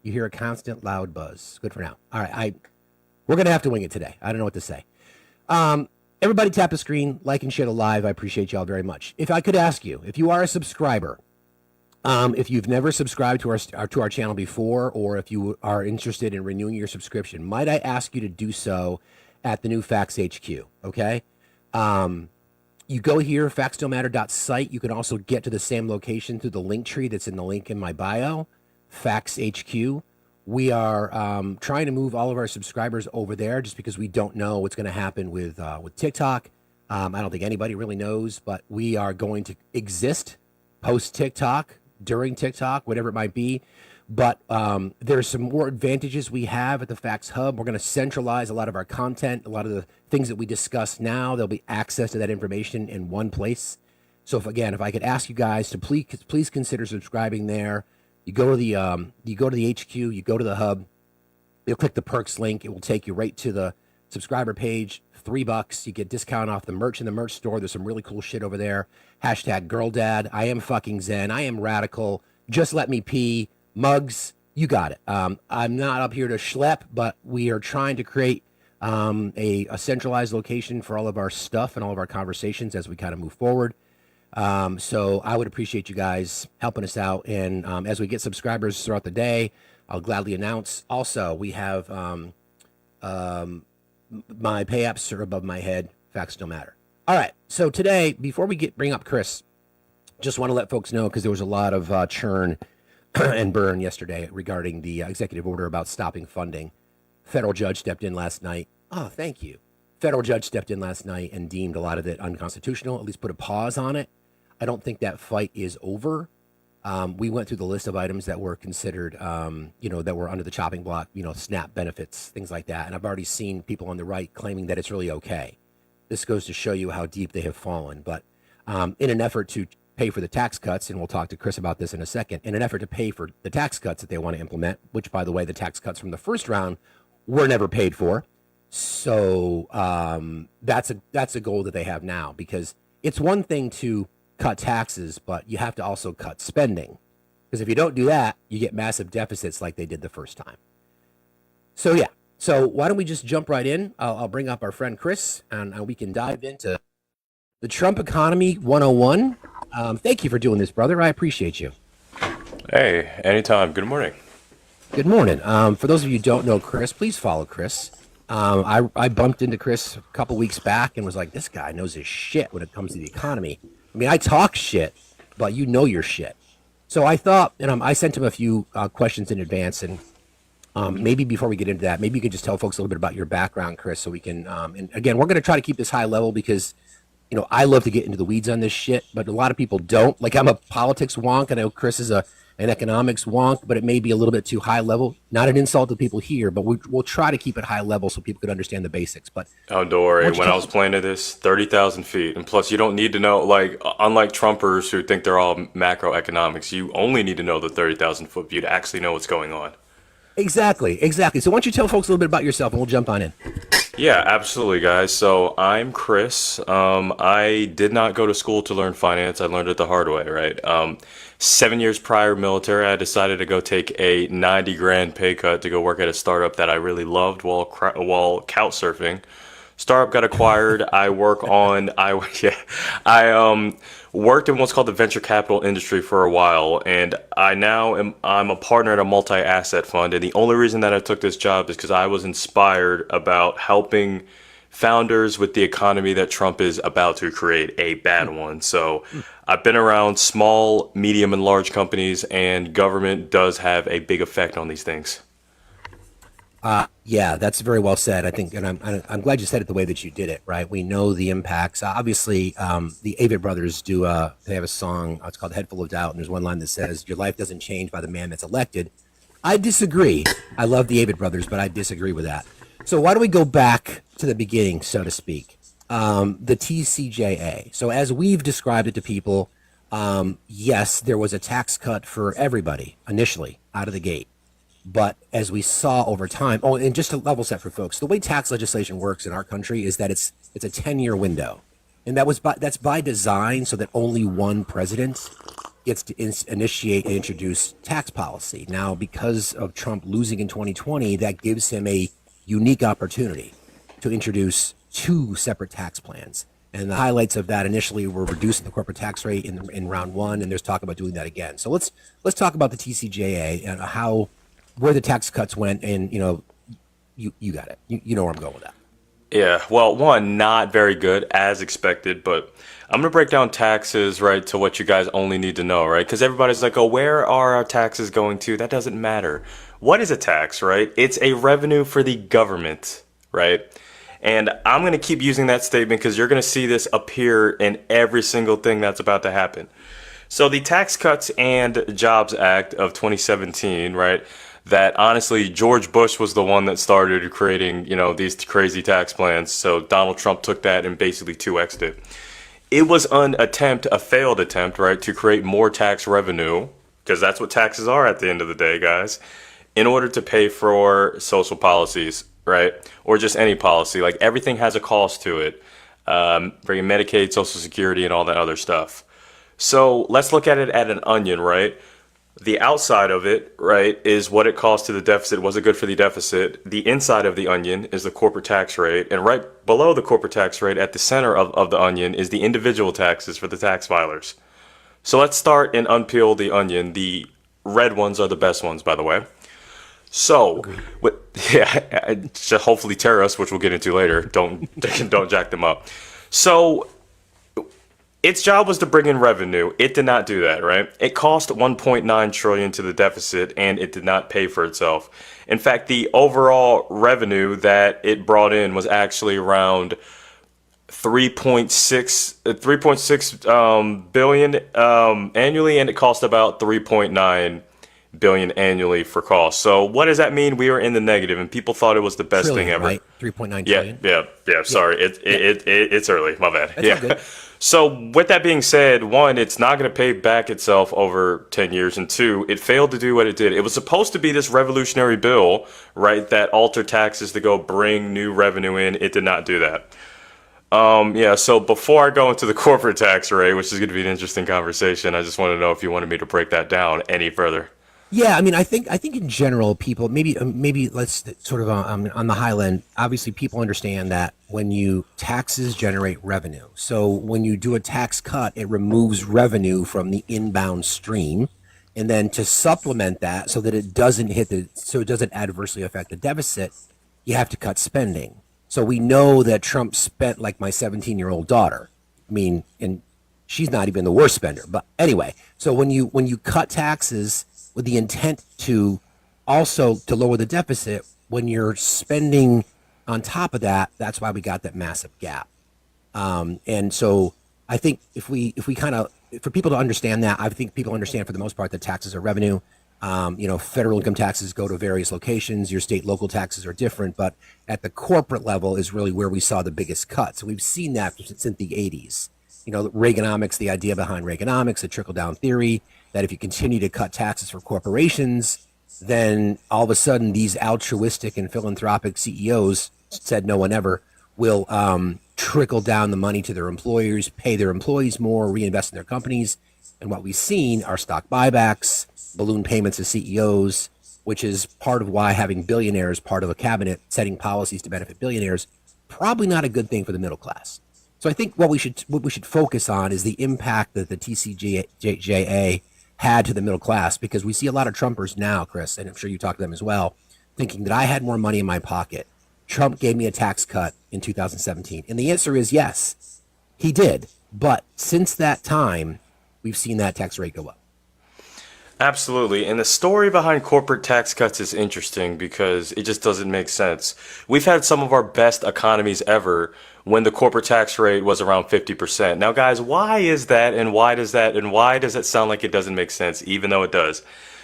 You hear a constant loud buzz. Good for now. All right, we're gonna have to wing it today. I don't know what to say. Everybody tap the screen, like and share the live. I appreciate y'all very much. If I could ask you, if you are a subscriber, if you've never subscribed to our channel before, or if you are interested in renewing your subscription, might I ask you to do so at the new Facts HQ? Okay. You go here, FactsStillMatter.site. You can also get to the same location through the link tree that's in the link in my bio, Facts HQ. We are trying to move all of our subscribers over there just because we don't know what's going to happen with TikTok. I don't think anybody really knows, but we are going to exist post TikTok, during TikTok, whatever it might be. But there's some more advantages we have at the Facts Hub. We're going to centralize a lot of our content, a lot of the things that we discuss now. There'll be access to that information in one place. So if I could ask you guys to please consider subscribing there. You go to the HQ, you go to the hub, you'll click the perks link. It will take you right to the subscriber page. $3. You get discount off the merch in the merch store. There's some really cool shit over there. Hashtag girl dad. I am fucking zen. I am radical. Just let me pee. Mugs. You got it. I'm not up here to schlep, but we are trying to create a centralized location for all of our stuff and all of our conversations as we kind of move forward. So I would appreciate you guys helping us out. And as we get subscribers throughout the day, I'll gladly announce. Also, we have my pay apps are above my head. Facts still matter. All right. So today, before we bring up Chris, just want to let folks know, because there was a lot of churn and burn yesterday regarding the executive order about stopping funding. Federal judge stepped in last night. Oh, thank you. Federal judge stepped in last night and deemed a lot of it unconstitutional, at least put a pause on it. I don't think that fight is over. We went through the list of items that were considered, that were under the chopping block, SNAP benefits, things like that. And I've already seen people on the right claiming that it's really okay. This goes to show you how deep they have fallen. But in an effort to pay for the tax cuts, and we'll talk to Chris about this in a second, in an effort to pay for the tax cuts that they want to implement, which, by the way, the tax cuts from the first round were never paid for. So that's a goal that they have now, because it's one thing to cut taxes, but you have to also cut spending, because if you don't do that, you get massive deficits like they did the first time. So yeah, so why don't we just jump right in? I'll bring up our friend Chris, and we can dive into the Trump economy 101. Thank you for doing this, brother. I appreciate you. Hey, anytime. Good morning. Good morning. For those of you who don't know Chris, please follow Chris. I bumped into Chris a couple weeks back and was like, this guy knows his shit when it comes to the economy. I mean, I talk shit, but you know your shit. So I thought, and I sent him a few questions in advance, and maybe before we get into that, maybe you could just tell folks a little bit about your background, Chris, so we can, and again, we're going to try to keep this high level because, I love to get into the weeds on this shit, but a lot of people don't. Like, I'm a politics wonk, and I know Chris is an economics wonk, but it may be a little bit too high level. Not an insult to people here, but we'll try to keep it high level so people could understand the basics. But Oh, don't worry. When I was playing at this, 30,000 feet. And plus, you don't need to know, like, unlike Trumpers who think they're all macroeconomics, you only need to know the 30,000-foot view to actually know what's going on. Exactly. So why don't you tell folks a little bit about yourself, and we'll jump on in. Yeah, absolutely, guys. So I'm Chris. I did not go to school to learn finance. I learned it the hard way, right? 7 years prior military, I decided to go take a 90 grand pay cut to go work at a startup that I really loved while couch surfing. Startup got acquired. I worked in what's called the venture capital industry for a while, and I'm a partner at a multi-asset fund. And the only reason that I took this job is because I was inspired about helping founders with the economy that Trump is about to create, a bad one. So I've been around small, medium, and large companies, and government does have a big effect on these things. Yeah, that's very well said. I think, and I'm glad you said it the way that you did it. Right, we know the impacts. Obviously, the Avett Brothers they have a song. It's called "Head Full of Doubt," and there's one line that says, "Your life doesn't change by the man that's elected." I disagree. I love the Avett Brothers, but I disagree with that. So why don't we go back to the beginning, so to speak? The TCJA. So as we've described it to people, yes, there was a tax cut for everybody initially out of the gate. But as we saw over time, and just to level set for folks, the way tax legislation works in our country is that it's a 10-year window. And that's by design, so that only one president gets to initiate and introduce tax policy. Now, because of Trump losing in 2020, that gives him a unique opportunity to introduce two separate tax plans. And the highlights of that initially were reducing the corporate tax rate in round one, and there's talk about doing that again. So let's talk about the TCJA and where the tax cuts went, and you got it. You know where I'm going with that. Yeah, well, one, not very good as expected, but I'm going to break down taxes, right, to what you guys only need to know, right? Because everybody's like, oh, where are our taxes going to? That doesn't matter. What is a tax, right? It's a revenue for the government, right? And I'm going to keep using that statement because you're going to see this appear in every single thing that's about to happen. So the Tax Cuts and Jobs Act of 2017, right? That honestly, George Bush was the one that started creating, these crazy tax plans. So Donald Trump took that and basically 2x'd it. It was a failed attempt, right, to create more tax revenue, because that's what taxes are at the end of the day, guys, in order to pay for social policies, right, or just any policy. Like everything has a cost to it, bringing Medicaid, Social Security, and all that other stuff. So let's look at it at an onion, right? The outside of it, right, is what it costs to the deficit. Was it good for the deficit? The inside of the onion is the corporate tax rate. And right below the corporate tax rate, at the center of the onion, is the individual taxes for the tax filers. So let's start and unpeel the onion. The red ones are the best ones, by the way. So, hopefully terrorists, which we'll get into later, don't jack them up. So its job was to bring in revenue. It did not do that, right? It cost 1.9 trillion to the deficit, and it did not pay for itself. In fact, the overall revenue that it brought in was actually around 3.6 billion annually, and it cost about 3.9 billion annually for costs. So what does that mean? We were in the negative, and people thought it was the best thing ever. Right? 3.9 trillion. Yeah. Sorry, it's early. My bad. That's all good. So with that being said, one, it's not going to pay back itself over 10 years. And two, it failed to do what it did. It was supposed to be this revolutionary bill, right, that altered taxes to go bring new revenue in. It did not do that. So before I go into the corporate tax rate, which is going to be an interesting conversation, I just want to know if you wanted me to break that down any further. Yeah, I mean, I think in general, people maybe let's sort of on the high end. Obviously, people understand that when taxes generate revenue. So when you do a tax cut, it removes revenue from the inbound stream, and then to supplement that so that it doesn't adversely affect the deficit, you have to cut spending. So we know that Trump spent like my 17-year-old daughter. I mean, and she's not even the worst spender. But anyway, so when you cut taxes with the intent to also to lower the deficit, when you're spending on top of that, that's why we got that massive gap. And so I think if we kind of, for people to understand that, I think people understand for the most part that taxes are revenue. Federal income taxes go to various locations. Your state, local taxes are different, but at the corporate level is really where we saw the biggest cuts. We've seen that since the 80s. Reaganomics, the idea behind Reaganomics, the trickle-down theory, that if you continue to cut taxes for corporations, then all of a sudden these altruistic and philanthropic CEOs, said no one ever, will trickle down the money to their employers, pay their employees more, reinvest in their companies. And what we've seen are stock buybacks, balloon payments to CEOs, which is part of why having billionaires part of a cabinet setting policies to benefit billionaires, probably not a good thing for the middle class. So I think what we should focus on is the impact that the TCJA had to the middle class, because we see a lot of Trumpers now, Chris, and I'm sure you talk to them as well, thinking that I had more money in my pocket. Trump gave me a tax cut in 2017. And the answer is yes, he did. But since that time, we've seen that tax rate go up. Absolutely. And the story behind corporate tax cuts is interesting because it just doesn't make sense. We've had some of our best economies ever when the corporate tax rate was around 50%. Now, guys, why is that? And why does it sound like it doesn't make sense, even though it does?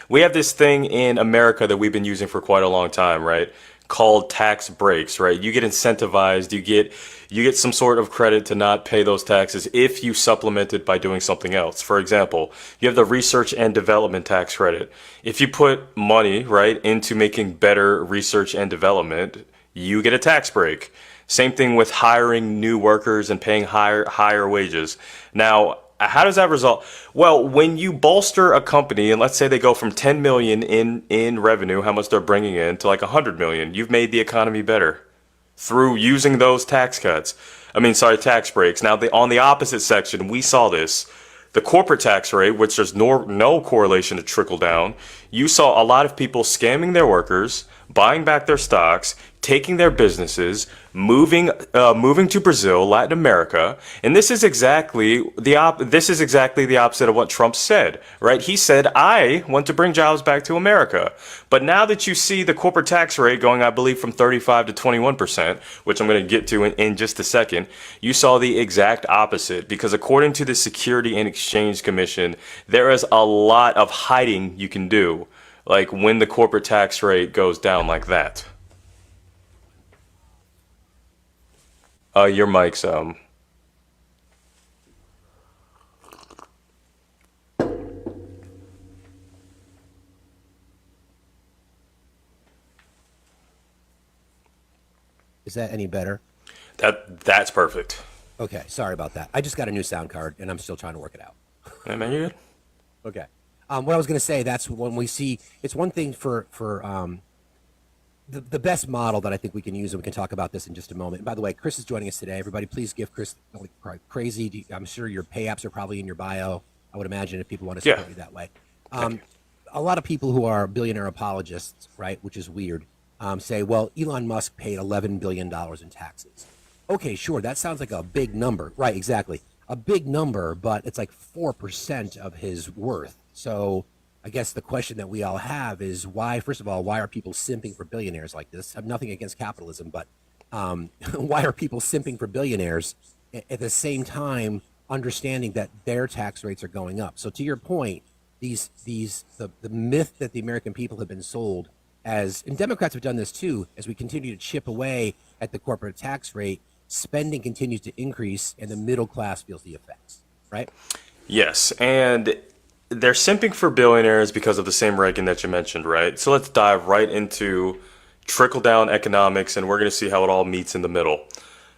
We have this thing in America that we've been using for quite a long time, right? Called tax breaks, right? You get incentivized, you get some sort of credit to not pay those taxes if you supplement it by doing something else. For example, you have the research and development tax credit. If you put money, right, into making better research and development, you get a tax break. Same thing with hiring new workers and paying higher wages. Now, How does that result? Well, when you bolster a company, and let's say they go from 10 million in revenue, how much they're bringing in, to like 100 million, you've made the economy better through using those tax cuts. Tax breaks. Now, on the opposite section, we saw this. The corporate tax rate, which there's no correlation to trickle down, you saw a lot of people scamming their workers, buying back their stocks, taking their businesses, moving to Brazil, Latin America, and this is exactly the opposite of what Trump said, right? He said, "I want to bring jobs back to America." But now that you see the corporate tax rate going, I believe, from 35 to 21%, which I'm going to get to in just a second, you saw the exact opposite, because according to the Security and Exchange Commission, there is a lot of hiding you can do, like when the corporate tax rate goes down like that. Your mic's Is that any better? that's perfect. Okay, sorry about that. I just got a new sound card, and I'm still trying to work it out. Hey, man, you good? Okay. What I was going to say, that's when we see, it's one thing for the best model that I think we can use, and we can talk about this in just a moment. And by the way, Chris is joining us today. Everybody, please give Chris like crazy. I'm sure your pay apps are probably in your bio. I would imagine if people want to support you that way. A lot of people who are billionaire apologists, right, which is weird, say, well, Elon Musk paid $11 billion in taxes. Okay, sure, that sounds like a big number. Right, exactly. A big number, but it's like 4% of his worth. So I guess the question that we all have is why, first of all, why are people simping for billionaires like this? I have nothing against capitalism, but why are people simping for billionaires at the same time understanding that their tax rates are going up? So to your point, the myth that the American people have been sold as, and Democrats have done this too, as we continue to chip away at the corporate tax rate, spending continues to increase and the middle class feels the effects, right? Yes, and they're simping for billionaires because of the same ranking that you mentioned, right? So let's dive right into trickle-down economics, and we're going to see how it all meets in the middle.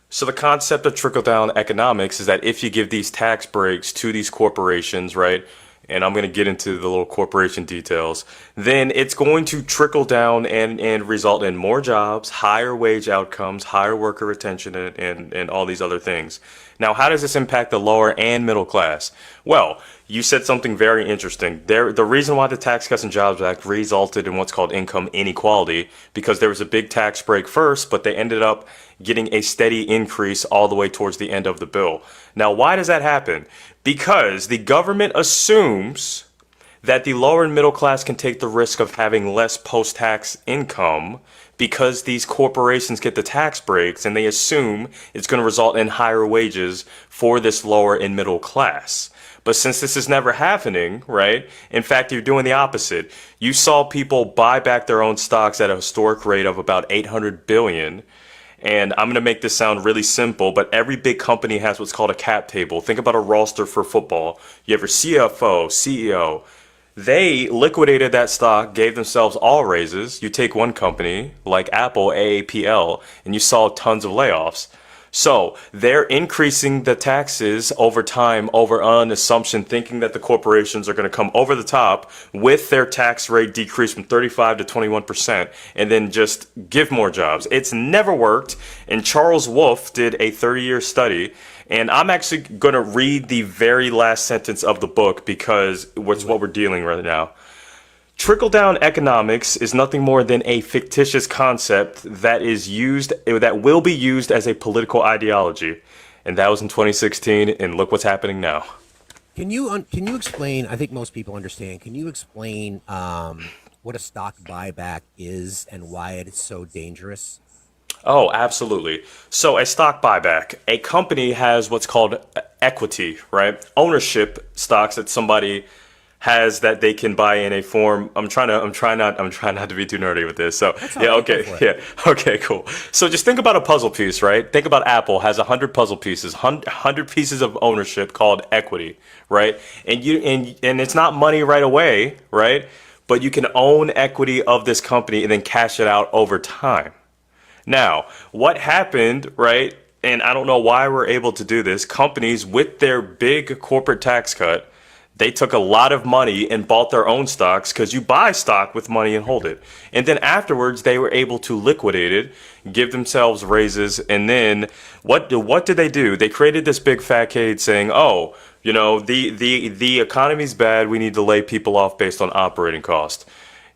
So the concept of trickle-down economics is that if you give these tax breaks to these corporations, right, and I'm going to get into the little corporation details, then it's going to trickle down and result in more jobs, higher wage outcomes, higher worker retention, and all these other things. Now, how does this impact the lower and middle class? Well, you said something very interesting. The reason why the Tax Cuts and Jobs Act resulted in what's called income inequality, because there was a big tax break first, but they ended up getting a steady increase all the way towards the end of the bill. Now, why does that happen? Because the government assumes that the lower and middle class can take the risk of having less post-tax income because these corporations get the tax breaks, and they assume it's going to result in higher wages for this lower and middle class. But since this is never happening, right? In fact, you're doing the opposite. You saw people buy back their own stocks at a historic rate of about 800 billion. And I'm going to make this sound really simple, but every big company has what's called a cap table. Think about a roster for football. You have your CFO, CEO. They liquidated that stock, gave themselves all raises. You take one company like Apple, AAPL, and you saw tons of layoffs. So they're increasing the taxes over time over an assumption, thinking that the corporations are going to come over the top with their tax rate decrease from 35 to 21% and then just give more jobs. It's never worked. And Charles Wolf did a 30-year study. And I'm actually going to read the very last sentence of the book because it's what we're dealing right now. Trickle-down economics is nothing more than a fictitious concept that will be used as a political ideology. And that was in 2016, and look what's happening now. Can you explain, I think most people understand, can you explain what a stock buyback is and why it is so dangerous? Oh, absolutely. So a stock buyback, a company has what's called equity, right? Ownership stocks that somebody has that they can buy in a form. I'm trying not to be too nerdy with this. So yeah, okay, yeah, okay, cool. So just think about a puzzle piece, right? Think about Apple has 100 puzzle pieces, 100 pieces of ownership called equity, right? And it's not money right away, right? But you can own equity of this company and then cash it out over time. Now, what happened, right, and I don't know why we're able to do this. Companies with their big corporate tax cut, they took a lot of money and bought their own stocks because you buy stock with money and hold it. And then afterwards, they were able to liquidate it, give themselves raises, and then what did they do? They created this big fat cage saying, "Oh, the economy's bad. We need to lay people off based on operating cost."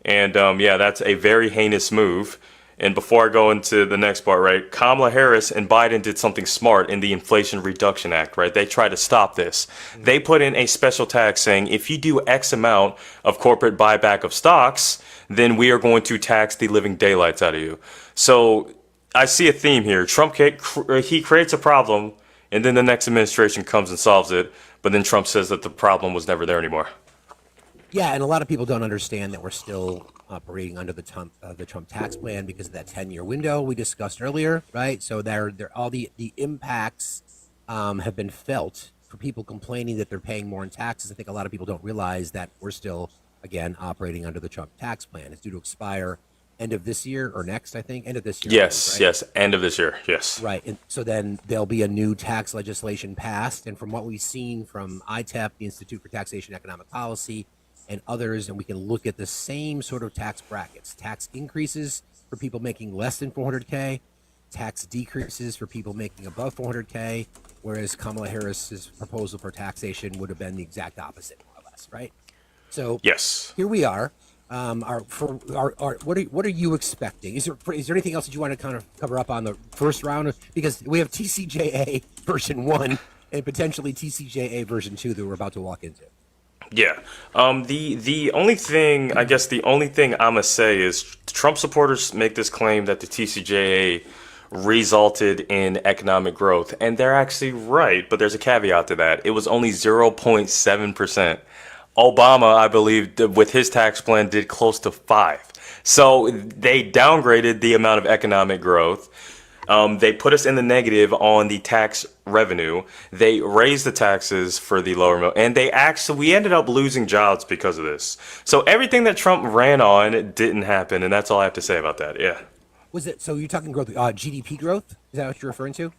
And yeah, that's a very heinous move. And before I go into the next part, right, Kamala Harris and Biden did something smart in the Inflation Reduction Act, right? They tried to stop this. They put in a special tax saying if you do X amount of corporate buyback of stocks, then we are going to tax the living daylights out of you. So I see a theme here. Trump, he creates a problem, and then the next administration comes and solves it. But then Trump says that the problem was never there anymore. Yeah, and a lot of people don't understand that we're still operating under the Trump tax plan because of that 10-year window we discussed earlier, right? So there all the impacts have been felt for people complaining that they're paying more in taxes. I think a lot of people don't realize that we're still, again, operating under the Trump tax plan. It's due to expire end of this year or next, I think. End of this year. Yes, right? yes, end of this year, yes. Right. And so then there'll be a new tax legislation passed. And from what we've seen from ITEP, the Institute for Taxation and Economic Policy, and others, and we can look at the same sort of tax brackets. Tax increases for people making less than 400K, tax decreases for people making above 400K, whereas Kamala Harris's proposal for taxation would have been the exact opposite, more or less, right? So Yes. here we are. What are you expecting? Is there anything else that you want to kind of cover up on the first round? Because we have TCJA version 1 and potentially TCJA version 2 that we're about to walk into. Yeah. The only thing, I guess the only thing I'm gonna say is Trump supporters make this claim that the TCJA resulted in economic growth, and they're actually right, but there's a caveat to that. It was only 0.7%. Obama, I believe, with his tax plan, did close to 5. So they downgraded the amount of economic growth. They put us in the negative on the tax revenue. They raised the taxes for the lower middle, and we ended up losing jobs because of this. So everything that Trump ran on didn't happen, and that's all I have to say about that. Yeah. Was it? So you're talking growth, GDP growth? Is that what you're referring to?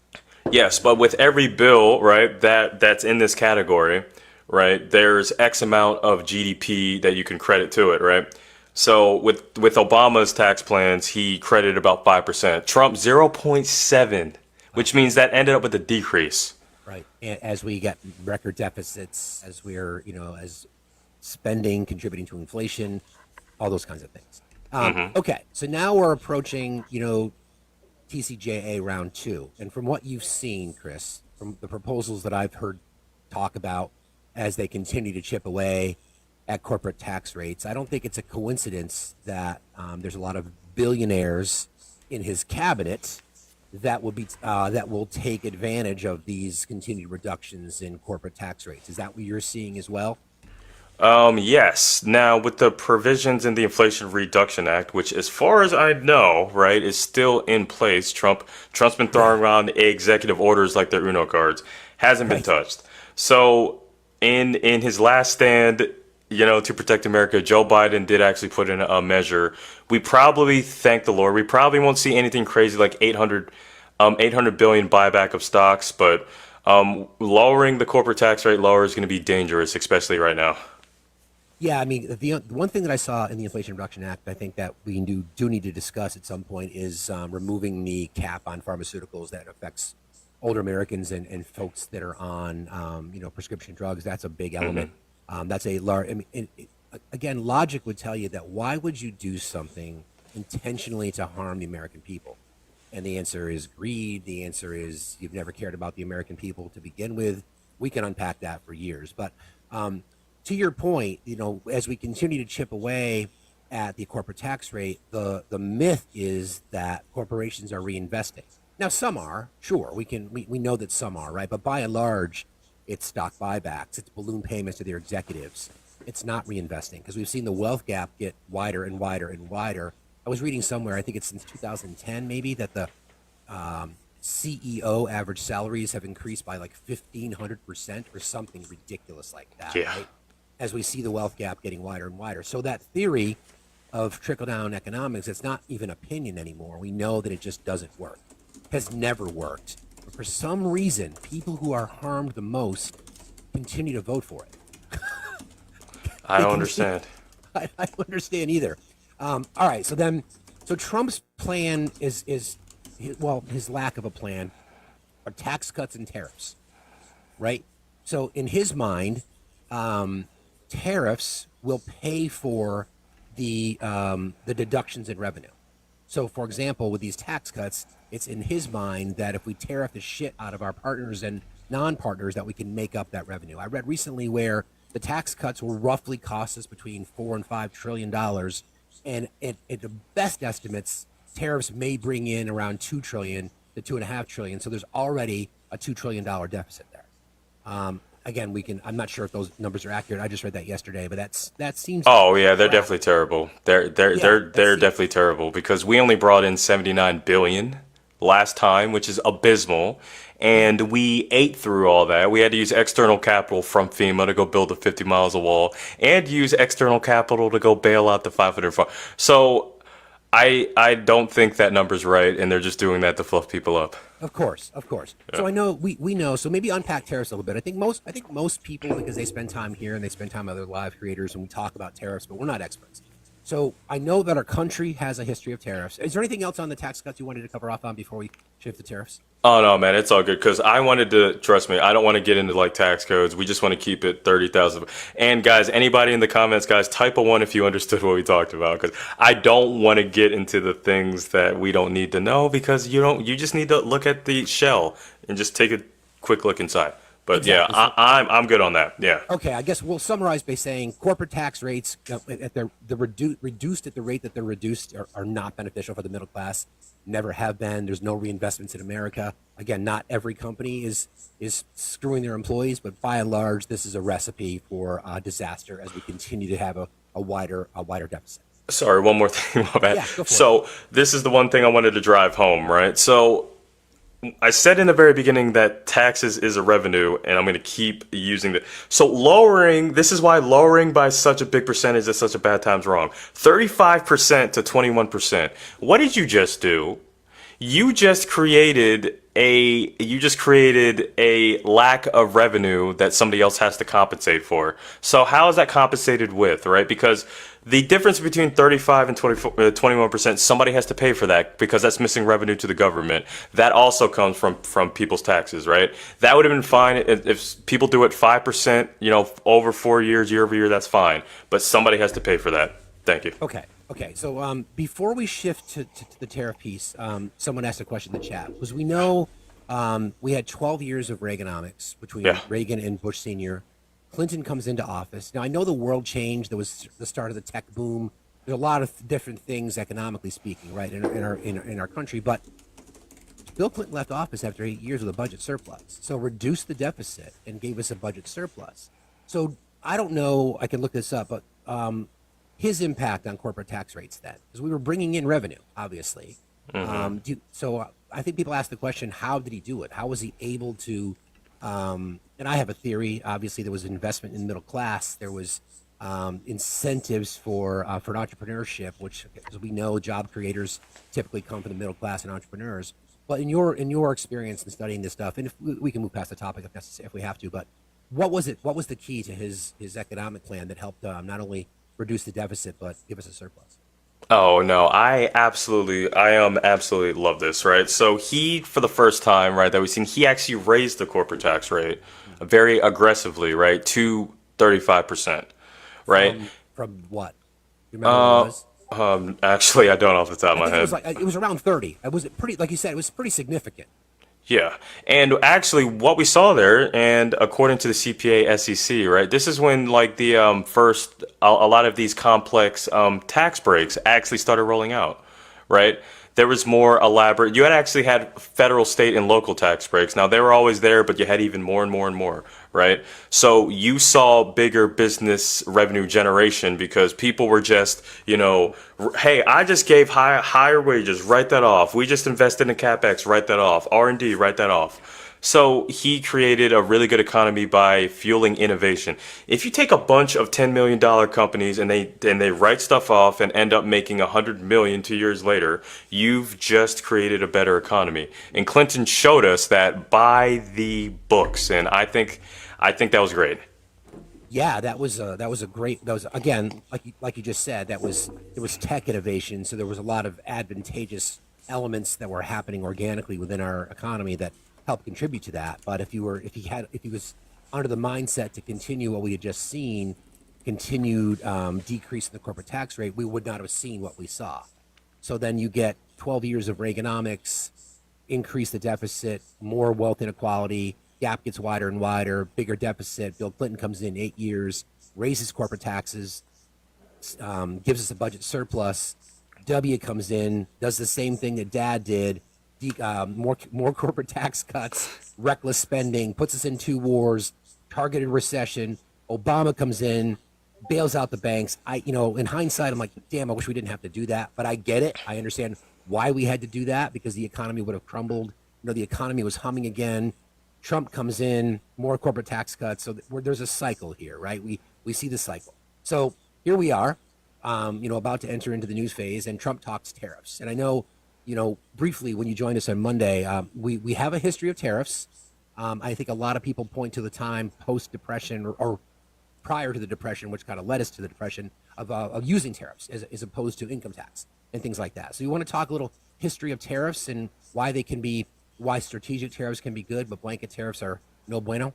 Yes, but with every bill, right, that's in this category, right, there's X amount of GDP that you can credit to it, right? So with Obama's tax plans, he credited about 5%. Trump 0.7, which means that ended up with a decrease. Right. And as we get record deficits, as we're, as spending contributing to inflation, all those kinds of things. Okay. So now we're approaching, TCJA round 2. And from what you've seen, Chris, from the proposals that I've heard talk about as they continue to chip away at corporate tax rates, I don't think it's a coincidence that there's a lot of billionaires in his cabinet that will take advantage of these continued reductions in corporate tax rates. Is that what you're seeing as well? Yes. Now, with the provisions in the Inflation Reduction Act, which, as far as I know, right, is still in place. Trump's been throwing around executive orders like they're Uno cards, hasn't been touched. So, in his last stand, to protect America, Joe Biden did actually put in a measure. We probably, thank the Lord, we probably won't see anything crazy like 800 billion buyback of stocks, but lowering the corporate tax rate lower is going to be dangerous, especially right now. Yeah, I mean, the one thing that I saw in the Inflation Reduction Act, I think that we do need to discuss at some point is removing the cap on pharmaceuticals that affects older Americans and folks that are on, prescription drugs. That's a big element. That's a large. I mean, again, logic would tell you that why would you do something intentionally to harm the American people? And the answer is greed. The answer is you've never cared about the American people to begin with. We can unpack that for years. But to your point, as we continue to chip away at the corporate tax rate, the myth is that corporations are reinvesting. Now, some are, sure. We know that some are, right? But by and large, it's stock buybacks. It's balloon payments to their executives. It's not reinvesting because we've seen the wealth gap get wider and wider and wider. I was reading somewhere, I think it's since 2010 maybe, that the CEO average salaries have increased by like 1,500% or something ridiculous like that, Yeah. right? As we see the wealth gap getting wider and wider. So that theory of trickle-down economics, it's not even opinion anymore. We know that it just doesn't work. Has never worked. But for some reason, people who are harmed the most continue to vote for it. I don't understand. I don't understand either. All right, so Trump's plan is his lack of a plan are tax cuts and tariffs, right? So in his mind, tariffs will pay for the deductions in revenue. So, for example, with these tax cuts, it's in his mind that if we tariff the shit out of our partners and non-partners, that we can make up that revenue. I read recently where the tax cuts will roughly cost us between $4 and $5 trillion, and at the best estimates, tariffs may bring in around $2 trillion to $2.5 trillion. So there's already a $2 trillion deficit there. Again, I'm not sure if those numbers are accurate. I just read that yesterday, but that seems. Oh yeah, they're definitely terrible. They're definitely terrible because we only brought in 79 billion last time, which is abysmal, and we ate through all that. We had to use external capital from FEMA to go build the 50 miles of wall, and use external capital to go bail out the 500 farm. So I don't think that number's right, and they're just doing that to fluff people up. Of course. Yeah. So I know we know. So maybe unpack tariffs a little bit. I think most people, because they spend time here and they spend time with other live creators, and we talk about tariffs, but we're not experts. So I know that our country has a history of tariffs. Is there anything else on the tax cuts you wanted to cover off on before we shift to tariffs? Oh no, man, it's all good because I wanted to trust me. I don't want to get into like tax codes. We just want to keep it 30,000. And guys, anybody in the comments, guys, type a 1 if you understood what we talked about because I don't want to get into the things that we don't need to know because you just need to look at the shell and just take a quick look inside. But exactly. Yeah, I'm good on that. Yeah. Okay, I guess we'll summarize by saying corporate tax rates at reduced at the rate that they're reduced are not beneficial for the middle class. Never have been. There's no reinvestments in America. Again, not every company is screwing their employees, but by and large, this is a recipe for disaster as we continue to have a wider deficit. Sorry, one more thing. My bad. Yeah, go for so it. This is the one thing I wanted to drive home, right? So I said in the very beginning that taxes is a revenue, and I'm going to keep using it. So this is why lowering by such a big percentage at such a bad time's wrong. 35% to 21%. What did you just do? You just created a lack of revenue that somebody else has to compensate for. So how is that compensated with, right? Because the difference between 35 and 21%, somebody has to pay for that because that's missing revenue to the government. That also comes from people's taxes, right? That would have been fine if people do it 5%, over 4 years, year over year, that's fine. But somebody has to pay for that. Thank you. Okay. So before we shift to the tariff piece, someone asked a question in the chat. Because we know we had 12 years of Reaganomics between Reagan and Bush Sr. Clinton comes into office. Now, I know the world changed. There was the start of the tech boom. There's a lot of different things economically speaking, right, in our country. But Bill Clinton left office after 8 years with a budget surplus. So reduced the deficit and gave us a budget surplus. So I don't know. I can look this up, but his impact on corporate tax rates then, because we were bringing in revenue, obviously. Mm-hmm. So I think people ask the question, how did he do it? How was he able to? And I have a theory. Obviously, there was investment in the middle class. There was incentives for entrepreneurship, which, as we know, job creators typically come from the middle class and entrepreneurs. But in your experience in studying this stuff, and if we can move past the topic if we have to, but what was it? What was the key to his economic plan that helped not only reduce the deficit but give us a surplus? Oh no, I absolutely love this, right? So he, for the first time, right, that we've seen, he actually raised the corporate tax rate very aggressively, right, to 35%, right? From what? You remember what it was? Actually, I don't off the top of my head. It was around 30. It was pretty, like you said, it was pretty significant. Yeah. And actually what we saw there, and according to the CPA SEC, right, this is when like the first, a lot of these complex tax breaks actually started rolling out, right? There was more elaborate, you had federal, state, and local tax breaks. Now they were always there, but you had even more and more and more, right? So you saw bigger business revenue generation because people were just, hey, I just gave higher wages, write that off. We just invested in CapEx, write that off. R&D, write that off. So he created a really good economy by fueling innovation. If you take a bunch of $10 million companies and they write stuff off and end up making 100 million 2 years later, you've just created a better economy. And Clinton showed us that by the books, and I think that was great. Yeah, that was a great. That was again, like you just said, it was tech innovation. So there was a lot of advantageous elements that were happening organically within our economy that helped contribute to that. But if he was under the mindset to continue what we had just seen, continued decrease in the corporate tax rate, we would not have seen what we saw. So then you get 12 years of Reaganomics, increase the deficit, more wealth inequality, gap gets wider and wider, bigger deficit. Bill Clinton comes in 8 years, raises corporate taxes, gives us a budget surplus. W comes in, does the same thing that Dad did, more corporate tax cuts, reckless spending, puts us in two wars, targeted recession. Obama comes in, bails out the banks. In hindsight, I'm like, damn, I wish we didn't have to do that. But I get it. I understand why we had to do that because the economy would have crumbled. The economy was humming again. Trump comes in, more corporate tax cuts. So there's a cycle here, right? We see the cycle. So here we are, about to enter into the news phase, and Trump talks tariffs. And I know, briefly when you joined us on Monday, we have a history of tariffs. I think a lot of people point to the time post-Depression or prior to the Depression, which kind of led us to the Depression, of using tariffs as opposed to income tax and things like that. So you want to talk a little history of tariffs and why strategic tariffs can be good, but blanket tariffs are no bueno?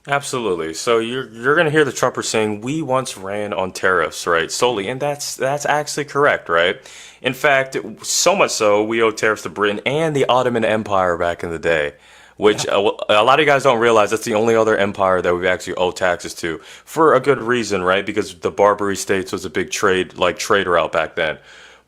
Absolutely. So you're going to hear the Trumpers saying we once ran on tariffs, right? Solely, and that's actually correct, right? In fact, so much so we owe tariffs to Britain and the Ottoman Empire back in the day, which a lot of you guys don't realize that's the only other empire that we've actually owed taxes to for a good reason, right? Because the Barbary States was a big trade route back then.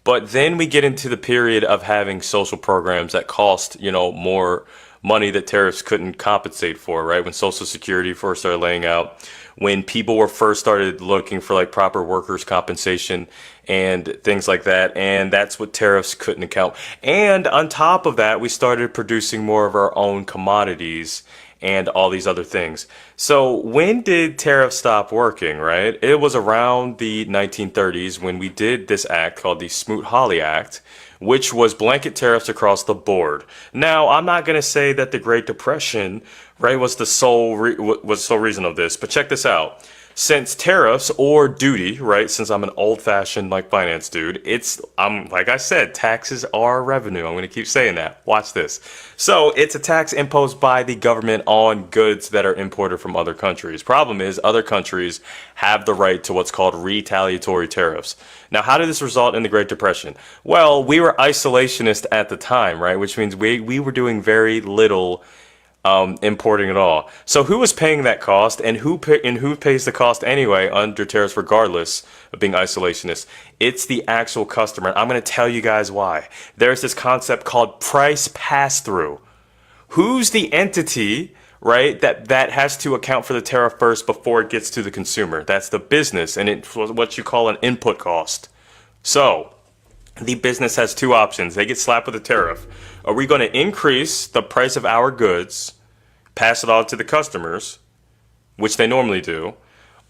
But then we get into the period of having social programs that cost, more money that tariffs couldn't compensate for, right? When Social Security first started laying out, when people were first started looking for like proper workers' compensation and things like that. And that's what tariffs couldn't account. And on top of that, we started producing more of our own commodities and all these other things. So when did tariffs stop working, right? It was around the 1930s when we did this act called the Smoot-Hawley Act, which was blanket tariffs across the board. Now, I'm not going to say that the Great Depression, right, was the sole reason of this, but check this out. Since tariffs or duty, right, since I'm an old-fashioned like finance dude, I'm like I said, taxes are revenue. I'm going to keep saying that. Watch this. So it's a tax imposed by the government on goods that are imported from other countries. Problem is, other countries have the right to what's called retaliatory tariffs. Now, how did this result in the Great Depression? Well, we were isolationist at the time, right, which means we were doing very little importing at all. So who is paying that cost, and who pays the cost anyway under tariffs, regardless of being isolationist? It's the actual customer. I'm going to tell you guys why. There's this concept called price pass-through. Who's the entity, right, that has to account for the tariff first before it gets to the consumer? That's the business, and it's what you call an input cost. So the business has two options. They get slapped with a tariff. Are we going to increase the price of our goods, pass it on to the customers, which they normally do,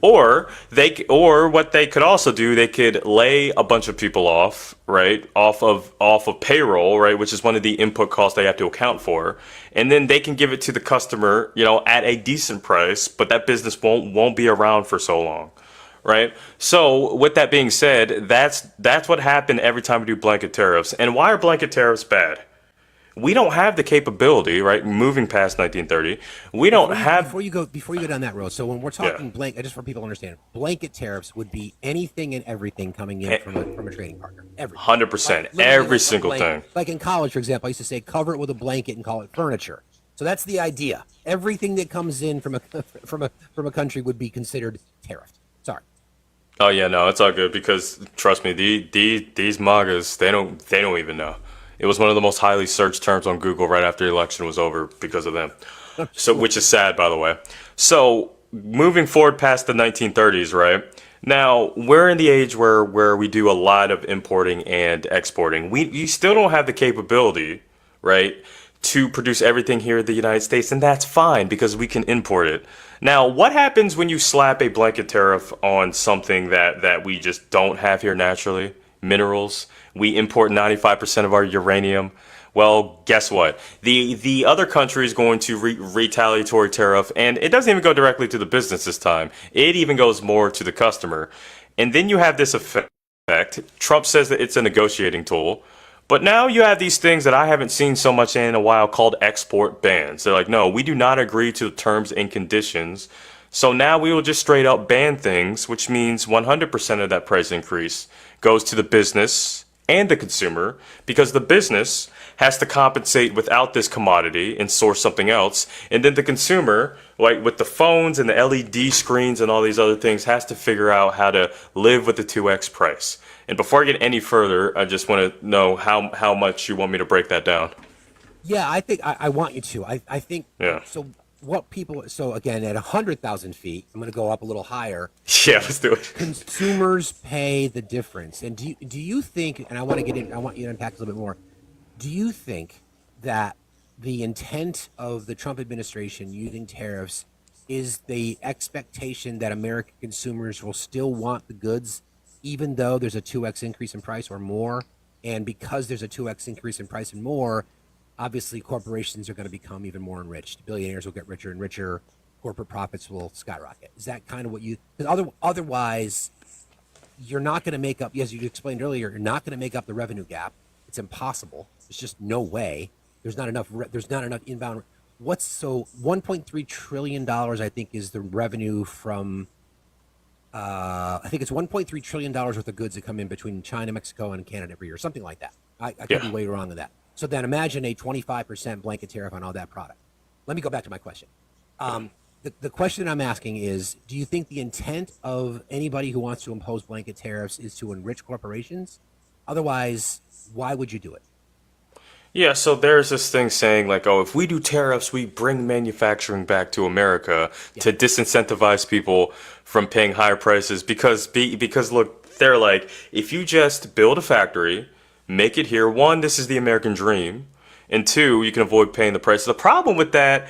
or what they could also do, they could lay a bunch of people off, right, off of payroll, right, which is one of the input costs they have to account for, and then they can give it to the customer, at a decent price, but that business won't be around for so long. Right. So with that being said, that's what happened every time we do blanket tariffs. And why are blanket tariffs bad? We don't have the capability, right? Moving past 1930, we don't have. Before you go down that road. So when we're talking blanket, just for people to understand, blanket tariffs would be anything and everything coming in from a trading partner. Everything. 100%, every single thing. Like in college, for example, I used to say cover it with a blanket and call it furniture. So that's the idea. Everything that comes in from a country would be considered tariffed. Sorry. Oh yeah, no, it's all good because trust me, these MAGAs, they don't even know. It was one of the most highly searched terms on Google right after the election was over because of them. So, which is sad, by the way. So moving forward past the 1930s, right? Now we're in the age where we do a lot of importing and exporting. We still don't have the capability, right, to produce everything here in the United States, and that's fine because we can import it. Now, what happens when you slap a blanket tariff on something that we just don't have here naturally? Minerals. We import 95% of our uranium. Well, guess what? The other country is going to retaliatory tariff, and it doesn't even go directly to the business this time. It even goes more to the customer. And then you have this effect. Trump says that it's a negotiating tool. But now you have these things that I haven't seen so much in a while called export bans. They're like, no, we do not agree to the terms and conditions. So now we will just straight up ban things, which means 100% of that price increase goes to the business and the consumer because the business has to compensate without this commodity and source something else. And then the consumer, like with the phones and the LED screens and all these other things, has to figure out how to live with the 2x price. And before I get any further, I just want to know how much you want me to break that down. Yeah, I think I want you to. I think Yeah. so. What people? So again, at 100,000 feet, I'm going to go up a little higher. Yeah, let's do it. Consumers pay the difference. And do you think? And I want to get in. I want you to unpack a little bit more. Do you think that the intent of the Trump administration using tariffs is the expectation that American consumers will still want the goods, even though there's a 2x increase in price or more? And because there's a 2x increase in price and more, obviously corporations are going to become even more enriched. Billionaires will get richer and richer. Corporate profits will skyrocket. Is that kind of what you? Because otherwise, you're not going to make up. As you explained earlier, you're not going to make up the revenue gap. It's impossible. There's just no way. There's not enough. There's not enough inbound. What's so 1.3 trillion dollars? I think is the revenue from. I think it's 1.3 trillion dollars worth of goods that come in between China, Mexico, and Canada every year, something like that. I could be way wrong on that. So then imagine a 25% blanket tariff on all that product. Let me go back to my question. The question I'm asking is, do you think the intent of anybody who wants to impose blanket tariffs is to enrich corporations? Otherwise, why would you do it? Yeah, so there's this thing saying like, oh, if we do tariffs, we bring manufacturing back to America to disincentivize people from paying higher prices because look, they're like, if you just build a factory, make it here, one, this is the American dream, and two, you can avoid paying the price. The problem with that,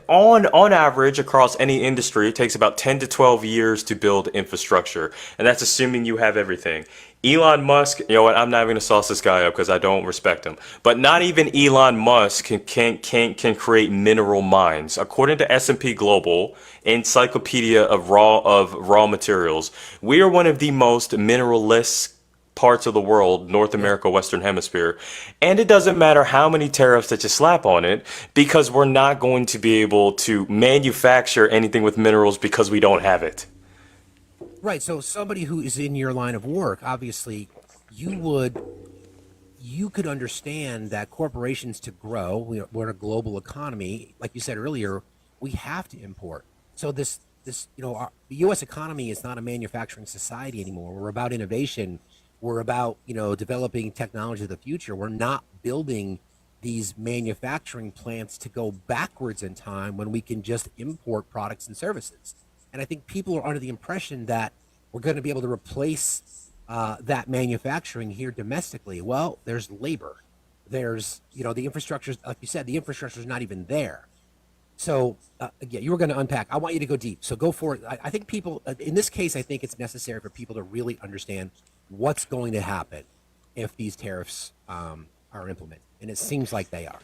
on average across any industry, it takes about 10 to 12 years to build infrastructure, and that's assuming you have everything. Elon Musk, you know what? I'm not even gonna sauce this guy up because I don't respect him. But not even Elon Musk can create mineral mines. According to S&P Global, Encyclopedia of raw materials, we are one of the most mineralless parts of the world, North America, Western Hemisphere. And it doesn't matter how many tariffs that you slap on it because we're not going to be able to manufacture anything with minerals because we don't have it. Right. So somebody who is in your line of work, obviously, you could understand that corporations to grow, we're in a global economy, like you said earlier, we have to import. So the U.S. economy is not a manufacturing society anymore. We're about innovation. We're about, developing technology of the future. We're not building these manufacturing plants to go backwards in time when we can just import products and services. And I think people are under the impression that we're going to be able to replace that manufacturing here domestically. Well, there's labor. There's, the infrastructure, like you said, the infrastructure is not even there. So, again, you were going to unpack. I want you to go deep. So go for it. I think people, in this case, I think it's necessary for people to really understand what's going to happen if these tariffs are implemented. And it seems like they are.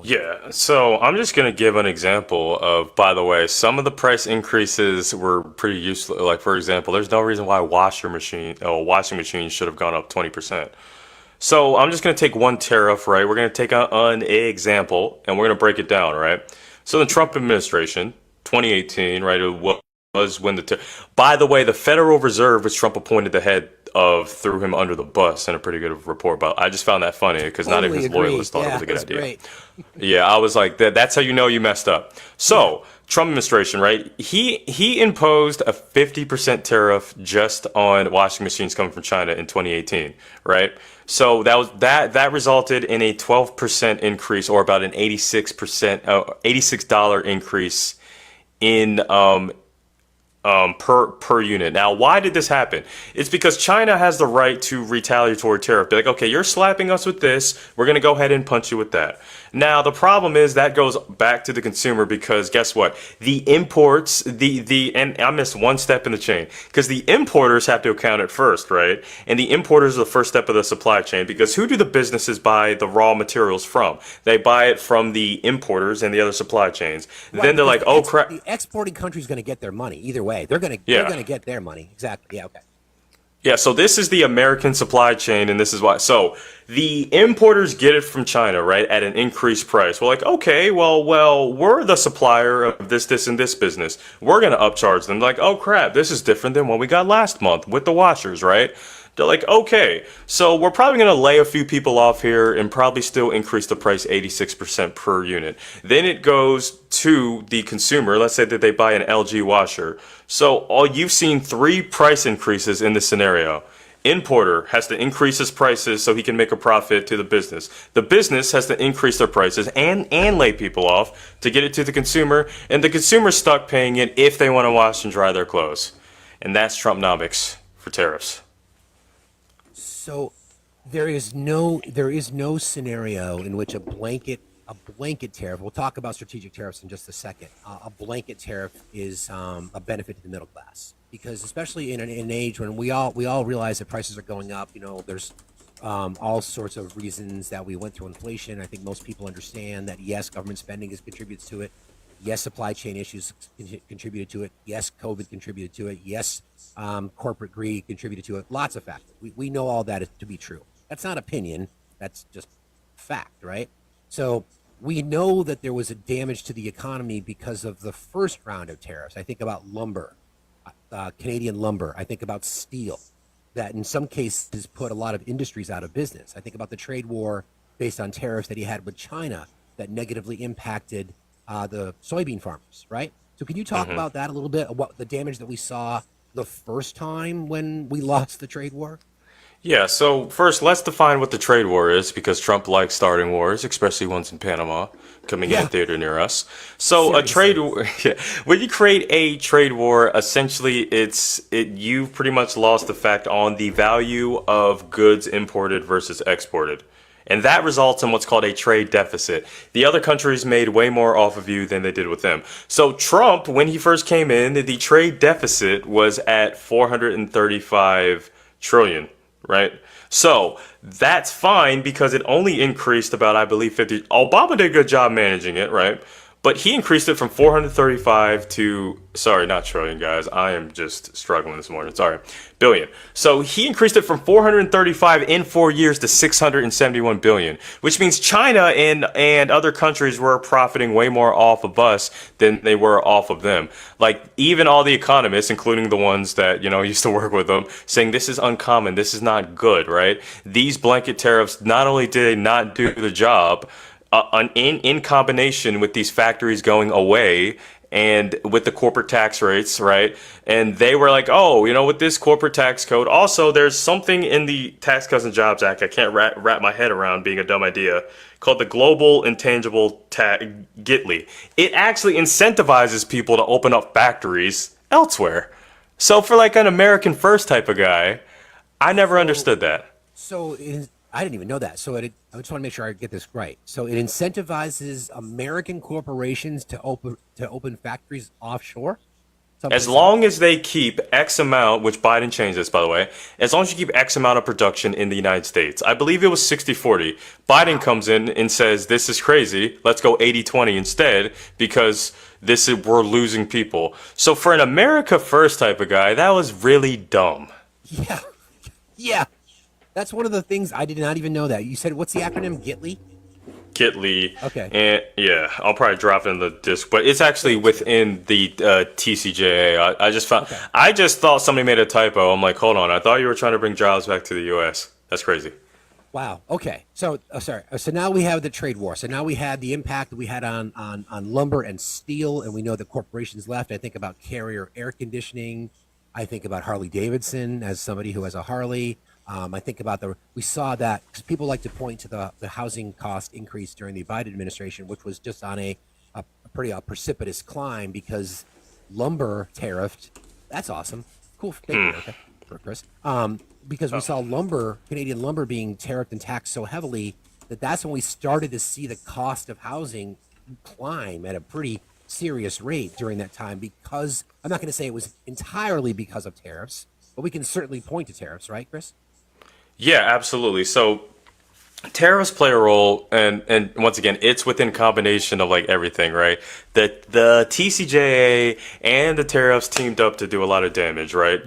Yeah, so I'm just going to give an example of, by the way, some of the price increases were pretty useless. Like, for example, there's no reason why a washing machine should have gone up 20%. So I'm just going to take one tariff, right? We're going to take an example, and we're going to break it down, right? So the Trump administration, 2018, right, it was when by the way, the Federal Reserve, which Trump appointed the head of, threw him under the bus in a pretty good report. But I just found that funny because not even his loyalists thought it was a good idea. Great. Yeah, I was like, that's how you know you messed up. So Trump administration, right? He imposed a 50% tariff just on washing machines coming from China in 2018, right? So that resulted in a 12% increase, or about an $86 increase in per unit. Now, why did this happen? It's because China has the right to retaliatory tariff. Be like, okay, you're slapping us with this, we're gonna go ahead and punch you with that. Now, the problem is that goes back to the consumer because guess what? The imports, and I missed one step in the chain because the importers have to account it first, right? And the importers are the first step of the supply chain because who do the businesses buy the raw materials from? They buy it from the importers and the other supply chains. Right, Then they're like, oh crap. the exporting country's going to get their money either way. They're Yeah. going to get their money. Exactly. Yeah. Okay. Yeah, so this is the American supply chain, and this is why. So the importers get it from China, right, at an increased price. We're like, okay, well, we're the supplier of this, and this business. We're gonna upcharge them. Like, oh crap, this is different than what we got last month with the washers, right? They're like, okay, so we're probably going to lay a few people off here and probably still increase the price 86% per unit. Then it goes to the consumer. Let's say that they buy an LG washer. So all you've seen 3 price increases in this scenario. Importer has to increase his prices so he can make a profit to the business. The business has to increase their prices and lay people off to get it to the consumer. And the consumer's stuck paying it if they want to wash and dry their clothes. And that's Trumpnomics for tariffs. So there is no scenario in which a blanket tariff. We'll talk about strategic tariffs in just a second. A blanket tariff is a benefit to the middle class because, especially in an age when we all realize that prices are going up. There's all sorts of reasons that we went through inflation. I think most people understand that. Yes, government spending contributes to it. Yes, supply chain issues contributed to it. Yes, COVID contributed to it. Yes, corporate greed contributed to it. Lots of factors. We know all that is to be true. That's not opinion. That's just fact, right? So we know that there was a damage to the economy because of the first round of tariffs. I think about lumber, Canadian lumber. I think about steel, that in some cases put a lot of industries out of business. I think about the trade war based on tariffs that he had with China that negatively impacted the soybean farmers, right? So can you talk about that a little bit, what the damage that we saw the first time when we lost the trade war? Yeah, so first, let's define what the trade war is because Trump likes starting wars, especially ones in Panama coming in a theater near us. So a trade war, yeah, when you create a trade war, essentially you've pretty much lost effect on the value of goods imported versus exported. And that results in what's called a trade deficit. The other countries made way more off of you than they did with them. So Trump, when he first came in, the trade deficit was at 435 trillion, right? So that's fine because it only increased about, I believe, 50. Obama did a good job managing it, right? But he increased it from 435 to, sorry, not trillion, guys. I am just struggling this morning. Sorry, billion. So he increased it from 435 in 4 years to 671 billion, which means China and other countries were profiting way more off of us than they were off of them. Like even all the economists, including the ones that, used to work with them, saying this is uncommon, this is not good, right? These blanket tariffs, not only did they not do the job, in combination with these factories going away and with the corporate tax rates, right? And they were like, oh, with this corporate tax code, also there's something in the Tax Cuts and Jobs Act I can't wrap my head around being a dumb idea called the Global Intangible Tax, GITLI. It actually incentivizes people to open up factories elsewhere. So for like an American first type of guy, I never understood that. So I didn't even know that. So I just want to make sure I get this right. So it incentivizes American corporations to open factories offshore? As long as they keep X amount, which Biden changed this, by the way, as long as you keep X amount of production in the United States. I believe it was 60-40. Biden comes in and says, this is crazy. Let's go 80-20 instead because we're losing people. So for an America first type of guy, that was really dumb. Yeah. Yeah. That's one of the things I did not even know that. You said, what's the acronym? GITLI? GITLI. Okay. And yeah, I'll probably drop it in the disc, but it's actually within the TCJA. I just thought somebody made a typo. I'm like, hold on. I thought you were trying to bring jobs back to the U.S. That's crazy. Wow. Okay. So, sorry. So now we have the trade war. So now we had the impact that we had on lumber and steel, and we know the corporations left. I think about Carrier air conditioning. I think about Harley Davidson as somebody who has a Harley. I think about we saw that because people like to point to the housing cost increase during the Biden administration, which was just on a pretty precipitous climb because lumber tariffed That's awesome. Cool. Thank you, Erica, for Chris. Because we saw Canadian lumber being tariffed and taxed so heavily that's when we started to see the cost of housing climb at a pretty serious rate during that time. Because I'm not going to say it was entirely because of tariffs, but we can certainly point to tariffs, right, Chris? Yeah, absolutely. So tariffs play a role, and once again, it's within combination of like everything, right? The TCJA and the tariffs teamed up to do a lot of damage, right?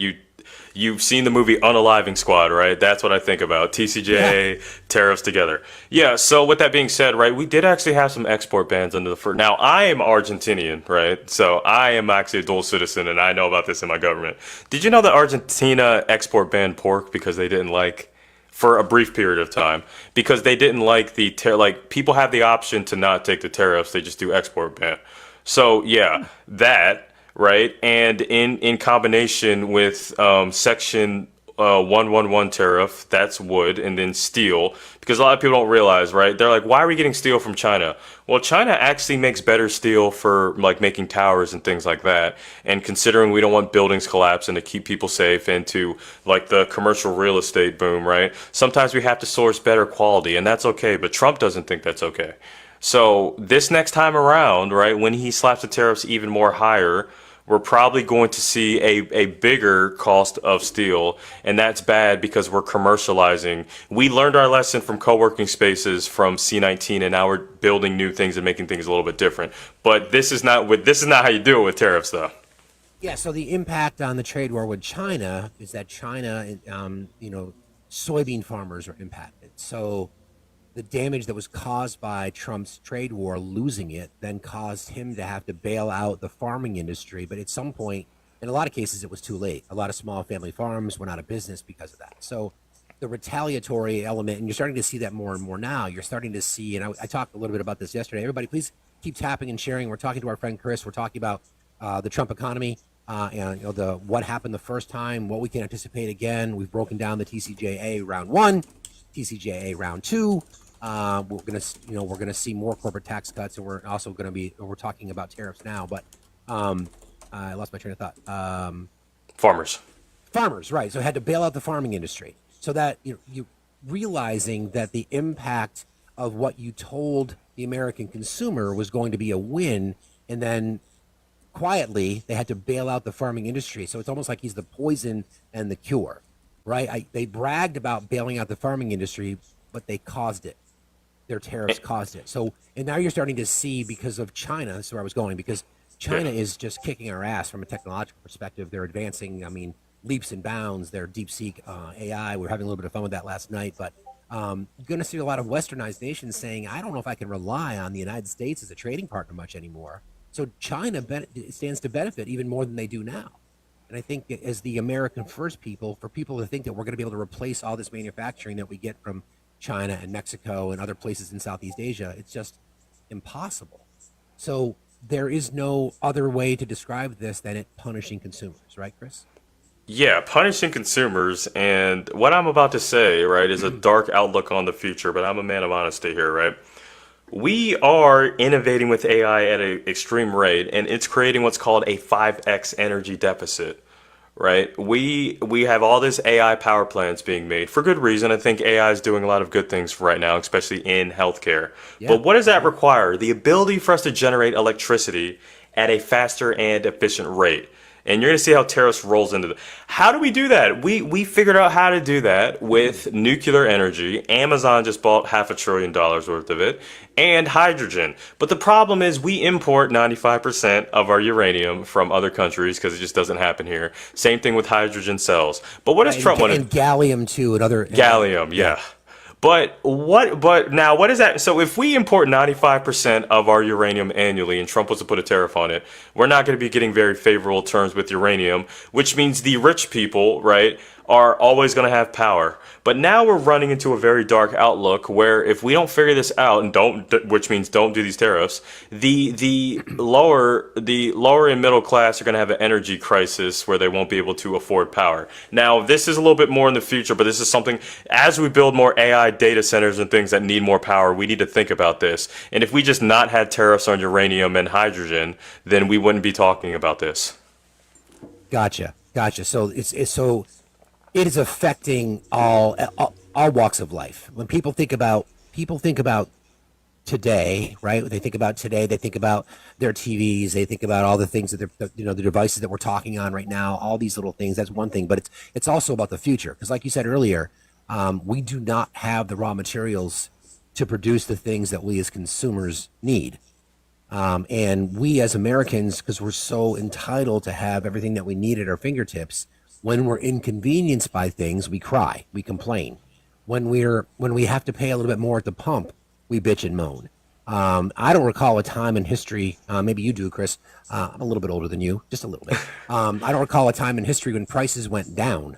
You've seen the movie Unaliving Squad, right? That's what I think about. TCJA, tariffs together. Yeah, so with that being said, right, we did actually have some export bans under the first. Now, I am Argentinian, right? So I am actually a dual citizen, and I know about this in my government. Did you know that Argentina export banned pork because they didn't like, for a brief period of time, because they didn't like like people have the option to not take the tariffs, they just do export ban. So yeah, that. Right, and in combination with Section 111 tariff, that's wood, and then steel, because a lot of people don't realize, right? They're like, why are we getting steel from China? Well, China actually makes better steel for like making towers and things like that. And considering we don't want buildings collapsing to keep people safe and to like the commercial real estate boom, right? Sometimes we have to source better quality, and that's okay. But Trump doesn't think that's okay. So this next time around, right, when he slaps the tariffs even more higher, we're probably going to see a bigger cost of steel, and that's bad because we're commercializing. We learned our lesson from co-working spaces from C19, and now we're building new things and making things a little bit different. But this is not how you do it with tariffs, though. Yeah. So the impact on the trade war with China is that China, soybean farmers are impacted. So the damage that was caused by Trump's trade war, losing it, then caused him to have to bail out the farming industry. But at some point, in a lot of cases, it was too late. A lot of small family farms went out of business because of that. So the retaliatory element, and you're starting to see that more and more now. You're starting to see, and I talked a little bit about this yesterday. Everybody, please keep tapping and sharing. We're talking to our friend Chris. We're talking about the Trump economy and what happened the first time, what we can anticipate again. We've broken down the TCJA round 1, TCJA round 2. We're gonna see more corporate tax cuts, and we're also we're talking about tariffs now. But I lost my train of thought. Farmers, right? So had to bail out the farming industry, so that you realizing that the impact of what you told the American consumer was going to be a win, and then quietly they had to bail out the farming industry. So it's almost like he's the poison and the cure, right? They bragged about bailing out the farming industry, but they caused it. Their tariffs caused it. So, and now you're starting to see, because of China, that's where I was going, because China is just kicking our ass from a technological perspective. They're advancing, leaps and bounds. They're deep-seek AI. We were having a little bit of fun with that last night, but you're going to see a lot of westernized nations saying, I don't know if I can rely on the United States as a trading partner much anymore. So China stands to benefit even more than they do now. And I think as the American first people, for people to think that we're going to be able to replace all this manufacturing that we get from China and Mexico and other places in Southeast Asia, it's just impossible. So there is no other way to describe this than it punishing consumers, right, Chris? Yeah, punishing consumers, and what I'm about to say, right, is a dark outlook on the future, but I'm a man of honesty here, right? We are innovating with AI at an extreme rate, and it's creating what's called a 5x energy deficit. Right, we have all this AI power plants being made for good reason. I think AI is doing a lot of good things right now, especially in healthcare. Yeah. But what does that require? The ability for us to generate electricity at a faster and efficient rate. And you're going to see how tariffs rolls into that. How do we do that? We figured out how to do that with nuclear energy. Amazon just bought $500 billion worth of it, and hydrogen. But the problem is we import 95% of our uranium from other countries because it just doesn't happen here. Same thing with hydrogen cells. But what does Trump want to... And gallium too, and other... Gallium, yeah. But what is that? So if we import 95% of our uranium annually and Trump was to put a tariff on it, we're not going to be getting very favorable terms with uranium, which means the rich people, right, are always going to have power. But now we're running into a very dark outlook where if we don't figure this out and which means don't do these tariffs, the lower and middle class are going to have an energy crisis where they won't be able to afford power. Now, this is a little bit more in the future, but this is something, as we build more AI data centers and things that need more power, we need to think about this. And if we just not had tariffs on uranium and hydrogen, then we wouldn't be talking about this. Gotcha. So so it is affecting all walks of life. When people think about today, right? They think about today. They think about their TVs. They think about all the things that the devices that we're talking on right now. All these little things. That's one thing, but it's also about the future. Because, like you said earlier, we do not have the raw materials to produce the things that we as consumers need. And we as Americans, because we're so entitled to have everything that we need at our fingertips, when we're inconvenienced by things, we cry, we complain. When we have to pay a little bit more at the pump, we bitch and moan. I don't recall a time in history. Maybe you do, Chris. I'm a little bit older than you, just a little bit. I don't recall a time in history when prices went down.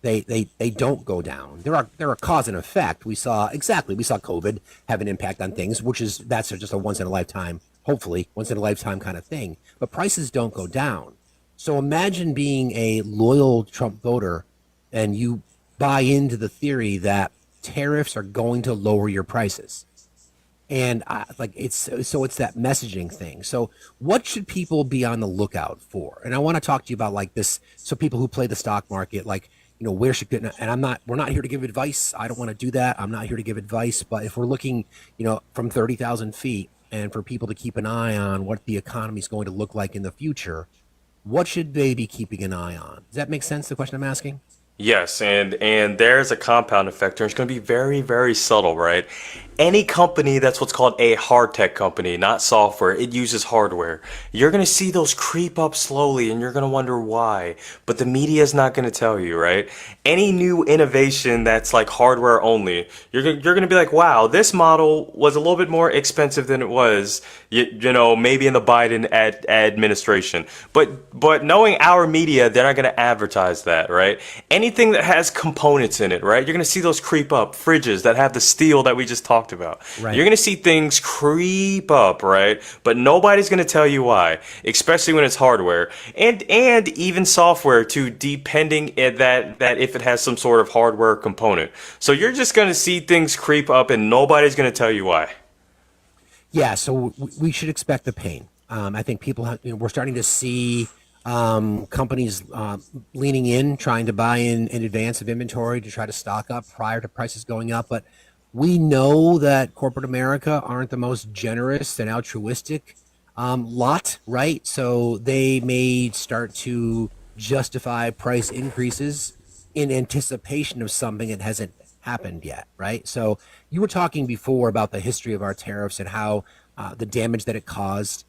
They don't go down. There are cause and effect. We saw COVID have an impact on things, that's just a once in a lifetime, hopefully once in a lifetime kind of thing. But prices don't go down. So imagine being a loyal Trump voter and you buy into the theory that tariffs are going to lower your prices. And it's that messaging thing. So what should people be on the lookout for? And I want to talk to you about like this. So people who play the stock market, like, where should get, and we're not here to give advice. I don't want to do that. I'm not here to give advice, but if we're looking, from 30,000 feet and for people to keep an eye on what the economy is going to look like in the future, what should they be keeping an eye on? Does that make sense? The question I'm asking? Yes, and there's a compound effect, and it's going to be very, very subtle, right? Any company that's what's called a hard tech company, not software, it uses hardware. You're going to see those creep up slowly, and you're going to wonder why. But the media is not going to tell you, right? Any new innovation that's like hardware only, you're going to be like, wow, this model was a little bit more expensive than it was, maybe in the Biden administration. But knowing our media, they're not going to advertise that, right? Anything that has components in it, right? You're going to see those creep up. Fridges that have the steel that we just talked about. Right. You're going to see things creep up, right? But nobody's going to tell you why, especially when it's hardware and even software too, depending that if it has some sort of hardware component. So you're just going to see things creep up and nobody's going to tell you why. Yeah, so we should expect the pain. I think we're starting to see companies leaning in, trying to buy in advance of inventory to try to stock up prior to prices going up. But we know that corporate America aren't the most generous and altruistic lot, right? So they may start to justify price increases in anticipation of something that hasn't happened yet, right? So you were talking before about the history of our tariffs and how the damage that it caused.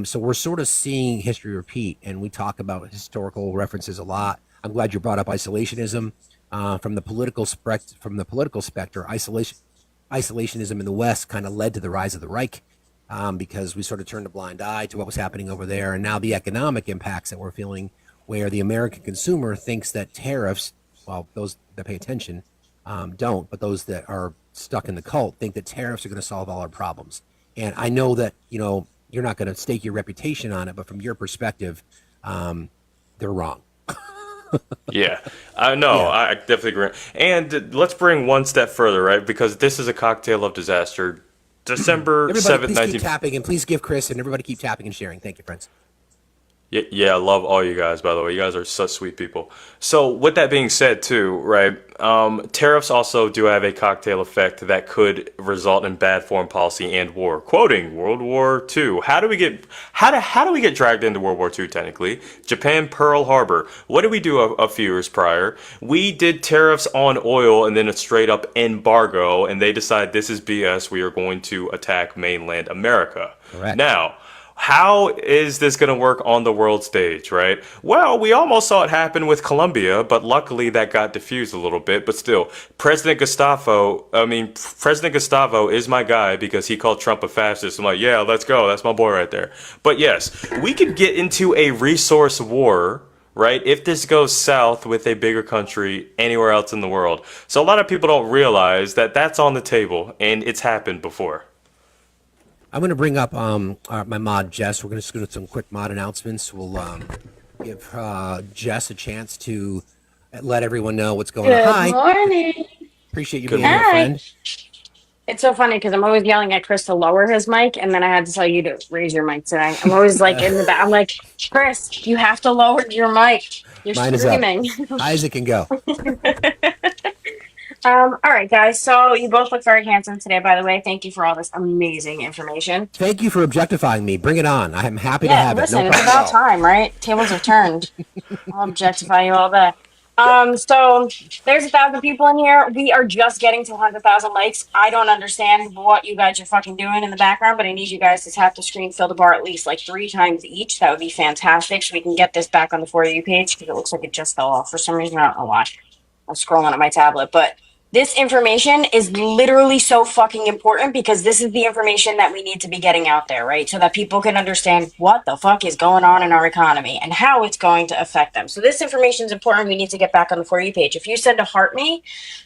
So we're sort of seeing history repeat, and we talk about historical references a lot. I'm glad you brought up isolationism from the political specter. Isolationism in the West kind of led to the rise of the Reich because we sort of turned a blind eye to what was happening over there, and now the economic impacts that we're feeling, where the American consumer thinks that tariffs, well, those that pay attention don't, but those that are stuck in the cult think that tariffs are going to solve all our problems. And I know that you're not going to stake your reputation on it, but from your perspective, they're wrong. Yeah, I know. Yeah. I definitely agree. And let's bring one step further, right? Because this is a cocktail of disaster. December Everybody, 7th, please 19... keep tapping, and please give Chris and everybody keep tapping and sharing. Thank you, friends. Yeah, I love all you guys, by the way. You guys are such sweet people. So, with that being said, too, right? Tariffs also do have a cocktail effect that could result in bad foreign policy and war. Quoting World War II. How do we get dragged into World War II? Technically, Japan Pearl Harbor. What did we do a few years prior? We did tariffs on oil and then a straight up embargo, and they decide this is BS. We are going to attack mainland America. Correct. Now, how is this going to work on the world stage, right? Well, we almost saw it happen with Colombia, but luckily that got diffused a little bit. But still, President Gustavo is my guy because he called Trump a fascist. I'm like, yeah, let's go. That's my boy right there. But yes, we could get into a resource war, right? If this goes south with a bigger country anywhere else in the world. So a lot of people don't realize that that's on the table and it's happened before. I'm going to bring up my mod, Jess. We're going to just do some quick mod announcements. We'll give Jess a chance to let everyone know what's going on. Good Hi. morning. Appreciate you Good being here, Hi. friend. It's so funny because I'm always yelling at Chris to lower his mic, and then I had to tell you to raise your mic today. I'm always like in the back. I'm like, Chris, you have to lower your mic. You're Mine is up. screaming. High as it can go. All right, guys. So you both look very handsome today, by the way. Thank you for all this amazing information. Thank you for objectifying me. Bring it on. I'm happy to Yeah, have it. No listen, it's problem at about all. time, right? Tables have turned. I'll objectify you all day. So there's 1,000 people in here. We are just getting to 100,000 likes. I don't understand what you guys are fucking doing in the background, but I need you guys to tap the screen, fill the bar at least like 3 times each. That would be fantastic, so we can get this back on the For You page because it looks like it just fell off for some reason. I don't know why. I'm scrolling on my tablet, but this information is literally so fucking important because this is the information that we need to be getting out there, right? So that people can understand what the fuck is going on in our economy and how it's going to affect them. So this information is important. We need to get back on the For You page. If you send a heart me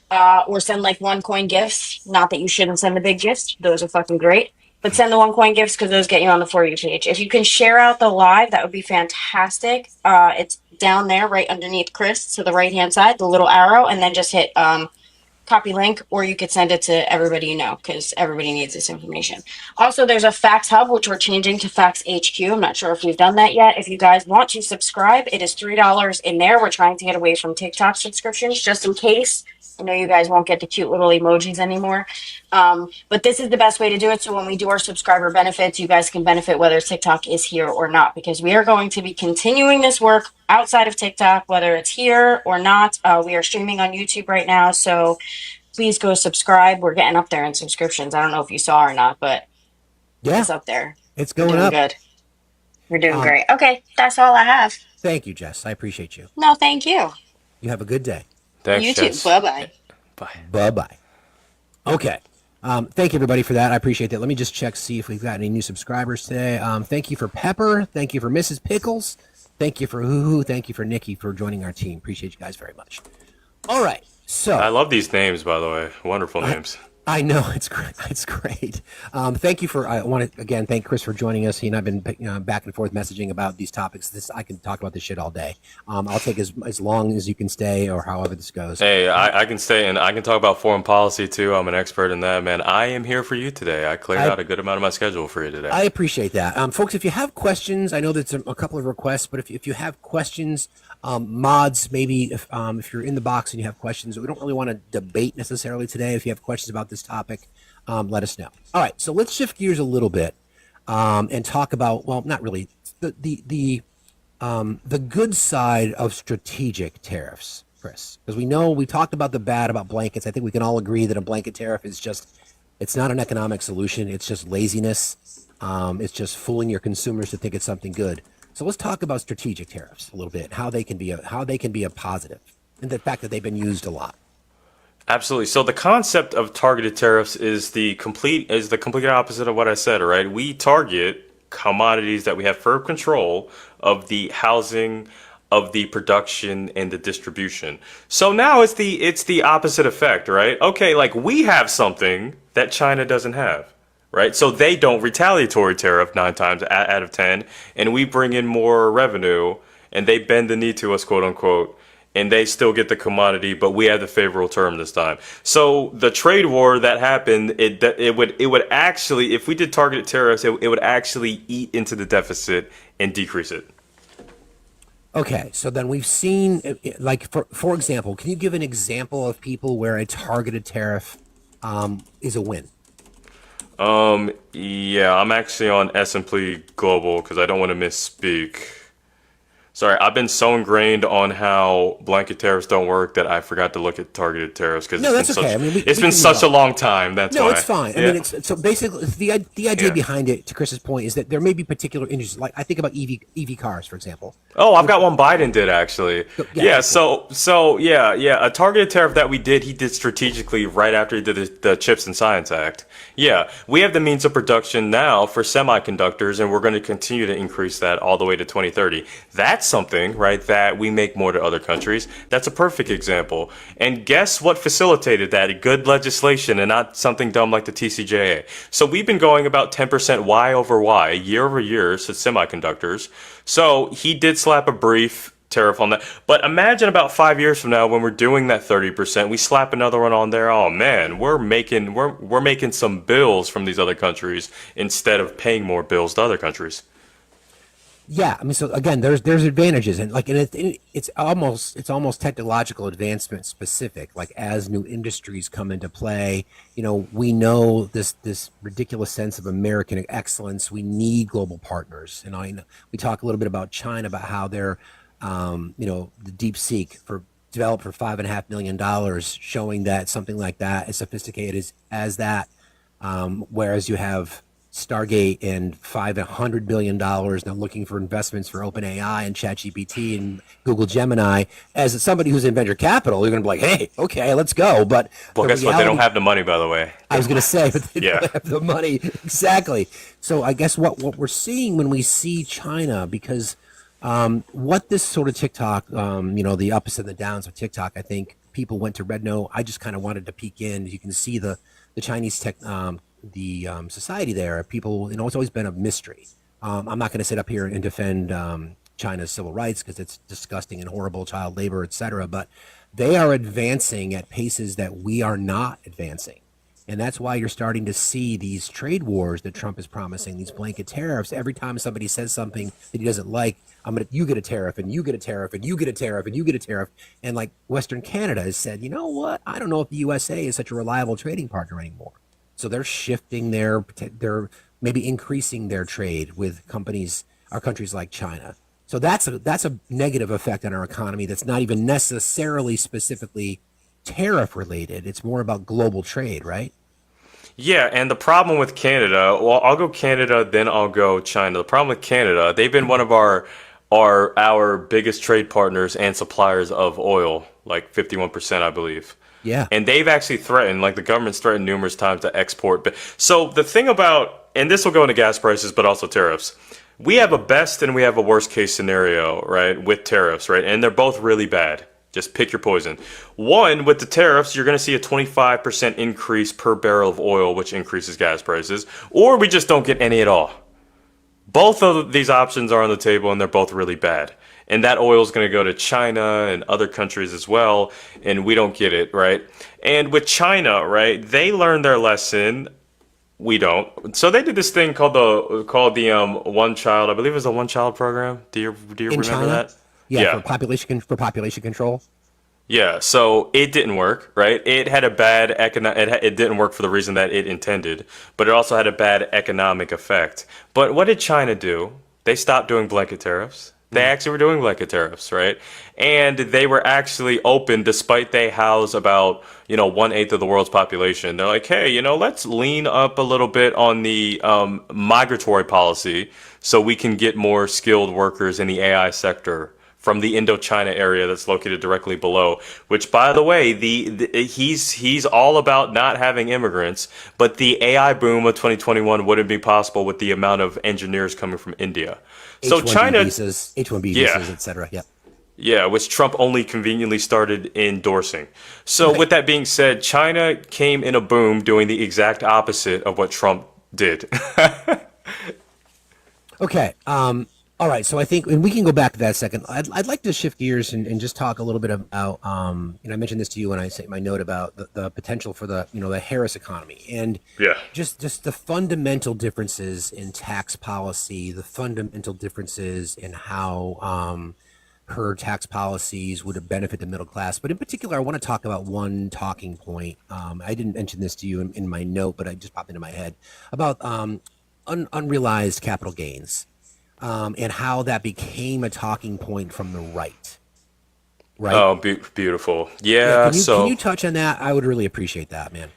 or send like 1 coin gifts, not that you shouldn't send the big gifts, those are fucking great. But send the 1 coin gifts because those get you on the For You page. If you can share out the live, that would be fantastic. It's down there right underneath Chris to the right hand side, the little arrow, and then just hit copy link, or you could send it to everybody you know because everybody needs this information. Also, there's a Facts Hub, which we're changing to Facts HQ. I'm not sure if we've done that yet. If you guys want to subscribe, it is $3 in there. We're trying to get away from TikTok subscriptions just in case. I know you guys won't get the cute little emojis anymore. But this is the best way to do it. So when we do our subscriber benefits, you guys can benefit whether TikTok is here or not, because we are going to be continuing this work outside of TikTok, whether it's here or not. We are streaming on YouTube right now. So please go subscribe. We're getting up there in subscriptions. I don't know if you saw or not, but Yeah, it's up there. it's We're going doing up. good. We're doing Um, great. Okay, that's all I have. Thank you, Jess. I appreciate you. No, thank you. You have a good day. Thanks, You too. Jess. Bye-bye. Bye. Bye bye. Okay. Thank you, everybody, for that. I appreciate that. Let me just check, see if we've got any new subscribers today. Thank you for Pepper. Thank you for Mrs. Pickles. Thank you for Hoo Hoo. Thank you for Nikki for joining our team. Appreciate you guys very much. All right. So I love these names, by the way. Wonderful names. I know it's great. It's great. Thank you for. I want to again thank Chris for joining us. He and I've been back and forth messaging about these topics. This I can talk about this shit all day. I'll take as long as you can stay, or however this goes. Hey, I can stay and I can talk about foreign policy too. I'm an expert in that, man. I am here for you today. I cleared out a good amount of my schedule for you today. I appreciate that, folks. If you have questions, I know that's a couple of requests, but if you have questions, mods, maybe if you're in the box and you have questions, we don't really want to debate necessarily today. If you have questions about this topic, let us know. All right, so let's shift gears a little bit and talk about, well, not really, the good side of strategic tariffs, Chris, because we talked about the bad about blankets. I think we can all agree that a blanket tariff is it's not an economic solution. It's just laziness. It's just fooling your consumers to think it's something good. So let's talk about strategic tariffs a little bit, how they can be a positive, and the fact that they've been used a lot. Absolutely. So the concept of targeted tariffs is the complete opposite of what I said, all right? We target commodities that we have firm control of the housing, of the production and the distribution. So now it's the opposite effect, right? Okay, like we have something that China doesn't have. Right, so they don't retaliatory tariff 9 times out of 10, and we bring in more revenue, and they bend the knee to us, quote unquote, and they still get the commodity, but we have the favorable term this time. So the trade war that happened, it would actually, if we did targeted tariffs, it would actually eat into the deficit and decrease it. Okay, so then we've seen, like for example, can you give an example of people where a targeted tariff is a win? Yeah, I'm actually on S&P Global because I don't want to misspeak. Sorry, I've been so ingrained on how blanket tariffs don't work that I forgot to look at targeted tariffs because No, that's okay. I mean, it's been such a long time. That's No, why. it's fine. I Yeah. mean, it's so basically the idea Yeah. behind it. To Chris's point, is that there may be particular industries. Like I think about EV cars, for example. Oh, I've got one Biden did actually. Yeah, Yeah, that's cool. so yeah, a targeted tariff that he did strategically right after he did the Chips and Science Act. Yeah, we have the means of production now for semiconductors, and we're going to continue to increase that all the way to 2030. That's something, right, that we make more to other countries. That's a perfect example. And guess what facilitated that? Good legislation and not something dumb like the TCJA. So we've been going about 10% Y over Y, year over year, to semiconductors. So he did slap a brief tariff on that. But imagine about 5 years from now when we're doing that 30%, we slap another one on there. Oh man, we're making some bills from these other countries instead of paying more bills to other countries. Yeah, I mean, so again, there's advantages, and like, and it's almost technological advancement specific. Like as new industries come into play, we know this ridiculous sense of American excellence. We need global partners, and we talk a little bit about China, about how they're, the deep seek for developed for $5.5 million, showing that something like that, as sophisticated as that, whereas you have Stargate and $500 billion now looking for investments for OpenAI and ChatGPT and Google Gemini. As somebody who's in venture capital, you're going to be like, hey, okay, let's go. But Well, guess what? They don't have the money, by the way. I was going to say, but they Yeah. don't have the money. Exactly. So I guess what we're seeing when we see China, because what this sort of TikTok, the ups and the downs of TikTok, I think people went to Redno. I just kind of wanted to peek in. You can see the Chinese tech, society there. People, it's always been a mystery. I'm not going to sit up here and defend China's civil rights because it's disgusting and horrible, child labor, etc. But they are advancing at paces that we are not advancing. And that's why you're starting to see these trade wars that Trump is promising, these blanket tariffs. Every time somebody says something that he doesn't like, you get a tariff, and you get a tariff, and you get a tariff, and you get a tariff. And like Western Canada has said, you know what? I don't know if the USA is such a reliable trading partner anymore. So they're shifting they're maybe increasing their trade with countries like China. So that's a negative effect on our economy. That's not even necessarily specifically tariff related. It's more about global trade, right? Yeah, and the problem with Canada, well, I'll go Canada, then I'll go China. The problem with Canada, they've been one of our biggest trade partners and suppliers of oil, like 51%, I believe. Yeah. And they've actually threatened, like the government's threatened numerous times to export. But so the thing about, and this will go into gas prices, but also tariffs. We have a best and we have a worst case scenario, right, with tariffs, right? And they're both really bad. Just pick your poison. One, with the tariffs, you're going to see a 25% increase per barrel of oil, which increases gas prices. Or we just don't get any at all. Both of these options are on the table and they're both really bad. And that oil is going to go to China and other countries as well, and we don't get it, right? And with China, right, they learned their lesson. We don't. So they did this thing called the One Child. I believe it was the One Child program. Do you remember China? that? Yeah, for population control. Yeah, so it didn't work, right? It had a bad it didn't work for the reason that it intended, but it also had a bad economic effect. But what did China do? They stopped doing blanket tariffs. They actually were doing blanket tariffs, right? And they were actually open despite they house about, 1/8 of the world's population. They're like, hey, let's lean up a little bit on the migratory policy so we can get more skilled workers in the AI sector from the Indochina area that's located directly below, which, by the way, he's all about not having immigrants, but the AI boom of 2021 wouldn't be possible with the amount of engineers coming from India. So H-1B China, visas, H-1B Yeah. visas, etc. Yeah. yeah, which Trump only conveniently started endorsing. So with that being said, China came in a boom doing the exact opposite of what Trump did. Okay. All right. So I think, and we can go back to that a second. I'd like to shift gears and just talk a little bit about, I mentioned this to you when I sent my note about the potential for the Harris economy, and Yeah. just the fundamental differences in tax policy, the fundamental differences in how her tax policies would benefit the middle class. But in particular, I want to talk about one talking point. I didn't mention this to you in my note, but it just popped into my head about unrealized capital gains. And how that became a talking point from the right. Right? Oh, beautiful. Yeah. Can you touch on that? I would really appreciate that, man.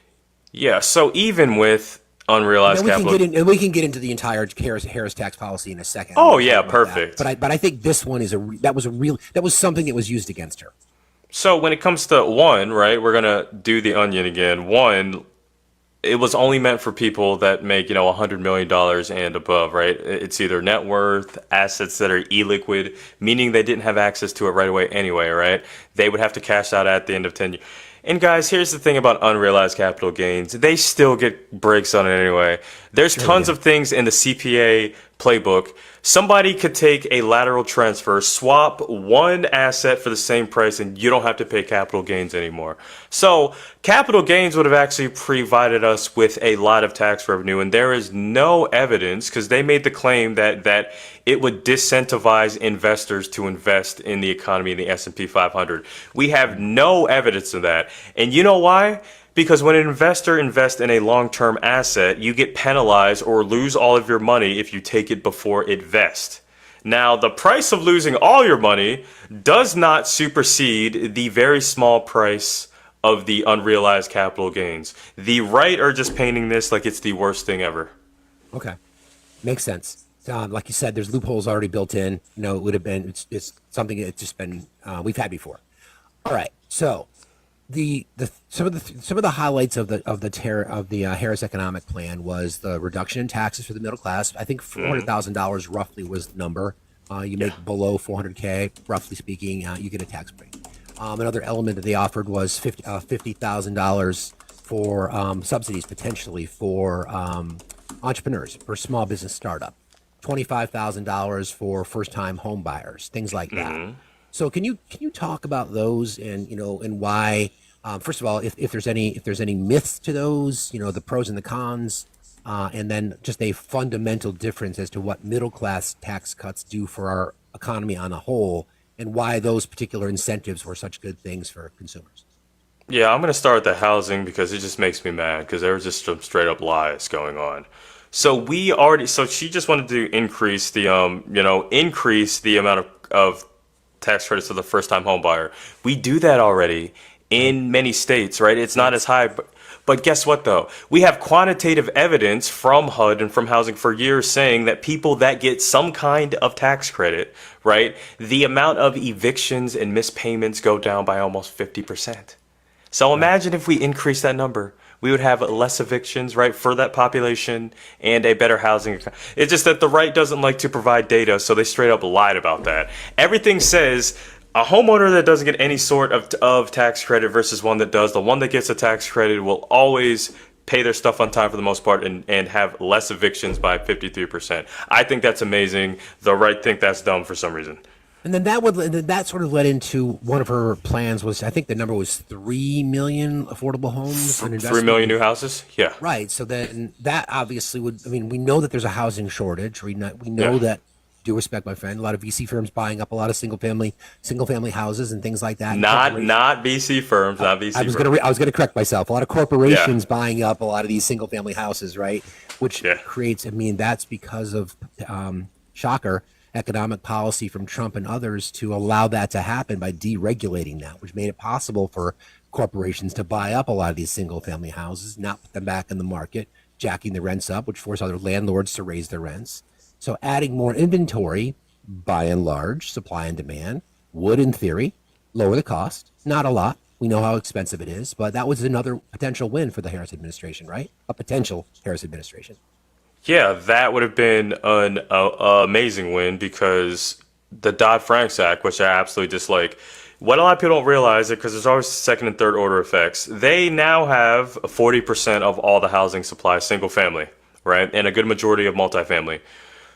Yeah. So even with unrealized capital, We can get into the entire Harris tax policy in a second. Oh yeah, perfect. But I think this one is that was something that was used against her. So when it comes to one, right, we're gonna do the onion again. One, it was only meant for people that make, $100 million and above, right? It's either net worth, assets that are illiquid, meaning they didn't have access to it right away anyway, right? They would have to cash out at the end of 10 years. And guys, here's the thing about unrealized capital gains. They still get breaks on it anyway. There's tons of things in the CPA playbook, somebody could take a lateral transfer, swap one asset for the same price, and you don't have to pay capital gains anymore. So capital gains would have actually provided us with a lot of tax revenue, and there is no evidence, because they made the claim that it would disincentivize investors to invest in the economy in the S&P 500. We have no evidence of that. And you know why? Because when an investor invests in a long-term asset, you get penalized or lose all of your money if you take it before it vests. Now, the price of losing all your money does not supersede the very small price of the unrealized capital gains. The right are just painting this like it's the worst thing ever. Okay, makes sense. Like you said, there's loopholes already built in. It would have been it's something that's just been we've had before. All right, so some of the highlights of the Harris economic plan was the reduction in taxes for the middle class. I think $400,000 roughly was the number. You make below 400K, roughly speaking, you get a tax break. Another element that they offered was $50,000 for subsidies potentially for entrepreneurs, for small business startup. $25,000 for first-time home buyers, things like that. So can you talk about those and why? First of all, if there's any myths to those, the pros and the cons, and then just a fundamental difference as to what middle-class tax cuts do for our economy on a whole, and why those particular incentives were such good things for consumers. Yeah, I'm going to start with the housing because it just makes me mad because there was just some straight up lies going on. So she just wanted to increase the amount of tax credits for the first time home buyer. We do that already in many states, right? It's not as high, but guess what though? We have quantitative evidence from HUD and from housing for years saying that people that get some kind of tax credit, right? The amount of evictions and missed payments go down by almost 50%. So imagine if we increase that number. We would have less evictions, right, for that population and a better housing. It's just that the right doesn't like to provide data, so they straight up lied about that. Everything says a homeowner that doesn't get any sort of tax credit versus one that does, the one that gets a tax credit will always pay their stuff on time for the most part and have less evictions by 53%. I think that's amazing. The right think that's dumb for some reason. And then that sort of led into one of her plans was, I think the number was 3 million affordable homes. 3 million new houses? Yeah. Right. So then that obviously we know that there's a housing shortage. We know that, due respect, my friend, a lot of VC firms buying up a lot of single family houses and things like that. Not VC firms, not VC firms. I was gonna correct myself. A lot of corporations buying up a lot of these single family houses, right? Which creates, that's because of shocker, economic policy from Trump and others to allow that to happen by deregulating that, which made it possible for corporations to buy up a lot of these single family houses, not put them back in the market, jacking the rents up, which forced other landlords to raise their rents. So adding more inventory, by and large, supply and demand, would in theory lower the cost. Not a lot. We know how expensive it is, but that was another potential win for the Harris administration, right? A potential Harris administration. Yeah, that would have been an amazing win because the Dodd-Frank Act, which I absolutely dislike, what a lot of people don't realize, because there's always second and third order effects, they now have 40% of all the housing supply single family, right? And a good majority of multifamily.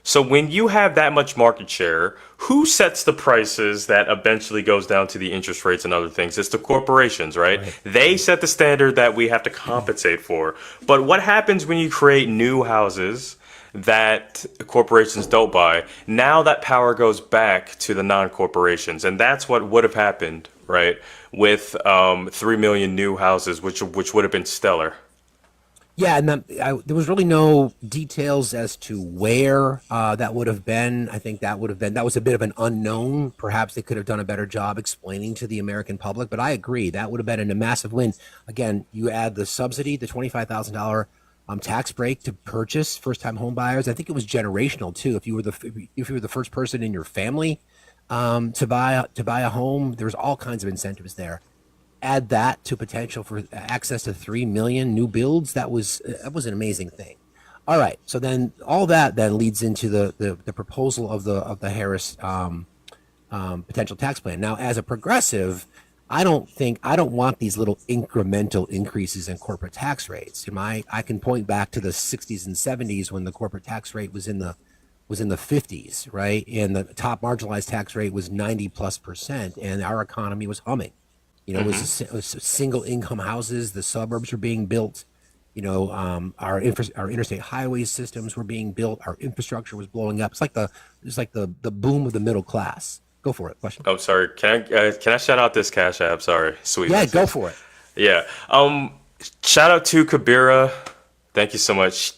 So when you have that much market share, who sets the prices that eventually goes down to the interest rates and other things? It's the corporations, right? They set the standard that we have to compensate for. But what happens when you create new houses that corporations don't buy? Now that power goes back to the non-corporations. And that's what would have happened, right? With 3 million new houses, which would have been stellar. Yeah, and there was really no details as to where that would have been. I think that was a bit of an unknown. Perhaps they could have done a better job explaining to the American public, but I agree, that would have been a massive win. Again, you add the subsidy, the $25,000 tax break to purchase first-time home buyers. I think it was generational too. If you were the first person in your family to buy a home, there's all kinds of incentives there. Add that to potential for access to 3 million new builds. That was an amazing thing. All right, so then all that then leads into the proposal of the Harris potential tax plan. Now, as a progressive, I don't want these little incremental increases in corporate tax rates. I can point back to the 60s and 70s when the corporate tax rate was in the was in the 50s, right? And the top marginalized tax rate was 90+%, and our economy was humming. It was single income houses. The suburbs were being built. Our interstate highway systems were being built. Our infrastructure was blowing up. It's like the boom of the middle class. Go for it. Question. Oh, sorry. Can I shout out this Cash App? Sorry, sweet. Yeah, message. go for it. Yeah. Shout out to Kabira. Thank you so much.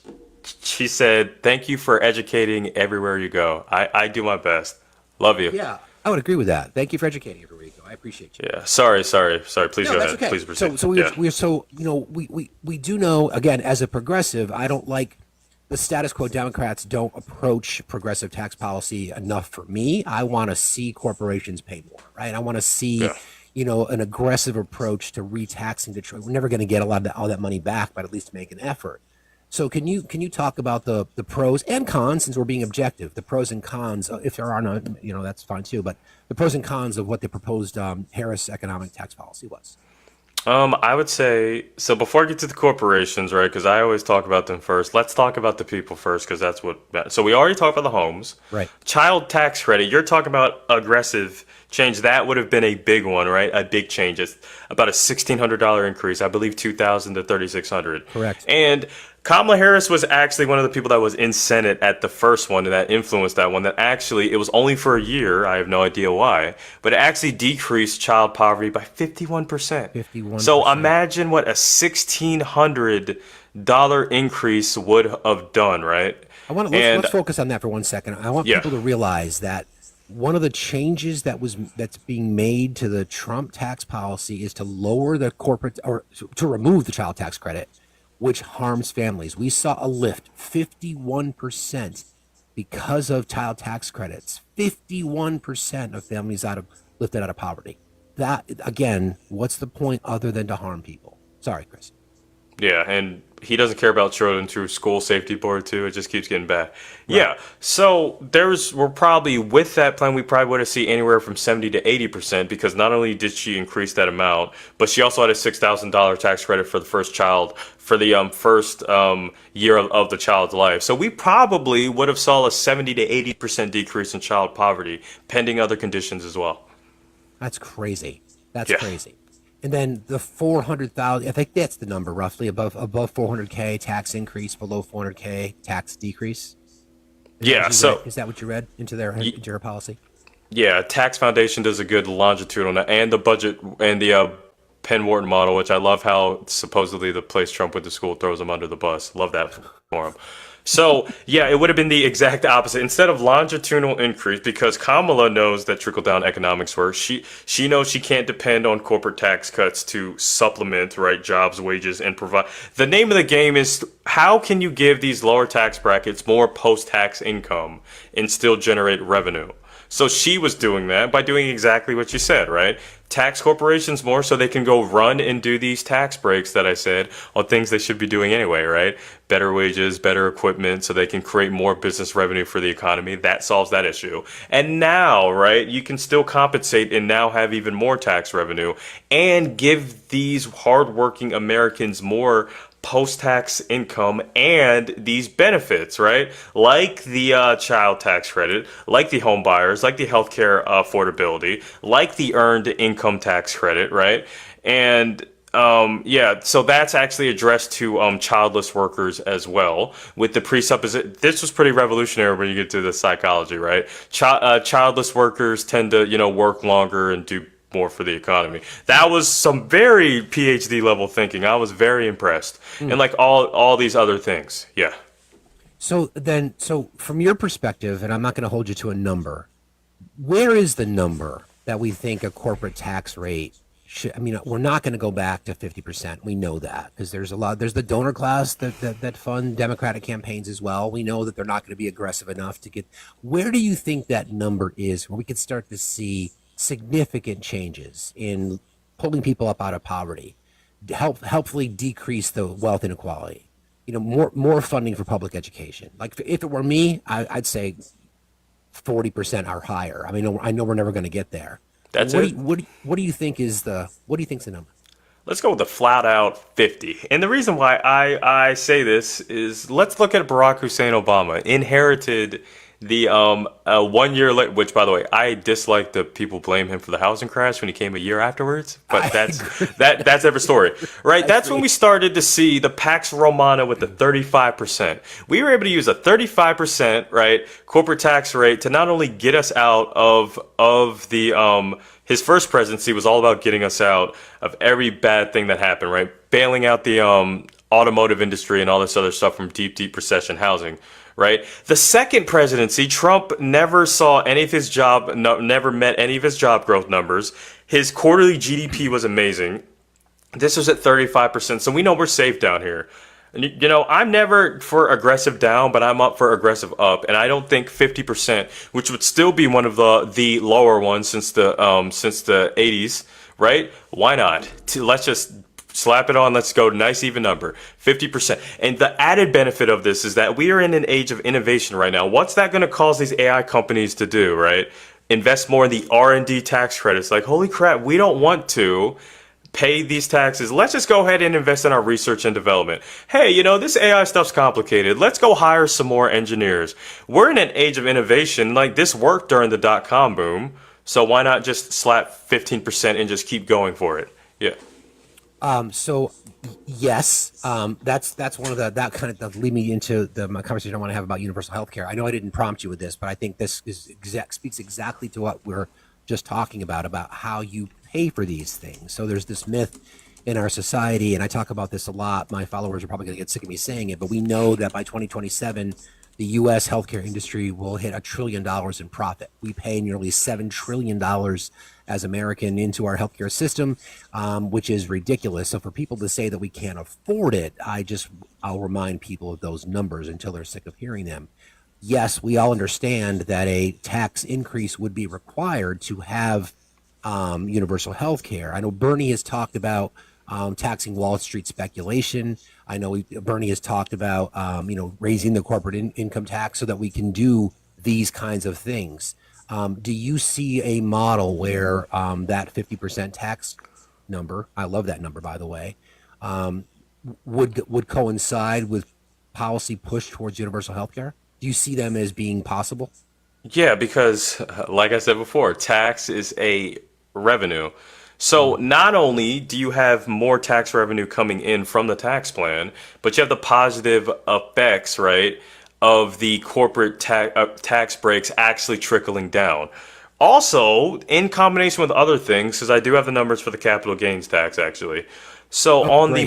She said, "Thank you for educating everywhere you go. I do my best. Love you." Yeah, I would agree with that. Thank you for educating everybody. I appreciate you. Yeah. Sorry. Please No, go that's ahead. okay. Please proceed. So Yeah. we do know, again, as a progressive, I don't like the status quo. Democrats don't approach progressive tax policy enough for me. I want to see corporations pay more, right? I want to see, Yeah. an aggressive approach to retaxing Detroit. We're never going to get all that money back, but at least make an effort. So can you talk about the pros and cons, since we're being objective, the pros and cons, if there are none, that's fine too, but the pros and cons of what the proposed Harris economic tax policy was. I would say so. Before I get to the corporations, right? Because I always talk about them first. Let's talk about the people first, because that's what. So we already talked about the homes, Right. Child tax credit. You're talking about aggressive change. That would have been a big one, right? A big change. It's about a $1,600 increase. I believe 2,000 to 3,600. Correct. And Kamala Harris was actually one of the people that was in Senate at the first one and that influenced that one. That actually, it was only for a year. I have no idea why, but it actually decreased child poverty by 51%. 51%. So imagine what a $1,600 increase would have done, right? Let's focus on that for 1 second. I want Yeah. people to realize that one of the changes that's being made to the Trump tax policy is to lower the corporate, or to remove the child tax credit, which harms families. We saw a lift 51% because of child tax credits. 51% of families lifted out of poverty. That, again, what's the point other than to harm people? Sorry, Chris. Yeah, and he doesn't care about children through school safety board too. It just keeps getting bad. Yeah, so we're probably, with that plan, we probably would have seen anywhere from 70 to 80%, because not only did she increase that amount, but she also had a $6,000 tax credit for the first child for the first year of the child's life. So we probably would have saw a 70 to 80% decrease in child poverty, pending other conditions as well. That's crazy. That's Yeah. crazy. And then the 400,000, I think that's the number roughly, above 400K tax increase, below 400K tax decrease. Yeah, so Is that what you read into your policy? yeah, Tax Foundation does a good longitude on that, and the budget and the Penn Wharton model, which I love how supposedly the place Trump went to school throws him under the bus. Love that for him. So yeah, it would have been the exact opposite. Instead of longitudinal increase, because Kamala knows that trickle down economics works. She knows she can't depend on corporate tax cuts to supplement, right, jobs, wages, and provide. The name of the game is, how can you give these lower tax brackets more post-tax income and still generate revenue? So she was doing that by doing exactly what you said, right? Tax corporations more so they can go run and do these tax breaks that I said on things they should be doing anyway, right? Better wages, better equipment, so they can create more business revenue for the economy. That solves that issue. And now, right, you can still compensate and now have even more tax revenue and give these hardworking Americans more post-tax income and these benefits, right? Like the child tax credit, like the home buyers, like the healthcare affordability, like the earned income tax credit, right? And yeah, so that's actually addressed to childless workers as well, with the presupposition. This was pretty revolutionary when you get to the psychology, right? Childless workers tend to, work longer and do more for the economy. That was some very PhD level thinking. I was very impressed. And like all these other things. Yeah. So from your perspective, and I'm not going to hold you to a number, where is the number that we think a corporate tax rate should? I mean, we're not going to go back to 50%. We know that, because there's the donor class that fund Democratic campaigns as well. We know that they're not going to be aggressive enough to get. Where do you think that number is where we could start to see significant changes in pulling people up out of poverty, helpfully decrease the wealth inequality, more funding for public education? Like, if it were me, I'd say 40% or higher. I mean, I know we're never going to get there. That's what it. What do you think is the number? Let's go with a flat out 50. And the reason why I say this is, let's look at Barack Hussein Obama. Inherited The 1 year late, which by the way, I dislike the people blame him for the housing crash when he came a year afterwards. But that's every story, right? That's when we started to see the Pax Romana with the 35%. We were able to use a 35%, right, corporate tax rate to not only get us out of the his first presidency was all about getting us out of every bad thing that happened, right? Bailing out the automotive industry and all this other stuff from deep recession housing. Right. The second presidency, Trump never saw any of his never met any of his job growth numbers. His quarterly GDP was amazing. This was at 35%. So we know we're safe down here. And, you know, I'm never for aggressive down, but I'm up for aggressive up. And I don't think 50%, which would still be one of the lower ones since the 80s. Right. Why not? Let's just slap it on. Let's go. Nice even number. 50%. And the added benefit of this is that we are in an age of innovation right now. What's that going to cause these AI companies to do, right? Invest more in the R&D tax credits. Like, holy crap, we don't want to pay these taxes. Let's just go ahead and invest in our research and development. Hey, you know, this AI stuff's complicated. Let's go hire some more engineers. We're in an age of innovation. Like, this worked during the dot-com boom. So why not just slap 15% and just keep going for it? Yeah. So yes, that's one of that kind of does lead me into my conversation I want to have about universal health care. I know I didn't prompt you with this, but I think this speaks exactly to what we're just talking about how you pay for these things. So there's this myth in our society, and I talk about this a lot. My followers are probably going to get sick of me saying it, but we know that by 2027, the U.S. healthcare industry will hit $1 trillion in profit. We pay nearly $7 trillion as American into our healthcare system, which is ridiculous. So for people to say that we can't afford it, I'll remind people of those numbers until they're sick of hearing them. Yes, we all understand that a tax increase would be required to have universal health care. I know Bernie has talked about taxing Wall Street speculation. I know Bernie has talked about raising the corporate income tax so that we can do these kinds of things. Do you see a model where that 50% tax number, I love that number by the way, would coincide with policy push towards universal health care? Do you see them as being possible? Yeah, because like I said before, tax is a revenue. So not only do you have more tax revenue coming in from the tax plan, but you have the positive effects, right, of the corporate tax breaks actually trickling down. Also, in combination with other things, because I do have the numbers for the capital gains tax actually. So on the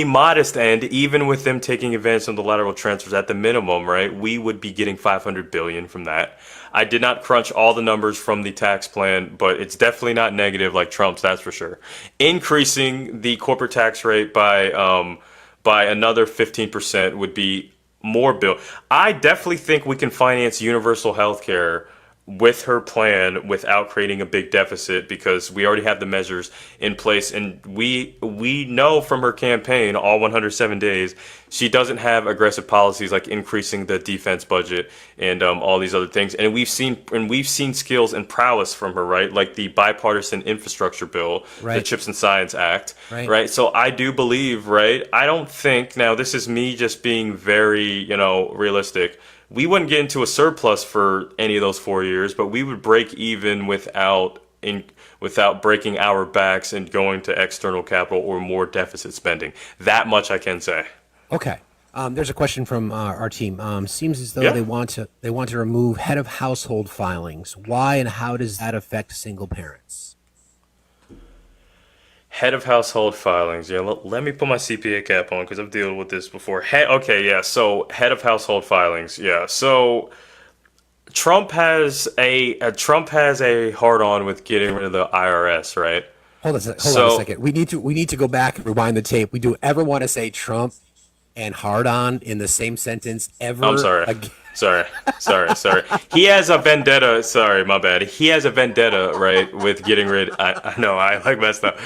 modest end, even with them taking advantage of the lateral transfers at the minimum, right, we would be getting 500 billion from that. I did not crunch all the numbers from the tax plan, but it's definitely not negative like Trump's, that's for sure. Increasing the corporate tax rate by another 15% would be more bill. I definitely think we can finance universal health care with her plan without creating a big deficit because we already have the measures in place, and we know from her campaign all 107 days she doesn't have aggressive policies like increasing the defense budget and all these other things. And we've seen skills and prowess from her, right? Like the bipartisan infrastructure bill, right, the Chips and Science Act, right? So I do believe, right? I don't think, now this is me just being very, realistic, we wouldn't get into a surplus for any of those 4 years, but we would break even without breaking our backs and going to external capital or more deficit spending. That much I can say. Okay. There's a question from our team. Seems as though they want to remove head of household filings. Why and how does that affect single parents? Head of household filings. Yeah, let me put my CPA cap on because I've dealt with this before. So head of household filings. Yeah. So Trump has a hard on with getting rid of the IRS, right? Hold on a second. We need to go back and rewind the tape. We do ever want to say Trump and hard on in the same sentence ever? I'm sorry. Sorry. He has a vendetta. Sorry, my bad. He has a vendetta, right, with getting rid. I know. I messed up.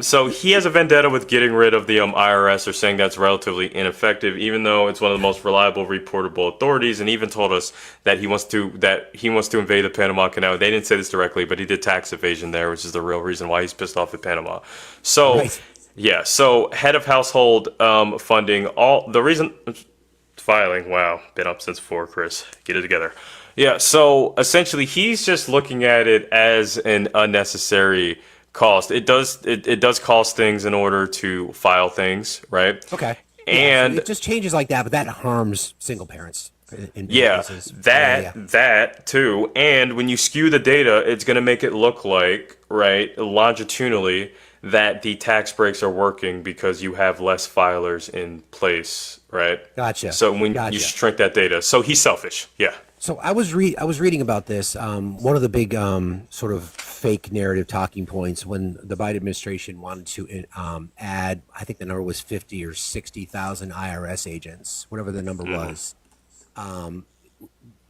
So he has a vendetta with getting rid of the IRS, or saying that's relatively ineffective, even though it's one of the most reliable, reportable authorities, and even told us that he wants to invade the Panama Canal. They didn't say this directly, but he did tax evasion there, which is the real reason why he's pissed off at Panama. So. Right. Yeah, so head of household funding. filing. Wow, been up since 4, Chris. Get it together. Yeah, so essentially he's just looking at it as an unnecessary cost. It does cost things in order to file things, right? Okay. Yeah, so And it just changes like that, but that harms single parents in yeah, cases. that Yeah. that too. And when you skew the data, it's going to make it look like, right, longitudinally that the tax breaks are working because you have less filers in place, right? Gotcha. So when you Gotcha. shrink that data, so he's selfish. Yeah. So I was reading about this. One of the big sort of fake narrative talking points when the Biden administration wanted to add, I think the number was 50 or 60,000 IRS agents, whatever the number was.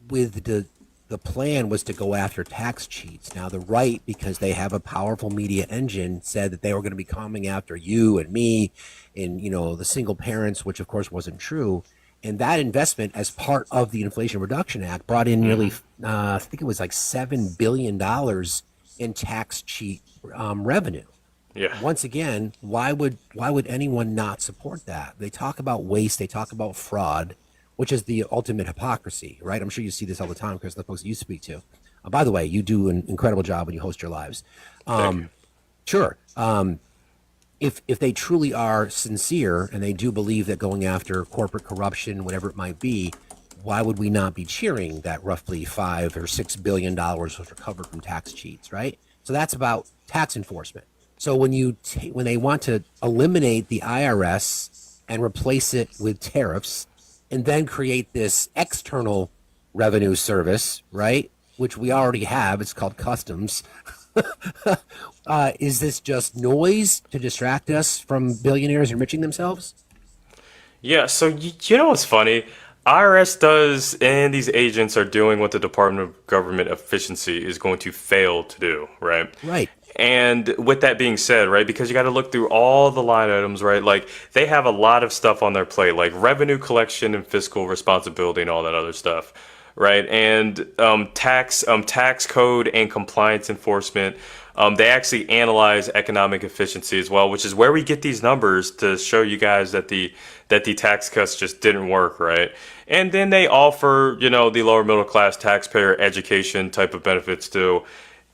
With the plan was to go after tax cheats. Now the right, because they have a powerful media engine, said that they were going to be coming after you and me, and the single parents, which of course wasn't true. And that investment, as part of the Inflation Reduction Act, brought in nearly, I think it was like $7 billion in tax cheat revenue. Yeah. Once again, why would anyone not support that? They talk about waste, they talk about fraud, which is the ultimate hypocrisy, right? I'm sure you see this all the time, because the folks you speak to. By the way, you do an incredible job when you host your lives. Thank you. Sure. If they truly are sincere and they do believe that going after corporate corruption, whatever it might be, why would we not be cheering that roughly $5 or $6 billion was recovered from tax cheats, right? So that's about tax enforcement. So when when they want to eliminate the IRS and replace it with tariffs, and then create this external revenue service, right, which we already have, it's called customs. Is this just noise to distract us from billionaires enriching themselves? Yeah, so you know what's funny? IRS does, and these agents are doing what the Department of Government Efficiency is going to fail to do, right? Right. And with that being said, right, because you got to look through all the line items, right? Like they have a lot of stuff on their plate, like revenue collection and fiscal responsibility and all that other stuff, right? And tax code and compliance enforcement. They actually analyze economic efficiency as well, which is where we get these numbers to show you guys that the tax cuts just didn't work, right? And then they offer, the lower middle class taxpayer education type of benefits too.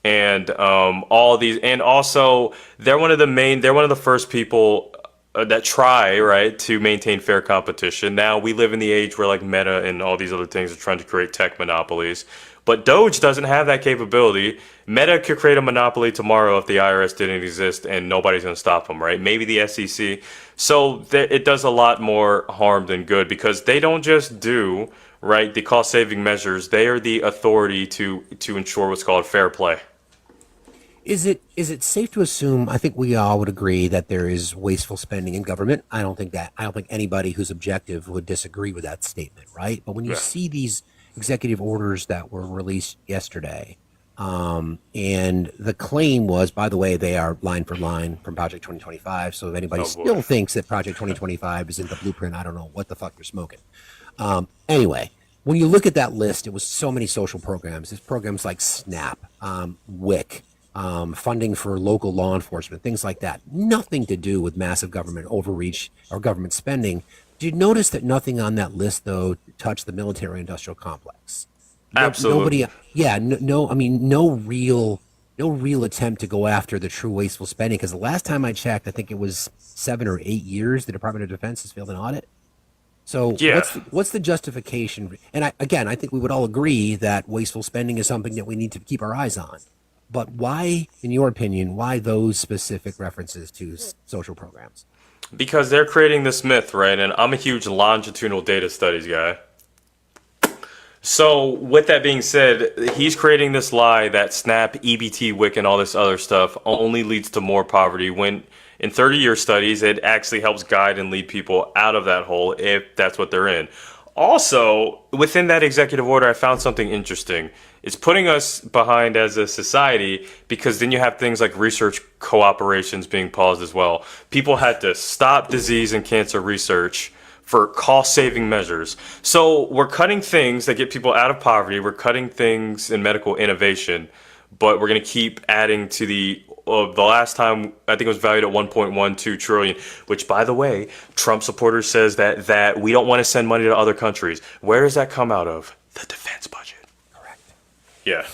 And all these, and also they're one of the first people that try, right, to maintain fair competition. Now we live in the age where like Meta and all these other things are trying to create tech monopolies, but Doge doesn't have that capability. Meta could create a monopoly tomorrow if the IRS didn't exist, and nobody's going to stop them, right? Maybe the SEC. So it does a lot more harm than good, because they don't just do, right, the cost saving measures. They are the authority to ensure what's called fair play. Is it safe to assume? I think we all would agree that there is wasteful spending in government. I don't think anybody who's objective would disagree with that statement, right? But when you Yeah. see these executive orders that were released yesterday, and the claim was, by the way, they are line for line from Project 2025. So if anybody Oh boy. still thinks that Project 2025 is in the blueprint, I don't know what the fuck they're smoking. Anyway, when you look at that list, it was so many social programs. There's programs like SNAP, WIC, funding for local law enforcement, things like that. Nothing to do with massive government overreach or government spending. Did you notice that nothing on that list, though, touched the military-industrial complex? Absolutely. Nobody. Yeah. No. I mean, no real attempt to go after the true wasteful spending. Because the last time I checked, I think it was 7 or 8 years. The Department of Defense has failed an audit. So Yeah. what's the justification? And I think we would all agree that wasteful spending is something that we need to keep our eyes on. But why, in your opinion, why those specific references to social programs? Because they're creating this myth, right? And I'm a huge longitudinal data studies guy. So, with that being said, he's creating this lie that SNAP, EBT, WIC, and all this other stuff only leads to more poverty, when in 30-year studies, it actually helps guide and lead people out of that hole if that's what they're in. Also, within that executive order, I found something interesting. It's putting us behind as a society, because then you have things like research cooperations being paused as well. People had to stop disease and cancer research for cost-saving measures. So we're cutting things that get people out of poverty. We're cutting things in medical innovation, but we're going to keep adding to the the last time I think it was valued at 1.12 trillion. Which, by the way, Trump supporters says that we don't want to send money to other countries. Where does that come out of? The defense budget. Correct. Yeah.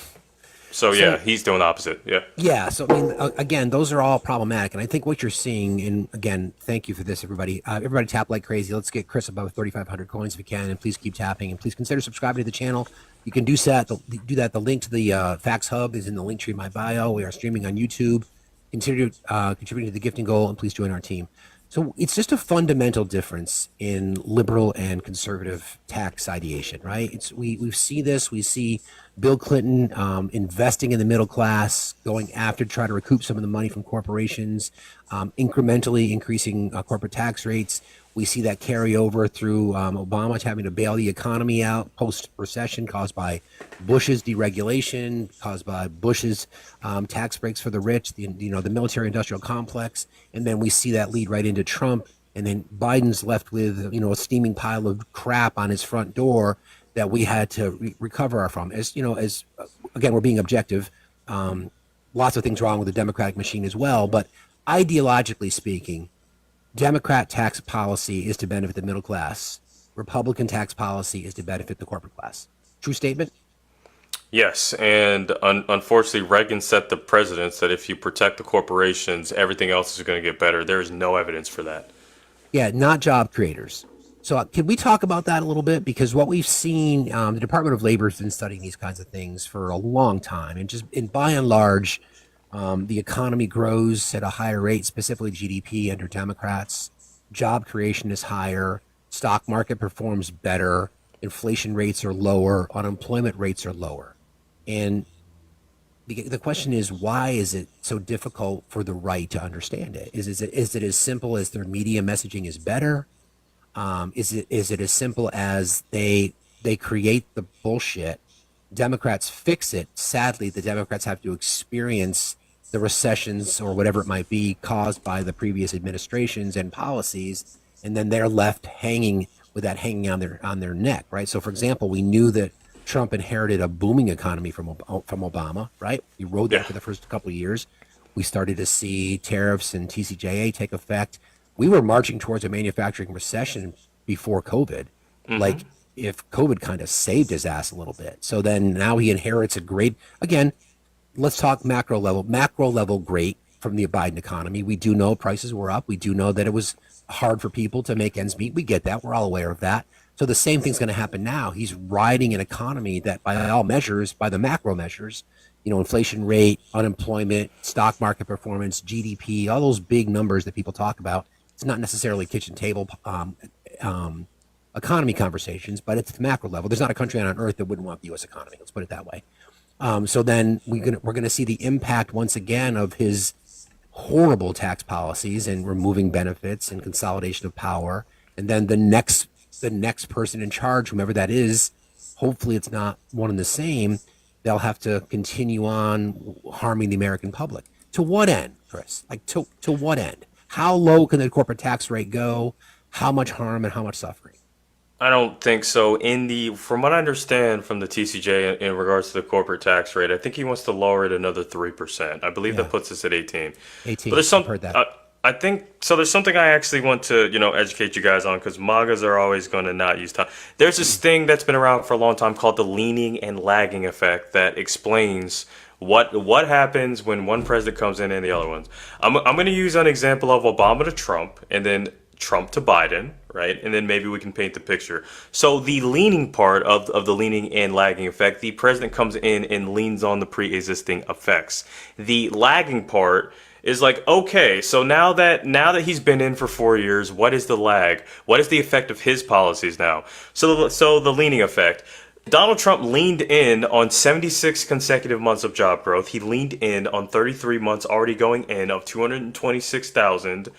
So yeah, he's doing the opposite. Yeah. Yeah. So I mean, again, those are all problematic, and I think what you're seeing, and again, thank you for this, everybody. Everybody tap like crazy. Let's get Chris above 3,500 coins if we can, and please keep tapping, and please consider subscribing to the channel. You can do that. The link to the Facts Hub is in the link tree in my bio. We are streaming on YouTube. Consider contributing to the gifting goal, and please join our team. So it's just a fundamental difference in liberal and conservative tax ideation, right? We see this. We see Bill Clinton investing in the middle class, going after to try to recoup some of the money from corporations, incrementally increasing corporate tax rates. We see that carry over through Obama having to bail the economy out post-recession caused by Bush's deregulation, caused by Bush's tax breaks for the rich, the military-industrial complex, and then we see that lead right into Trump, and then Biden's left with a steaming pile of crap on his front door that we had to recover from. Again, we're being objective. Lots of things wrong with the Democratic machine as well, but ideologically speaking, Democrat tax policy is to benefit the middle class. Republican tax policy is to benefit the corporate class. True statement? Yes, and unfortunately, Reagan set the precedence that if you protect the corporations, everything else is going to get better. There is no evidence for that. Yeah, not job creators. So can we talk about that a little bit? Because what we've seen, the Department of Labor has been studying these kinds of things for a long time. And by and large, the economy grows at a higher rate, specifically GDP under Democrats. Job creation is higher. Stock market performs better. Inflation rates are lower. Unemployment rates are lower. And the question is, why is it so difficult for the right to understand it? Is it as simple as their media messaging is better? Is it as simple as they create the bullshit, Democrats fix it? Sadly, the Democrats have to experience the recessions or whatever it might be caused by the previous administrations and policies, and then they're left hanging with that hanging on their neck, right? So, for example, we knew that Trump inherited a booming economy from Obama, right? He rode that for the first couple of years. We started to see tariffs and TCJA take effect. We were marching towards a manufacturing recession before COVID. Mm-hmm. Like, if COVID kind of saved his ass a little bit. So then now he inherits a great, again, let's talk macro level great from the Biden economy. We do know prices were up. We do know that it was hard for people to make ends meet. We get that. We're all aware of that. So the same thing's going to happen now. He's riding an economy that by all measures, by the macro measures, inflation rate, unemployment, stock market performance, GDP, all those big numbers that people talk about. It's not necessarily kitchen table economy conversations, but it's the macro level. There's not a country on earth that wouldn't want the U.S. economy. Let's put it that way. So then we're going to see the impact once again of his horrible tax policies and removing benefits and consolidation of power. And then the next person in charge, whomever that is, hopefully it's not one and the same. They'll have to continue on harming the American public. To what end, Chris? Like to what end? How low can the corporate tax rate go? How much harm and how much suffering? I don't think so. From what I understand from the TCJ in regards to the corporate tax rate, I think he wants to lower it another 3%. I believe that puts us at 18. 18. But there's some. Heard that. I think so. There's something I actually want to educate you guys on, because MAGAs are always going to not use time. There's this thing that's been around for a long time called the leaning and lagging effect that explains what happens when one president comes in and the other ones. I'm going to use an example of Obama to Trump and then Trump to Biden, right? And then maybe we can paint the picture. So the leaning part of the leaning and lagging effect, the president comes in and leans on the pre-existing effects. The lagging part is like, okay, so now that he's been in for 4 years, what is the lag? What is the effect of his policies now? So the leaning effect. Donald Trump leaned in on 76 consecutive months of job growth. He leaned in on 33 months already going in of 226,000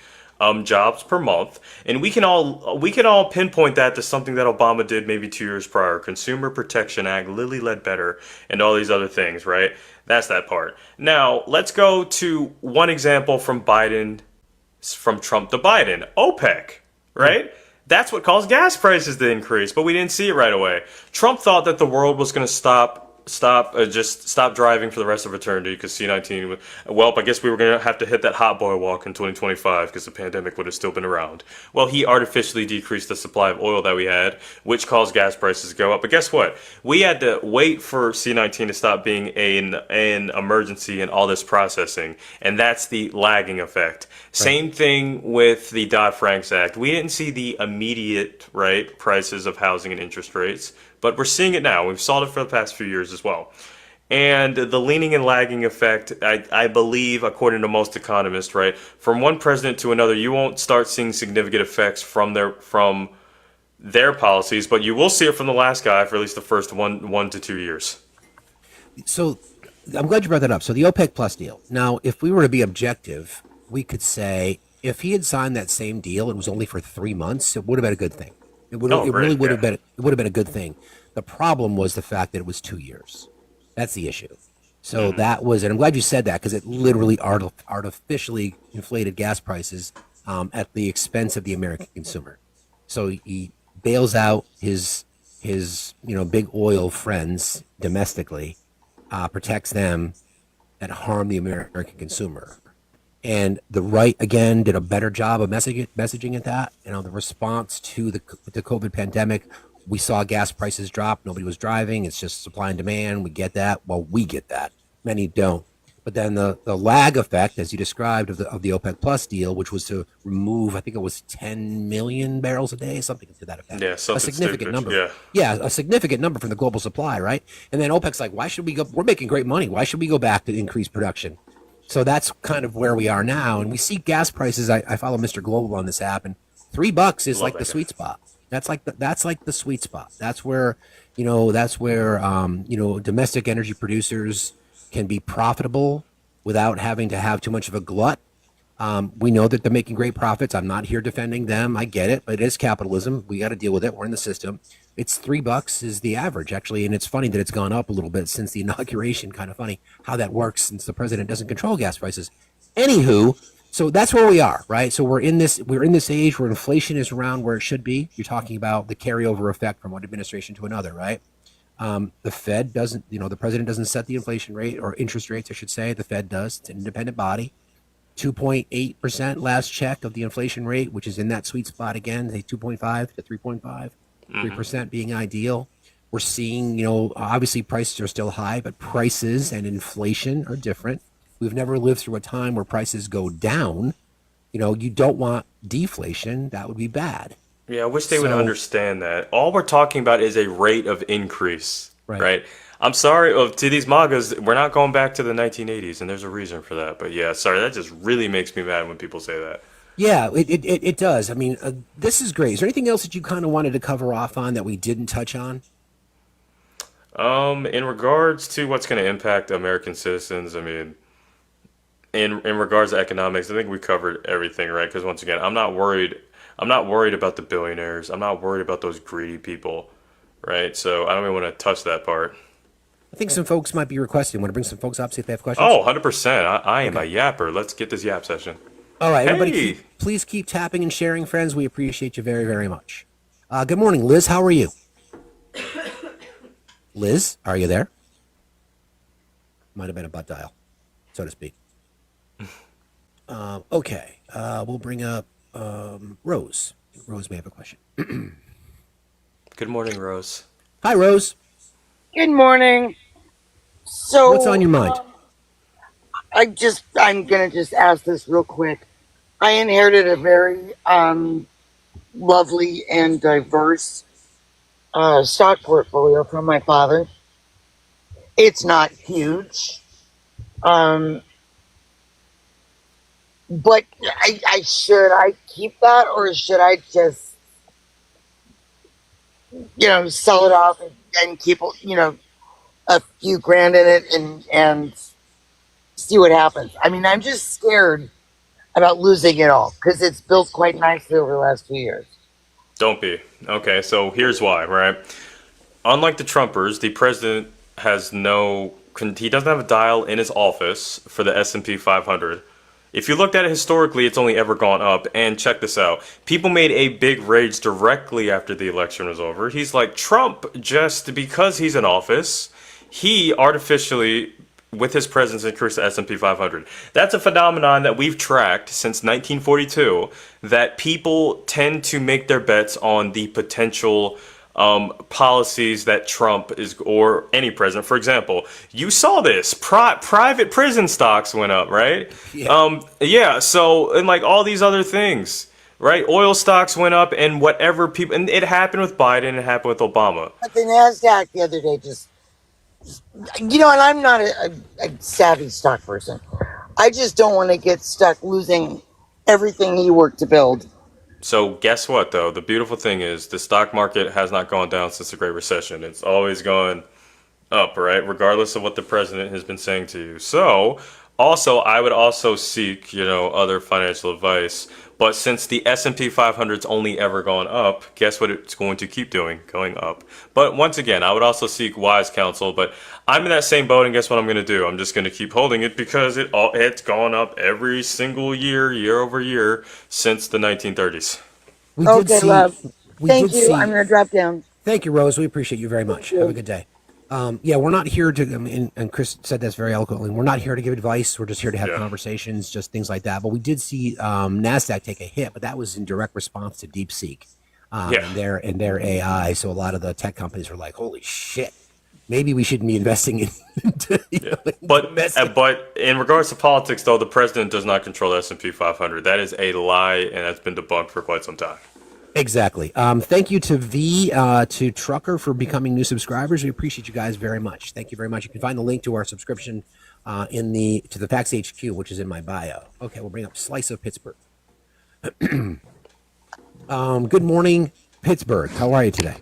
jobs per month, and we can all pinpoint that to something that Obama did maybe 2 years prior: Consumer Protection Act, Lilly Ledbetter, and all these other things, right? That's that part. Now let's go to one example from Trump to Biden: OPEC, right? That's what caused gas prices to increase, but we didn't see it right away. Trump thought that the world was going to stop just stop driving for the rest of eternity because C-19. Well, I guess we were gonna have to hit that hot boy walk in 2025 because the pandemic would have still been around. Well, he artificially decreased the supply of oil that we had, which caused gas prices to go up. But guess what? We had to wait for C-19 to stop being an emergency in all this processing, and that's the lagging effect. Same thing with the Dodd-Frank Act. We didn't see the immediate prices of housing and interest rates, but we're seeing it now. We've saw it for the past few years as well. And the leaning and lagging effect, I believe, according to most economists, from one president to another, you won't start seeing significant effects from their policies, but you will see it from the last guy for at least the first 1 to 2 years. So I'm glad you brought that up. So the OPEC Plus deal. Now, if we were to be objective, we could say if he had signed that same deal, it was only for 3 months, it would have been a good thing. It really would have been. It would have been a good thing. The problem was the fact that it was 2 years. That's the issue. So that was, and I'm glad you said that because it literally artificially inflated gas prices at the expense of the American consumer. So he bails out his big oil friends domestically, protects them, and harm the American consumer. And the right, again, did a better job of messaging at that. The response to the COVID pandemic, we saw gas prices drop. Nobody was driving. It's just supply and demand. We get that. Well, we get that. Many don't. But then the lag effect, as you described, of the OPEC Plus deal, which was to remove, I think it was 10 million barrels a day, something to that effect. Yeah, something a significant stupid. number. Yeah, a significant number from the global supply, right? And then OPEC's like, why should we go? We're making great money. Why should we go back to increase production? So that's kind of where we are now. And we see gas prices. I follow Mr. Global on this app, and $3 is like the sweet spot. That's like the sweet spot. That's where domestic energy producers can be profitable without having to have too much of a glut. We know that they're making great profits. I'm not here defending them. I get it, but it is capitalism. We got to deal with it. We're in the system. It's $3 is the average, actually, and it's funny that it's gone up a little bit since the inauguration. Kind of funny how that works since the president doesn't control gas prices. Anywho, so that's where we are, right? So we're in this age where inflation is around where it should be. You're talking about the carryover effect from one administration to another, right? The Fed doesn't, the president doesn't set the inflation rate or interest rates, I should say. The Fed does. It's an independent body. 2.8% last check of the inflation rate, which is in that sweet spot again, say 2.5 to 3.5, 3% being ideal. We're seeing, obviously prices are still high, but prices and inflation are different. We've never lived through a time where prices go down. You don't want deflation. That would be bad. Yeah, I wish they would understand that. All we're talking about is a rate of increase, right? I'm sorry to these MAGAs, we're not going back to the 1980s, and there's a reason for that. But yeah, sorry, that just really makes me mad when people say that. Yeah, it does. I mean, this is great. Is there anything else that you kind of wanted to cover off on that we didn't touch on? In regards to what's going to impact American citizens, I mean, in regards to economics, I think we covered everything, right? Because once again, I'm not worried about the billionaires. I'm not worried about those greedy people, right? So I don't even want to touch that part. I think some folks might be requesting. Want to bring some folks up, see if they have questions? Oh, 100%. I am a yapper. Let's get this yap session. All right, Hey! everybody, please keep tapping and sharing, friends. We appreciate you very, very much. Good morning, Liz. How are you? Liz, are you there? Might have been a butt dial, so to speak. Okay, we'll bring up Rose. Rose may have a question. Good morning, Rose. Hi, Rose. Good morning. So What's on your mind? I'm gonna just ask this real quick. I inherited a very lovely and diverse stock portfolio from my father. It's not huge, but should I keep that, or should I just sell it off and keep a few grand in it and see what happens? I mean, I'm just scared about losing it all because it's built quite nicely over the last few years. Don't be. Okay, so here's why, right? Unlike the Trumpers, the president he doesn't have a dial in his office for the S&P 500. If you looked at it historically, it's only ever gone up. And check this out. People made a big rage directly after the election was over. He's like, Trump, just because he's in office, he artificially, with his presence, increased the S&P 500. That's a phenomenon that we've tracked since 1942, that people tend to make their bets on the potential policies that Trump is, or any president. For example, you saw this. Private prison stocks went up, right? Yeah. So, and like all these other things, right? Oil stocks went up, and whatever people, and it happened with Biden, it happened with Obama. But the NASDAQ the other day just, and I'm not a savvy stock person. I just don't want to get stuck losing everything he worked to build. So guess what, though? The beautiful thing is the stock market has not gone down since the Great Recession. It's always gone up, right? Regardless of what the president has been saying to you. So, also, I would also seek, other financial advice. But since the S&P 500's only ever gone up, guess what it's going to keep doing? Going up. But once again, I would also seek wise counsel. But I'm in that same boat, and guess what I'm going to do? I'm just going to keep holding it because it's gone up every single year over year, since the 1930s. We Okay, love. Thank you. see. I'm going to drop down. Thank you, Rose. We appreciate you very much. Have a good day. We're not here to, and Chris said this very eloquently, we're not here to give advice. We're just here to have conversations, just things like that. But we did see NASDAQ take a hit, but that was in direct response to DeepSeek and their AI. So a lot of the tech companies were like, holy shit, maybe we shouldn't be investing into But in regards to politics, though, the president does not control the S&P 500. That is a lie, and that's been debunked for quite some time. Exactly. Thank you to to Trucker for becoming new subscribers. We appreciate you guys very much. Thank you very much. You can find the link to our subscription to the Facts HQ, which is in my bio. Okay, we'll bring up Slice of Pittsburgh. Good morning, Pittsburgh. How are you today?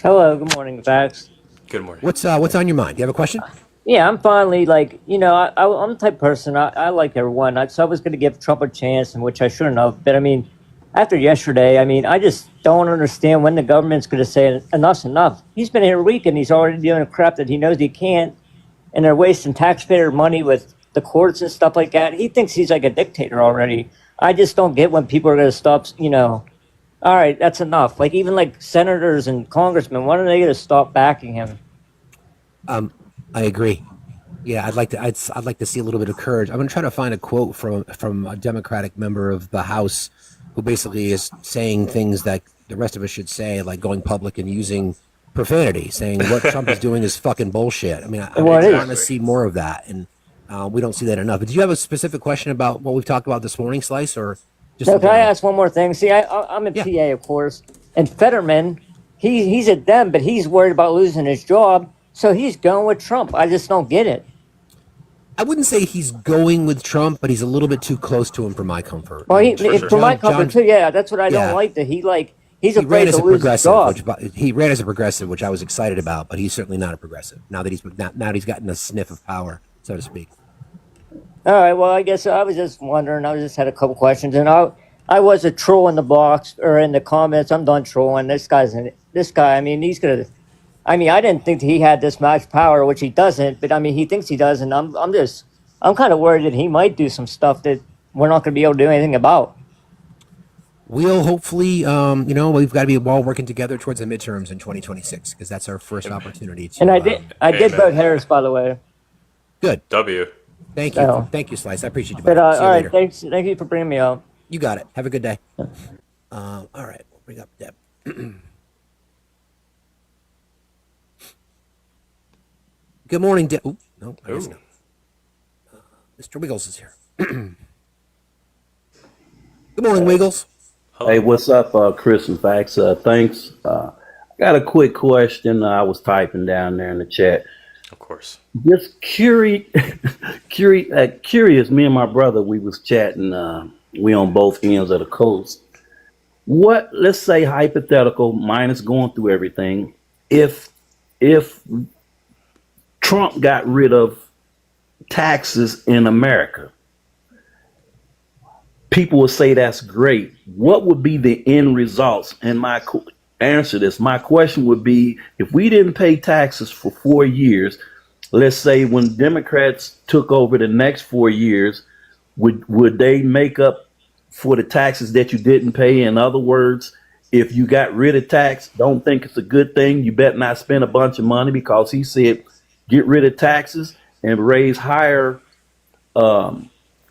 Hello, good morning, Facts. Good morning. What's on your mind? Do you have a question? Yeah, I'm finally I'm the type of person, I like everyone. So I was going to give Trump a chance, and which I shouldn't have. But after yesterday, I just don't understand when the government's going to say enough's enough. He's been here a week and he's already doing crap that he knows he can't, and they're wasting taxpayer money with the courts and stuff like that. He thinks he's like a dictator already. I just don't get when people are going to stop, all right, that's enough. Like even like senators and congressmen, when are they going to stop backing him? I agree. Yeah, I'd like to see a little bit of courage. I'm going to try to find a quote from a Democratic member of the House who basically is saying things that the rest of us should say, like going public and using profanity, saying what Trump is doing is fucking bullshit. I want to see more of that, and we don't see that enough. But do you have a specific question about what we've talked about this morning, Slice, or just? No, can I ask one more thing? See, I'm a PA, of course, and Fetterman, he's a Dem, but he's worried about losing his job, so he's going with Trump. I just don't get it. I wouldn't say he's going with Trump, but he's a little bit too close to him for my comfort. Well, for my comfort too. Yeah, that's what I don't like. That he's afraid to lose his job. He ran as a progressive, which I was excited about, but he's certainly not a progressive. Now that he's gotten a sniff of power, so to speak. All right. Well, I guess I was just wondering. I just had a couple questions, and I was a troll in the box or in the comments. I'm done trolling. This guy. He's gonna. I didn't think he had this much power, which he doesn't. But he thinks he does, and I'm kind of worried that he might do some stuff that we're not going to be able to do anything about. We'll hopefully, we've got to be all working together towards the midterms in 2026 because that's our first opportunity to. And I did vote Harris, by the way. Good. W. Thank you. Thank you, Slice. I appreciate you. But See you all later. right, thank you for bringing me out. You got it. Have a good day. All right, we'll bring up Deb. Good morning, Deb. Oh, no, I guess not. Mr. Wiggles is here. Good morning, Wiggles. Hey, what's up, Chris and Facts? Thanks. I got a quick question. I was typing down there in the chat. Of course. Just curious. Me and my brother, we was chatting. We on both ends of the coast. Let's say hypothetical, minus going through everything. If Trump got rid of taxes in America, people would say that's great. What would be the end results? And my question would be, if we didn't pay taxes for 4 years, let's say when Democrats took over the next 4 years, would they make up for the taxes that you didn't pay? In other words, if you got rid of tax, don't think it's a good thing. You better not spend a bunch of money, because he said get rid of taxes and raise higher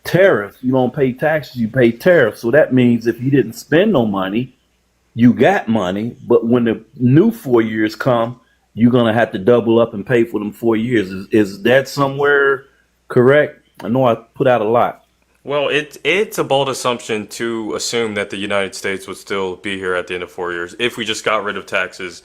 tariffs. You don't pay taxes, you pay tariffs. So that means if you didn't spend no money, you got money. But when the new 4 years come, you're gonna have to double up and pay for them 4 years. Is that somewhere correct? I know I put out a lot. Well, it's a bold assumption to assume that the United States would still be here at the end of 4 years if we just got rid of taxes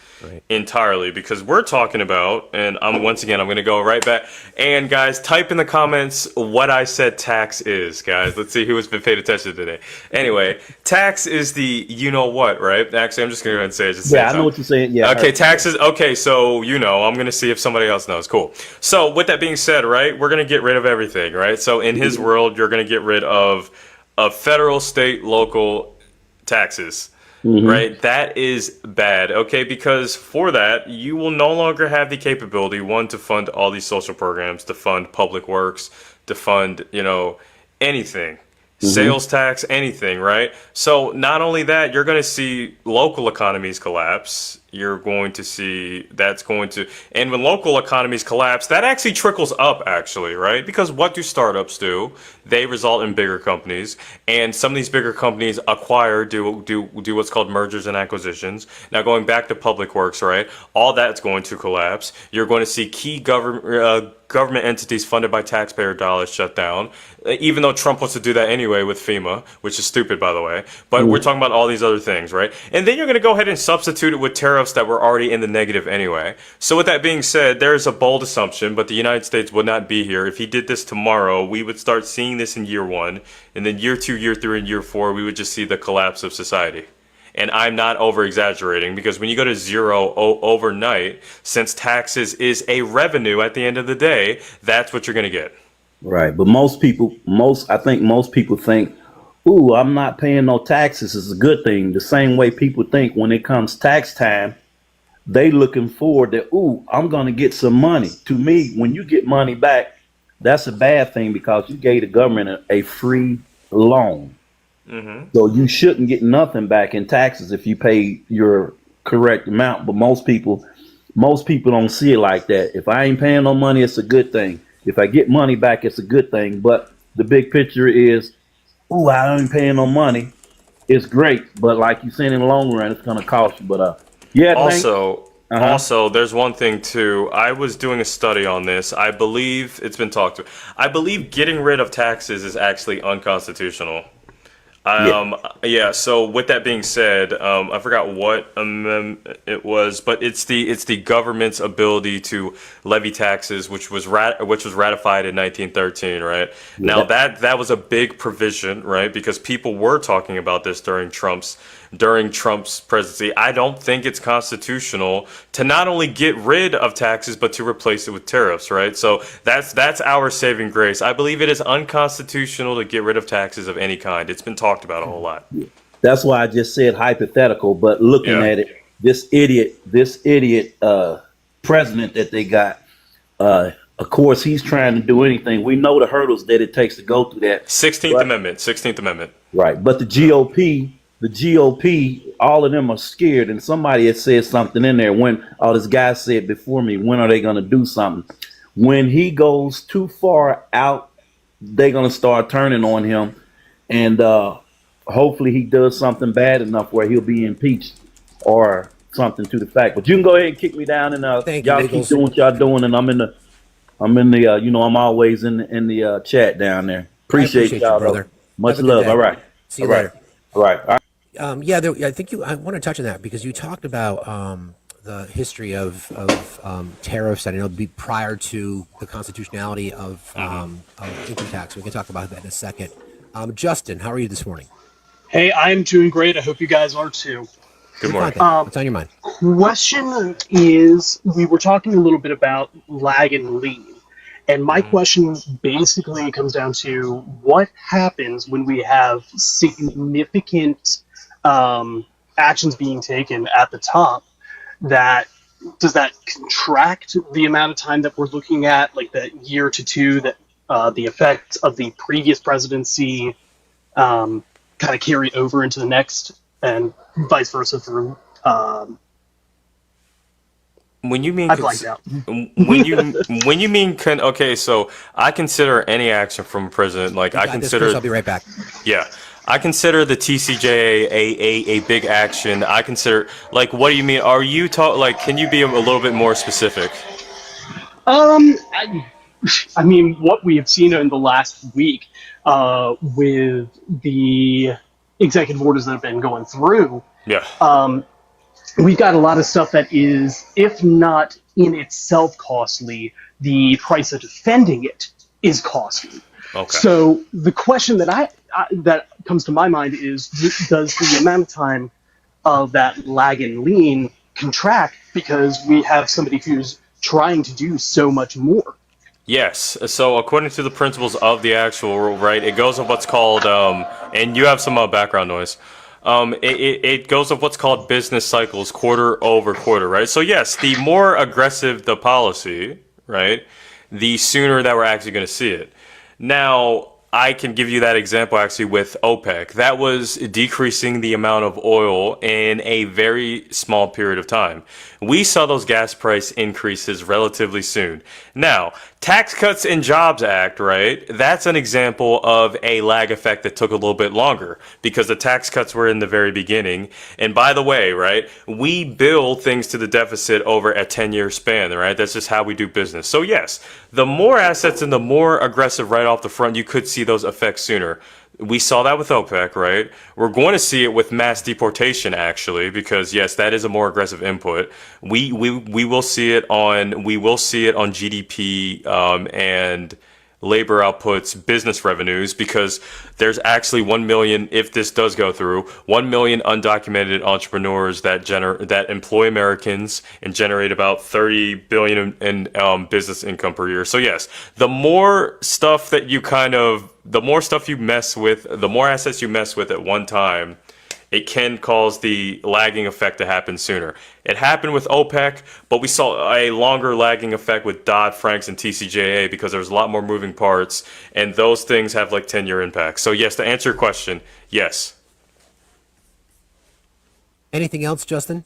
entirely, because we're talking about, and I'm going to go right back. And guys, type in the comments what I said tax is, guys. Let's see who has been paying attention today. Anyway, tax is the you know what, right? Actually, I'm just going to go ahead and say it. Just Yeah, I know what you're saying. Yeah. Okay, taxes. Okay, so I'm going to see if somebody else knows. Cool. So with that being said, right, we're going to get rid of everything, right? So in his world, you're going to get rid of federal, state, local taxes, right? That is bad, okay? Because for that, you will no longer have the capability, one, to fund all these social programs, to fund public works, to fund, anything. Sales tax, anything, right? So not only that, you're going to see local economies collapse. You're going to see and when local economies collapse, that actually trickles up, actually, right? Because what do startups do? They result in bigger companies, and some of these bigger companies do what's called mergers and acquisitions. Now, going back to public works, right? All that's going to collapse. You're going to see key government entities funded by taxpayer dollars shut down, even though Trump wants to do that anyway with FEMA, which is stupid, by the way. But we're talking about all these other things, right? And then you're going to go ahead and substitute it with tariffs that were already in the negative anyway. So with that being said, there is a bold assumption, but the United States would not be here. If he did this tomorrow, we would start seeing this in year 1, and then year 2, year 3, and year 4, we would just see the collapse of society. And I'm not over-exaggerating, because when you go to zero overnight, since taxes is a revenue at the end of the day, that's what you're going to get. Right. But I think most people think, ooh, I'm not paying no taxes is a good thing. The same way people think when it comes tax time, they looking forward that, ooh, I'm going to get some money. To me, when you get money back, that's a bad thing, because you gave the government a free loan. So you shouldn't get nothing back in taxes if you pay your correct amount. But most people don't see it like that. If I ain't paying no money, it's a good thing. If I get money back, it's a good thing. But the big picture is, ooh, I ain't paying no money. It's great, but like you said, in the long run, it's gonna cost you. But yeah. Also, there's one thing too. I was doing a study on this. I believe it's been talked to. I believe getting rid of taxes is actually unconstitutional. So with that being said, I forgot what it was, but it's the government's ability to levy taxes, which was ratified in 1913, right? Yeah. Now that was a big provision, right? Because people were talking about this during Trump's presidency. I don't think it's constitutional to not only get rid of taxes, but to replace it with tariffs, right? So that's our saving grace. I believe it is unconstitutional to get rid of taxes of any kind. It's been talked about a whole lot. That's why I just said hypothetical, but looking at it, this idiot president that they got, of course, he's trying to do anything. We know the hurdles that it takes to go through that. 16th Amendment. Right. But the GOP, all of them are scared. And somebody had said something in there this guy said before me, when are they going to do something? When he goes too far out, they're going to start turning on him. And hopefully he does something bad enough where he'll be impeached or something to the fact. But you can go ahead and kick me down, and y'all keep doing what y'all doing. And I'm in the I'm always in the chat down there. Appreciate y'all, brother. Much love. All right. See you later. All right. I think I want to touch on that because you talked about the history of tariffs. I know prior to the constitutionality of income tax. We can talk about that in a second. Justin, how are you this morning? Hey, I'm doing great. I hope you guys are too. Good morning. What's on your mind? Question is, we were talking a little bit about lag and lead. And my question basically comes down to what happens when we have significant actions being taken at the top. Does that contract the amount of time that we're looking at, like the year to two, that the effects of the previous presidency kind of carry over into the next, and vice versa for When you mean I blanked out. when you mean okay, so I consider any action from a president like You I got this, consider Chris. I'll be right back. yeah. I consider the TCJA a big action. I consider like what do you mean? Are you like can you be a little bit more specific? I mean, what we have seen in the last week with the executive orders that have been going through, Yeah. we've got a lot of stuff that is, if not in itself costly, the price of defending it is costly. Okay. So the question that comes to my mind is: does the amount of time of that lag and lean contract because we have somebody who's trying to do so much more? Yes. So according to the principles of the actual rule, right, it goes of what's called, and you have some background noise. It goes of what's called business cycles, quarter over quarter, right? So yes, the more aggressive the policy, right, the sooner that we're actually going to see it. Now, I can give you that example actually with OPEC. That was decreasing the amount of oil in a very small period of time. We saw those gas price increases relatively soon. Now, Tax Cuts and Jobs Act, right? That's an example of a lag effect that took a little bit longer because the tax cuts were in the very beginning. And by the way, right, we bill things to the deficit over a 10-year span, right? That's just how we do business. So yes, the more assets and the more aggressive right off the front, you could see those effects sooner. We saw that with OPEC, right? We're going to see it with mass deportation, actually, because yes, that is a more aggressive input. We will see it on GDP and labor outputs, business revenues, because there's actually 1 million, if this does go through, 1 million undocumented entrepreneurs that employ Americans and generate about 30 billion in business income per year. So yes, the more stuff you mess with, the more assets you mess with at one time, it can cause the lagging effect to happen sooner. It happened with OPEC, but we saw a longer lagging effect with Dodd-Franks and TCJA because there's a lot more moving parts, and those things have like 10-year impacts. So yes, to answer your question, yes. Anything else, Justin?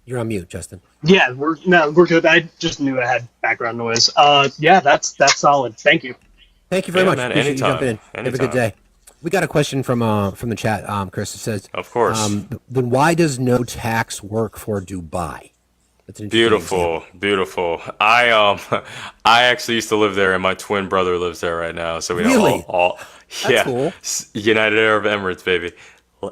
You're on mute, Justin. Yeah, we're good. I just knew I had background noise. Yeah, that's solid. Thank you. Thank you very much. Man, Appreciate you anytime. jumping in. Have a good day. We got a question from the chat, Chris. It says, of course. Then why does no tax work for Dubai? That's an Beautiful. I actually used to live there, and my twin brother lives there right now. So we know Really? yeah, cool. United Arab Emirates, baby.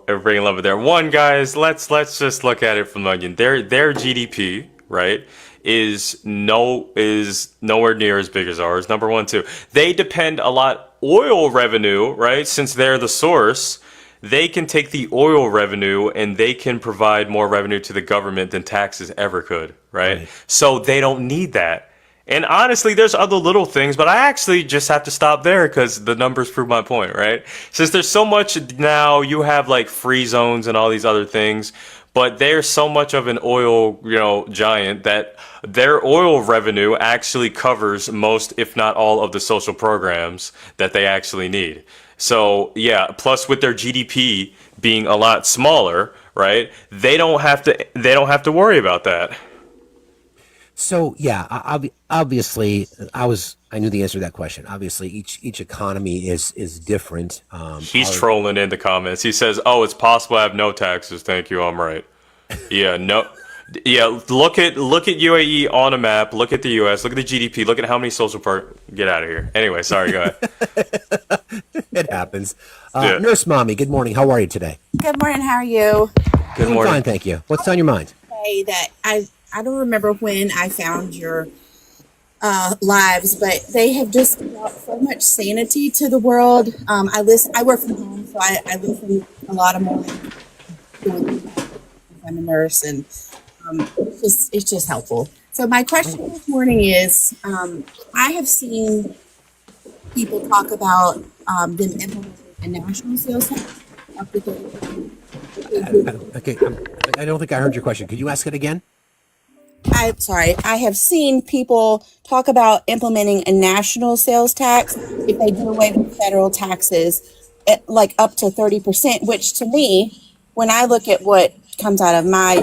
Everybody love it there. One, guys, let's just look at it from the onion. Their GDP, right, is nowhere near as big as ours. Number one, too. They depend a lot oil revenue, right? Since they're the source, they can take the oil revenue and they can provide more revenue to the government than taxes ever could, right? So they don't need that. And honestly, there's other little things, but I actually just have to stop there because the numbers prove my point, right? Since there's so much now, you have like free zones and all these other things, but they're so much of an oil, giant that their oil revenue actually covers most, if not all, of the social programs that they actually need. So yeah, plus with their GDP being a lot smaller, right? They don't have to worry about that. So yeah, obviously, I knew the answer to that question. Obviously, each economy is different. He's trolling in the comments. He says, "Oh, it's possible I have no taxes. Thank you, I'm right." Yeah, no. Yeah, look at UAE on a map. Look at the U.S. Look at the GDP. Look at how many social Get out of here. Anyway, sorry. Go ahead. It happens. Yeah. Nurse Mommy, good morning. How are you today? Good morning. How are you? Good morning. Fine, thank you. What's on your mind? Say that I don't remember when I found your lives, but they have just brought so much sanity to the world. I work from home, so I listen a lot of morning. I'm a nurse, and it's just helpful. So my question this morning is, I have seen people talk about them implementing a national sales tax up to 30%. Okay, I don't think I heard your question. Could you ask it again? I have seen people talk about implementing a national sales tax if they do away with federal taxes, like up to 30%, which to me, when I look at what comes out of my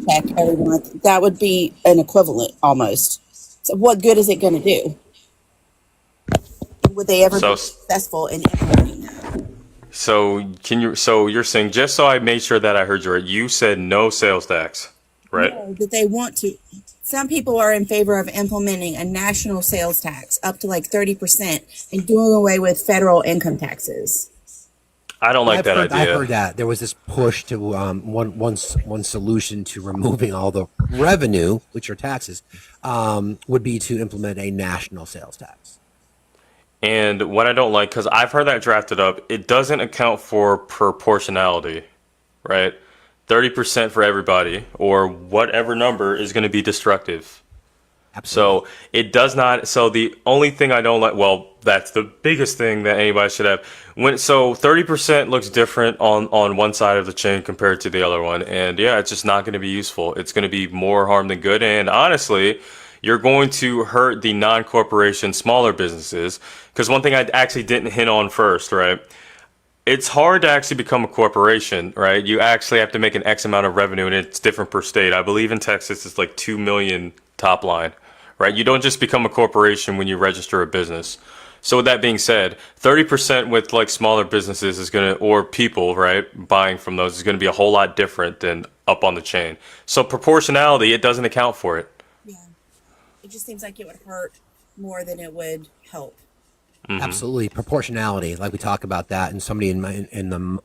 check every month, that would be an equivalent almost. So what good is it going to do? Would they ever So be successful in implementing that? so you're saying, just so I made sure that I heard you right, you said no sales tax, right? No, that they want to. Some people are in favor of implementing a national sales tax up to like 30% and doing away with federal income taxes. I don't like that I've idea. heard that there was this push to one solution to removing all the revenue, which are taxes, would be to implement a national sales tax. And what I don't like, because I've heard that drafted up, it doesn't account for proportionality, right? 30% for everybody, or whatever number is going to be destructive. Absolutely. So it does not. So the only thing I don't like, well, that's the biggest thing that anybody should have. So 30% looks different on one side of the chain compared to the other one, and yeah, it's just not going to be useful. It's going to be more harm than good, and honestly, you're going to hurt the non-corporation smaller businesses. Because one thing I actually didn't hint on first, right? It's hard to actually become a corporation, right? You actually have to make an X amount of revenue, and it's different per state. I believe in Texas it's like 2 million top line, right? You don't just become a corporation when you register a business. So with that being said, 30% with like smaller businesses is going to, or people, right, buying from those is going to be a whole lot different than up on the chain. So proportionality, it doesn't account for it. Yeah. It just seems like it would hurt more than it would help. Absolutely, proportionality. Like we talk about that, and somebody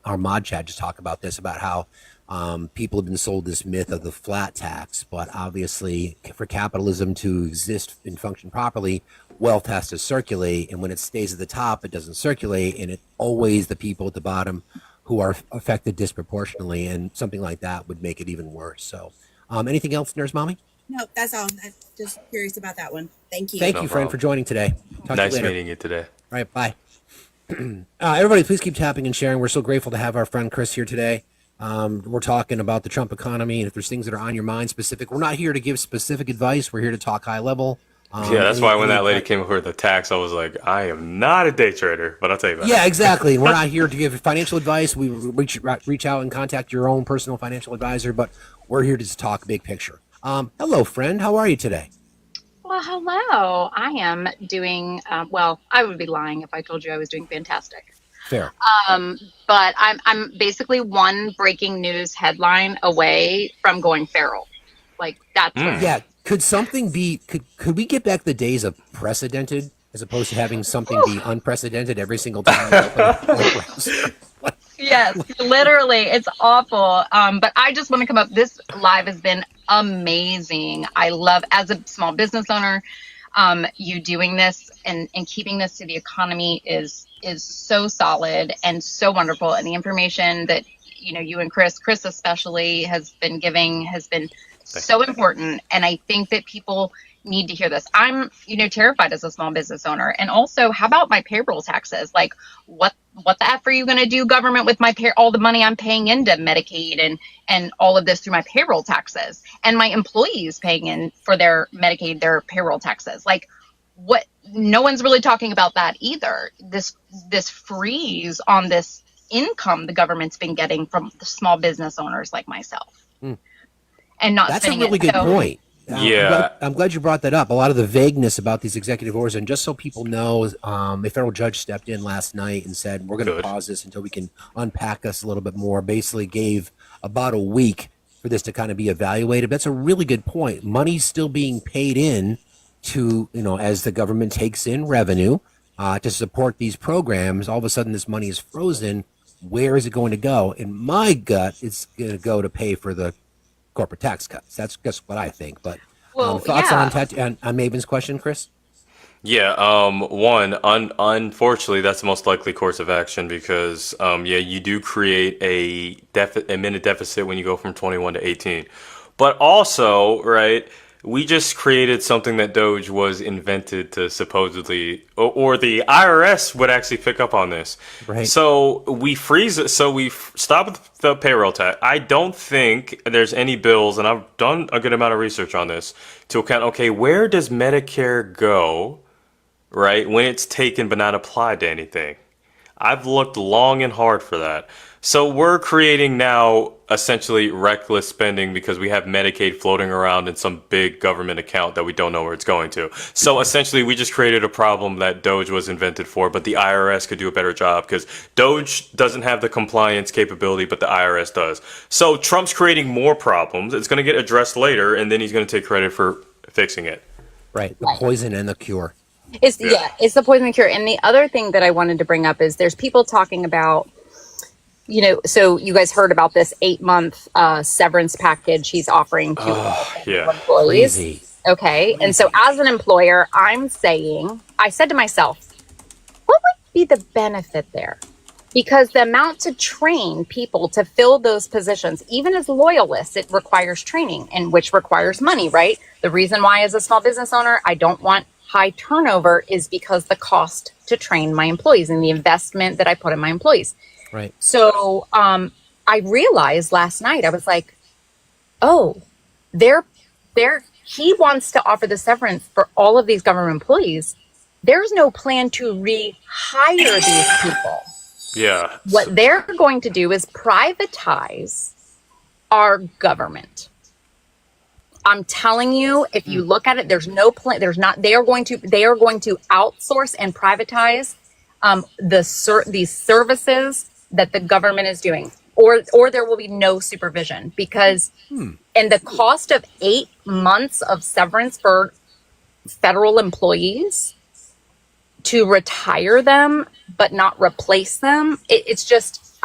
our mod chat just talked about this, about how people have been sold this myth of the flat tax, but obviously for capitalism to exist and function properly, wealth has to circulate, and when it stays at the top, it doesn't circulate, and it's always the people at the bottom who are affected disproportionately, and something like that would make it even worse. So, anything else, Nurse Mommy? No, that's all. I'm just curious about that one. Thank you. Thank No you, friend, problem. for joining today. Talk to you Nice later. meeting you today. All right, bye. Everybody, please keep tapping and sharing. We're so grateful to have our friend Chris here today. We're talking about the Trump economy, and if there's things that are on your mind specific, we're not here to give specific advice. We're here to talk high level. Yeah, that's why when that lady came over with the tax, I was like, I am not a day trader, but I'll tell you about it. Yeah, exactly. We're not here to give financial advice. We reach out and contact your own personal financial advisor, but we're here to just talk big picture. Hello, friend. How are you today? Well, hello. I am doing well. I would be lying if I told you I was doing fantastic. Fair. But I'm basically one breaking news headline away from going feral. Like that's where Yeah. Could something be? Could we get back the days of precedented as opposed to having something be unprecedented every single time? Yes, literally, it's awful. But I just want to come up. This live has been amazing. I love, as a small business owner, you doing this and keeping this to the economy is so solid and so wonderful. And the information that you and Chris especially has been giving has been so important. And I think that people need to hear this. I'm, terrified as a small business owner. And also, how about my payroll taxes? Like, what the F are you going to do, government, with my all the money I'm paying into Medicaid and all of this through my payroll taxes, and my employees paying in for their Medicaid, their payroll taxes? Like, what? No one's really talking about that either. This freeze on this income the government's been getting from the small business owners like myself, and not That's a spending really it. good So, point. Yeah. I'm glad you brought that up. A lot of the vagueness about these executive orders, and just so people know, a federal judge stepped in last night and said, we're going to Good. pause this until we can unpack this a little bit more. Basically gave about a week for this to kind of be evaluated. That's a really good point. Money's still being paid in to, as the government takes in revenue to support these programs. All of a sudden, this money is frozen. Where is it going to go? In my gut, it's going to go to pay for the corporate tax cuts. That's just what I think. But Well, thoughts yeah. on Maven's question, Chris? Yeah, unfortunately, that's the most likely course of action because, you do create a minute deficit when you go from 21 to 18. But also, right, we just created something that Doge was invented to supposedly, or the IRS would actually pick up on this. Right. So we freeze it. So we stop the payroll tax. I don't think there's any bills, and I've done a good amount of research on this to account, okay, where does Medicare go, right, when it's taken but not applied to anything? I've looked long and hard for that. So we're creating now essentially reckless spending because we have Medicaid floating around in some big government account that we don't know where it's going to. So essentially we just created a problem that Doge was invented for, but the IRS could do a better job because Doge doesn't have the compliance capability, but the IRS does. So Trump's creating more problems. It's going to get addressed later, and then he's going to take credit for fixing it. Right. The poison and the cure. It's the poison cure. And the other thing that I wanted to bring up is there's people talking about, so you guys heard about this 8-month severance package he's offering to employees. Crazy. Okay. And so as an employer, I said to myself, what would be the benefit there? Because the amount to train people to fill those positions, even as loyalists, it requires training, and which requires money, right? The reason why, as a small business owner, I don't want high turnover is because the cost to train my employees and the investment that I put in my employees. Right. So I realized last night, I was like, oh, he wants to offer the severance for all of these government employees. There's no plan to rehire these people. Yeah. What they're going to do is privatize our government. I'm telling you, if you look at it, there's no plan. They are going to outsource and privatize these services that the government is doing, or there will be no supervision because, and the cost of 8 months of severance for federal employees to retire them but not replace them, it's just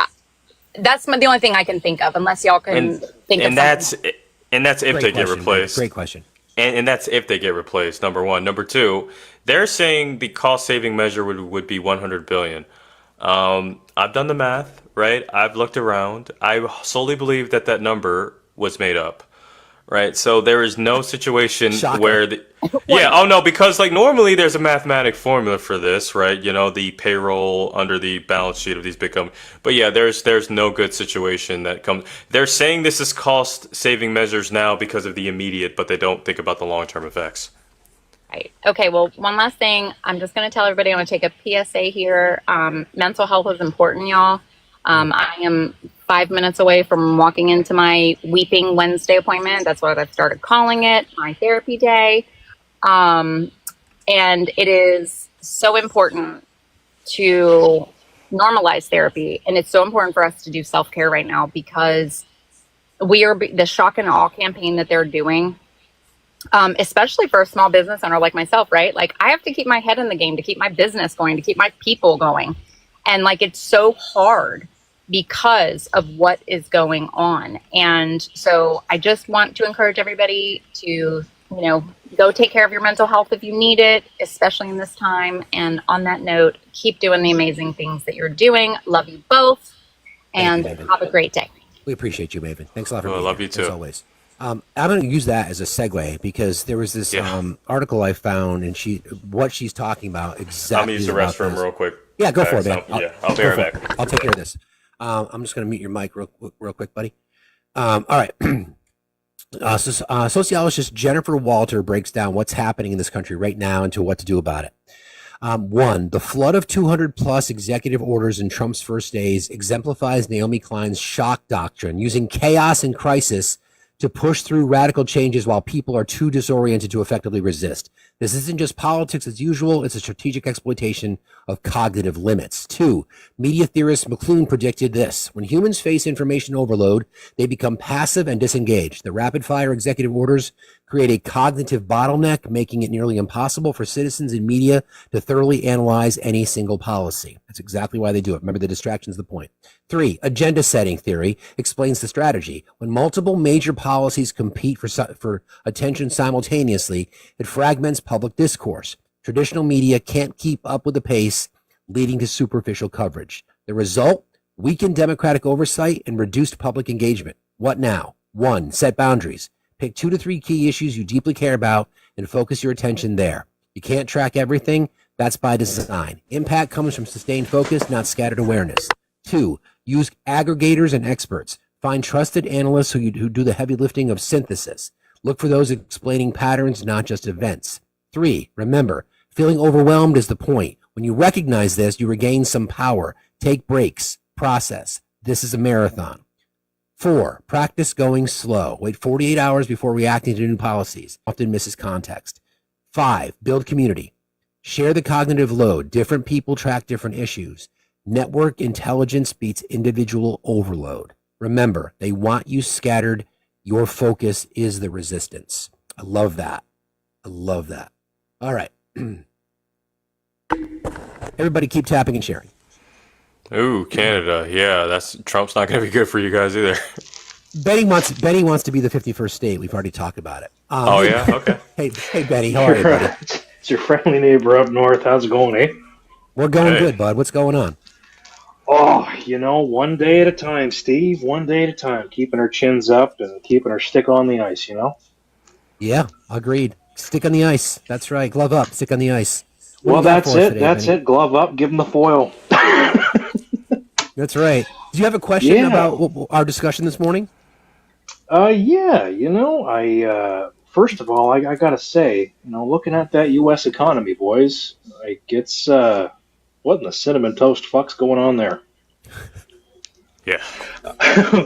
that's the only thing I can think of, unless y'all can think of something. And that's if they get replaced. Great question. And that's if they get replaced, number one. Number two, they're saying the cost saving measure would be 100 billion. I've done the math, right? I've looked around. I solely believe that number was made up. Right, so there is no situation where because like normally there's a mathematic formula for this, right? The payroll under the balance sheet of these big companies. But yeah, there's no good situation that comes. They're saying this is cost saving measures now because of the immediate, but they don't think about the long term effects. Right. Okay. Well, one last thing. I'm just going to tell everybody. I'm going to take a PSA here. Mental health is important, y'all. I am 5 minutes away from walking into my Weeping Wednesday appointment. That's what I've started calling it, my therapy day. And it is so important to normalize therapy. And it's so important for us to do self-care right now because the shock and awe campaign that they're doing, especially for a small business owner like myself, right? Like I have to keep my head in the game to keep my business going, to keep my people going. And like, it's so hard because of what is going on. And so I just want to encourage everybody to, go take care of your mental health if you need it, especially in this time. And on that note, keep doing the amazing things that you're doing. Love you both and have a great day. We appreciate you, Maven. Thanks a lot for being love here, you too. as always. I'm going to use that as a segue because there was this article I found, and what she's talking about exactly. I'm going to use the restroom real quick. Yeah, go for it, man. I'll be right back. I'll take care of this. I'm just going to mute your mic real quick, buddy. All right. Sociologist Jennifer Walter breaks down what's happening in this country right now and to what to do about it. One, the flood of 200 plus executive orders in Trump's first days exemplifies Naomi Klein's shock doctrine, using chaos and crisis to push through radical changes while people are too disoriented to effectively resist. This isn't just politics as usual, it's a strategic exploitation of cognitive limits. Two, media theorist McLuhan predicted this. When humans face information overload, they become passive and disengaged. The rapid-fire executive orders create a cognitive bottleneck, making it nearly impossible for citizens and media to thoroughly analyze any single policy. That's exactly why they do it. Remember, the distraction is the point. Three, agenda setting theory explains the strategy. When multiple major policies compete for attention simultaneously, it fragments public discourse. Traditional media can't keep up with the pace, leading to superficial coverage. The result? Weakened democratic oversight and reduced public engagement. What now? One, set boundaries. Pick 2 to 3 key issues you deeply care about and focus your attention there. You can't track everything. That's by design. Impact comes from sustained focus, not scattered awareness. 2, use aggregators and experts. Find trusted analysts who do the heavy lifting of synthesis. Look for those explaining patterns, not just events. 3, remember, feeling overwhelmed is the point. When you recognize this, you regain some power. Take breaks, process, This is a marathon. 4, practice going slow. Wait 48 hours before reacting to new policies. Often misses context. 5, build community. Share the cognitive load. Different people track different issues. Network intelligence beats individual overload. Remember, they want you scattered. Your focus is the resistance. I love that. I love that. All right. Everybody keep tapping and sharing. Ooh, Canada. Yeah, that's Trump's not going to be good for you guys either. Betty wants to be the 51st state. We've already talked about it. Oh yeah, okay. Hey, Betty, how are you, buddy? It's your friendly neighbor up north. How's it going, eh? We're going Hey. good, bud. What's going on? Oh, one day at a time, Steve. One day at a time. Keeping our chins up and keeping our stick on the ice, Yeah, agreed. Stick on the ice. That's right. Glove up. Stick on the ice. What Well, do you got that's for us it. today, That's Benny? it. Glove up. Give them the foil. That's right. Do you have a question Yeah. about our discussion this morning? Yeah. First of all, I gotta say, looking at that U.S. economy, boys, it's what in the cinnamon toast fuck's going on there? Yeah.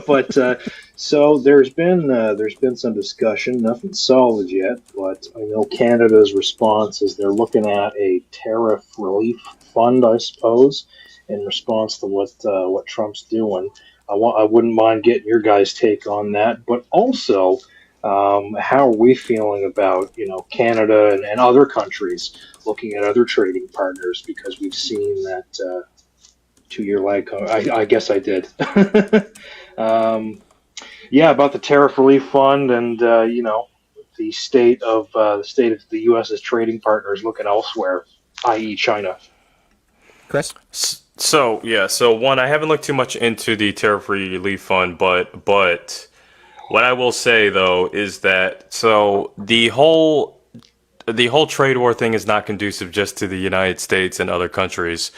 But so there's been some discussion, nothing solid yet, but I know Canada's response is they're looking at a tariff relief fund, I suppose, in response to what Trump's doing. I wouldn't mind getting your guys' take on that, but also how are we feeling about Canada and other countries looking at other trading partners, because we've seen that 2-year lag. I guess I did. Yeah, about the tariff relief fund and the state of the U.S.'s trading partners looking elsewhere, i.e., China. Chris? So one, I haven't looked too much into the tariff relief fund, but what I will say though is that the whole trade war thing is not conducive just to the United States and other countries.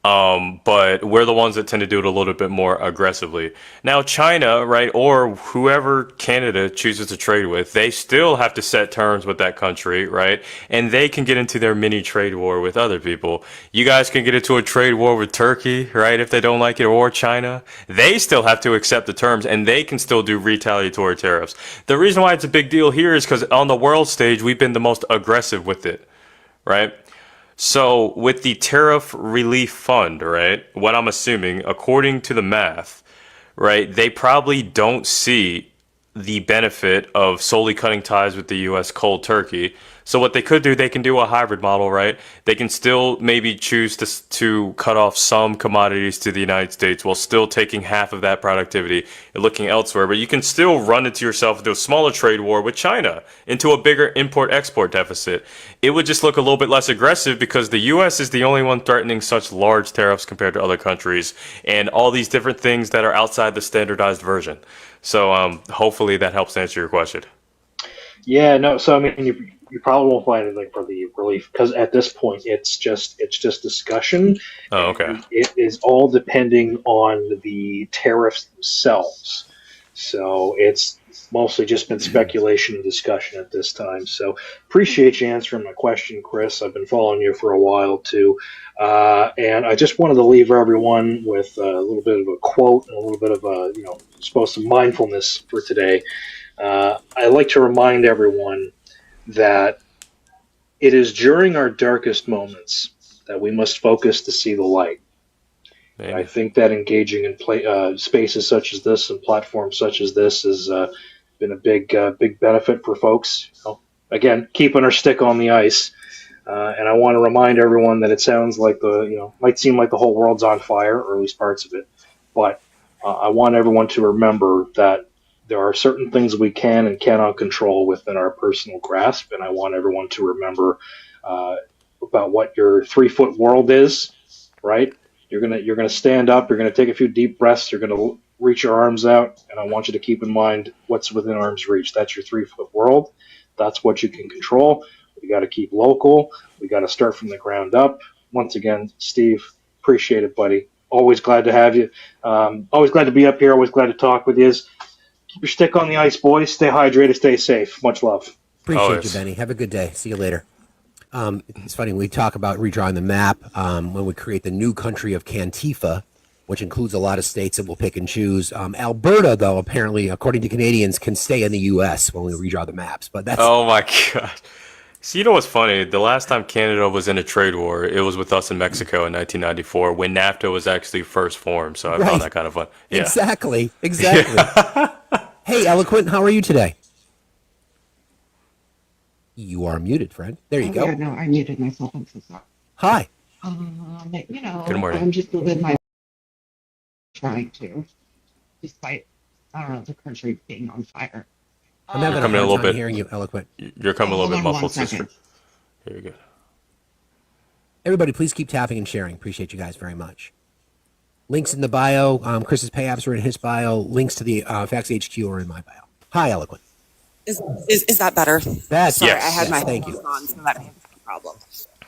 But we're the ones that tend to do it a little bit more aggressively. Now, China, right, or whoever Canada chooses to trade with, they still have to set terms with that country, right? And they can get into their mini trade war with other people. You guys can get into a trade war with Turkey, right, if they don't like it, or China. They still have to accept the terms, and they can still do retaliatory tariffs. The reason why it's a big deal here is because on the world stage, we've been the most aggressive with it, right? So with the tariff relief fund, right, what I'm assuming, according to the math, right, they probably don't see the benefit of solely cutting ties with the U.S. cold turkey. So what they could do, they can do a hybrid model, right? They can still maybe choose to cut off some commodities to the United States while still taking half of that productivity and looking elsewhere. But you can still run into yourself into a smaller trade war with China, into a bigger import-export deficit. It would just look a little bit less aggressive because the U.S. is the only one threatening such large tariffs compared to other countries and all these different things that are outside the standardized version. So hopefully that helps answer your question. Yeah, no. So I mean, you probably won't find anything for the relief because at this point it's just discussion. Oh, okay. It is all depending on the tariffs themselves. So it's mostly just been speculation and discussion at this time. So appreciate you answering my question, Chris. I've been following you for a while too, and I just wanted to leave everyone with a little bit of a quote and a little bit of a suppose some mindfulness for today. I like to remind everyone that it is during our darkest moments that we must focus to see the light. Maybe. I think that engaging in spaces such as this and platforms such as this has been a big benefit for folks. Again, keeping our stick on the ice. And I want to remind everyone that it sounds like might seem like the whole world's on fire, or at least parts of it. But I want everyone to remember that there are certain things we can and cannot control within our personal grasp, and I want everyone to remember about what your 3-foot world is. Right? You're gonna stand up. You're gonna take a few deep breaths. You're gonna reach your arms out, and I want you to keep in mind what's within arm's reach. That's your 3-foot world. That's what you can control. We got to keep local. We got to start from the ground up. Once again, Steve, appreciate it, buddy. Always glad to have you. Always glad to be up here. Always glad to talk with you. Keep your stick on the ice, boys. Stay hydrated. Stay safe. Much love. Appreciate you, Benny. Have a good day. See you later. It's funny, we talk about redrawing the map when we create the new country of Cantifa. which includes a lot of states that will pick and choose. Alberta, though, apparently, according to Canadians, can stay in the U.S. when we redraw the maps. But that's Oh my God. So you know what's funny? The last time Canada was in a trade war, it was with us in Mexico in 1994 when NAFTA was actually first formed. So I right. found that kind of fun. Yeah. Exactly. Hey, Eloquent, how are you today? You are muted, friend. There you go. Yeah, no, I muted myself. I'm so sorry. Hi. Good morning. I'm just living my trying to, despite I don't know the country being on fire. I'm having a coming in a hard little time bit. hearing you, Eloquent. You're coming a little bit Hold on muffled, 1 sister. second. Here you go. Everybody, please keep tapping and sharing. Appreciate you guys very much. Links in the bio. Chris's pay apps are in his bio. Links to the Facts HQ are in my bio. Hi, Eloquent. Is that better? That's Sorry, yes. I had my Thank headphones you. on, so that may have been a problem.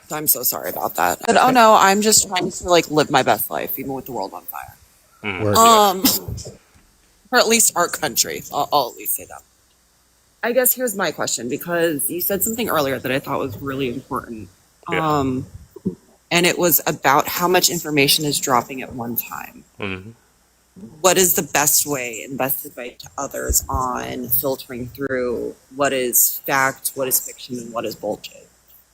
So I'm so sorry about that. But oh no, I'm just trying to like live my best life, even with the world on fire. Word. Or at least our country. I'll at least say that. I guess here's my question, because you said something earlier that I thought was really important. Yeah. And it was about how much information is dropping at one time. Mm-hmm. What is the best way and best advice to others on filtering through what is fact, what is fiction, and what is bullshit,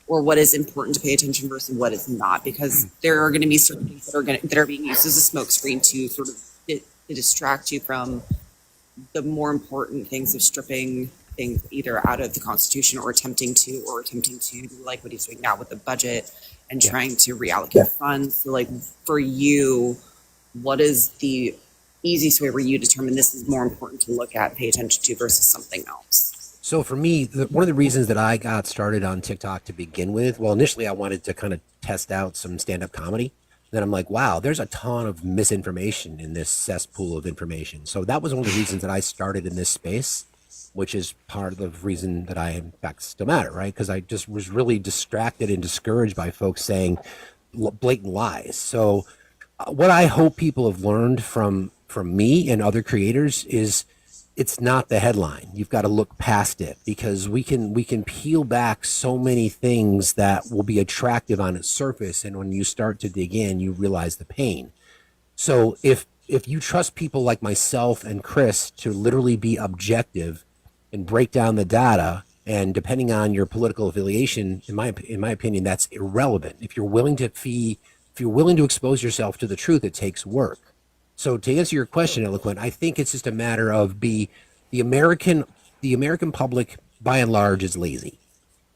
or what is important to pay attention versus what is not? Because there are going to be certain things that are being used as a smokescreen to sort of to distract you from the more important things of stripping things either out of the Constitution or attempting to like what he's doing now with the budget and trying to reallocate funds. So like for you, what is the easiest way where you determine this is more important to look at, pay attention to versus something else? So for me, one of the reasons that I got started on TikTok to begin with, well, initially I wanted to kind of test out some stand-up comedy. Then I'm like, wow, there's a ton of misinformation in this cesspool of information. So that was one of the reasons that I started in this space, which is part of the reason that I, in fact, still matter, right? Because I just was really distracted and discouraged by folks saying blatant lies. So what I hope people have learned from me and other creators is it's not the headline. You've got to look past it, because we can peel back so many things that will be attractive on its surface, and when you start to dig in, you realize the pain. So if you trust people like myself and Chris to literally be objective and break down the data, and depending on your political affiliation, in my opinion, that's irrelevant. If you're willing to expose yourself to the truth, it takes work. So to answer your question, Eloquent, I think it's just a matter of the American public by and large is lazy.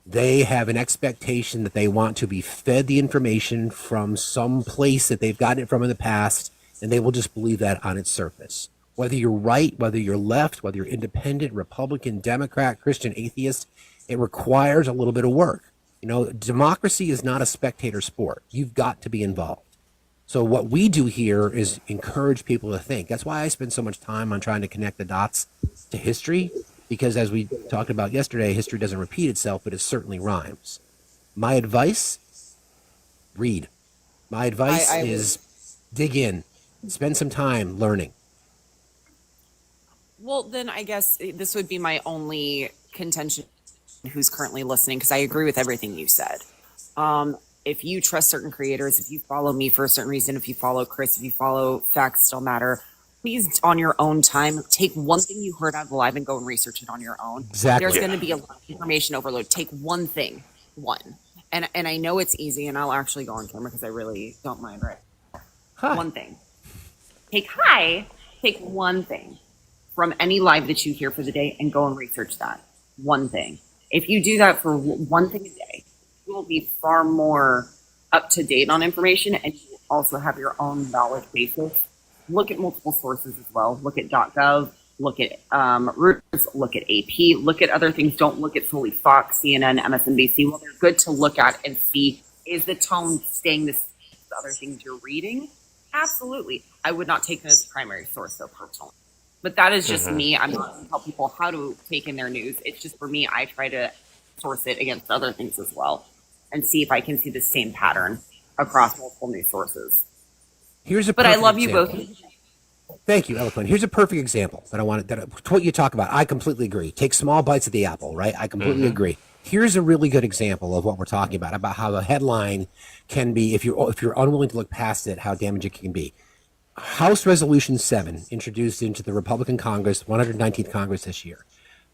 They have an expectation that they want to be fed the information from some place that they've gotten it from in the past, and they will just believe that on its surface. Whether you're right, whether you're left, whether you're independent, Republican, Democrat, Christian, atheist, it requires a little bit of work. You know, democracy is not a spectator sport. You've got to be involved. So what we do here is encourage people to think. That's why I spend so much time on trying to connect the dots to history, because as we talked about yesterday, history doesn't repeat itself, but it certainly rhymes. My advice, read. My advice is dig in, spend some time learning. Well, then I guess this would be my only contention who's currently listening, because I agree with everything you said. If you trust certain creators, if you follow me for a certain reason, if you follow Chris, if you follow Facts Still Matter, please, on your own time, take one thing you heard out of the live and go and research it on your own. Exactly. There's going to be a lot of information overload. Take one thing, and I know it's easy, and I'll actually go on camera because I really don't mind. Right? Hi. One thing. Take one thing from any live that you hear for the day and go and research that one thing. If you do that for one thing a day, you will be far more up to date on information, and you will also have your own knowledge basis. Look at multiple sources as well. Look at .gov, look at Reuters, look at AP, look at other things. Don't look at solely Fox, CNN, MSNBC. Well, they're good to look at and see, is the tone staying the same as the other things you're reading? Absolutely. I would not take them as a primary source, though, personally. But that is just me. I'm not going to tell people how to take in their news. It's just for me, I try to source it against other things as well and see if I can see the same pattern across multiple news sources. But I love you both. Thank you, Eloquent. Here's a perfect example that I wanted, what you talk about. I completely agree. Take small bites of the apple, right? I completely agree. Here's a really good example of what we're talking about how the headline can be, if you're unwilling to look past it, how damaging it can be. House Resolution 7, introduced into the Republican Congress, 119th Congress this year.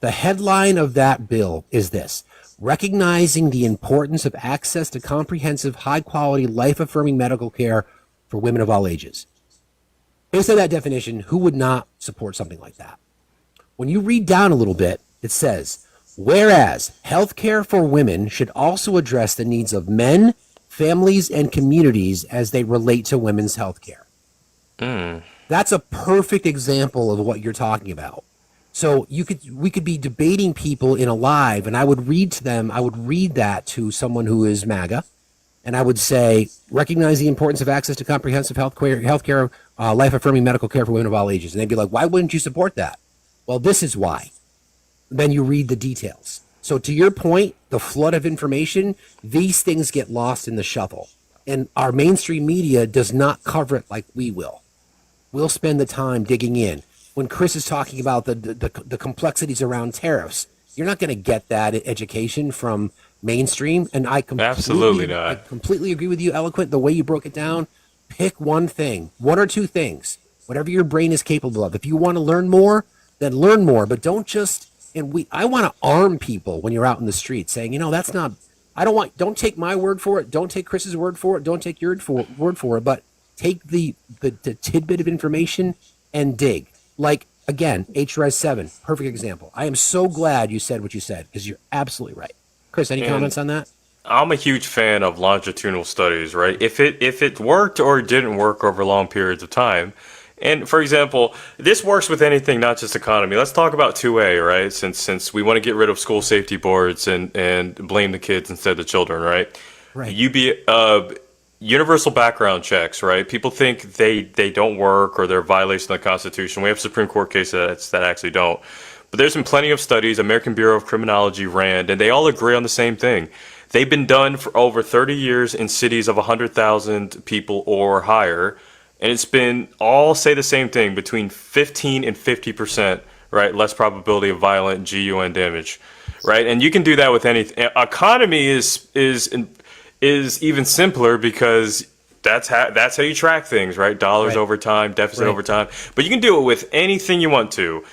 The headline of that bill is this: recognizing the importance of access to comprehensive, high-quality, life-affirming medical care for women of all ages. Based on that definition, who would not support something like that? When you read down a little bit, it says, whereas healthcare for women should also address the needs of men, families, and communities as they relate to women's healthcare. That's a perfect example of what you're talking about. So we could be debating people in a live, and I would read that to someone who is MAGA, and I would say, recognize the importance of access to comprehensive healthcare, life-affirming medical care for women of all ages. And they'd be like, why wouldn't you support that? Well, this is why. Then you read the details. So to your point, the flood of information, these things get lost in the shuffle. And our mainstream media does not cover it like we will. We'll spend the time digging in. When Chris is talking about the complexities around tariffs, you're not going to get that education from mainstream. And Absolutely not. I completely agree with you, Eloquent. The way you broke it down, pick one thing, one or two things, whatever your brain is capable of. If you want to learn more, then learn more. But don't just, I want to arm people when you're out in the street saying, that's not, don't take my word for it. Don't take Chris's word for it. Don't take your word for it. But take the tidbit of information and dig. Like, again, HRES 7, perfect example. I am so glad you said what you said, because you're absolutely right. Chris, any comments on that? I'm a huge fan of longitudinal studies, right? If it worked or didn't work over long periods of time. And for example, this works with anything, not just economy. Let's talk about 2A, right? Since we want to get rid of school safety boards and blame the kids instead of the children, right? Right. Universal background checks, right? People think they don't work or they're a violation of the Constitution. We have Supreme Court cases that actually don't. But there's been plenty of studies, American Bureau of Criminology, RAND, and they all agree on the same thing. They've been done for over 30 years in cities of 100,000 people or higher, and it's been all say the same thing, between 15 and 50%, right? Less probability of violent GUN damage, right? And you can do that with anything. Economy is even simpler, because that's how you track things, right? Dollars over time, deficit over time. But you can do it with anything you want to.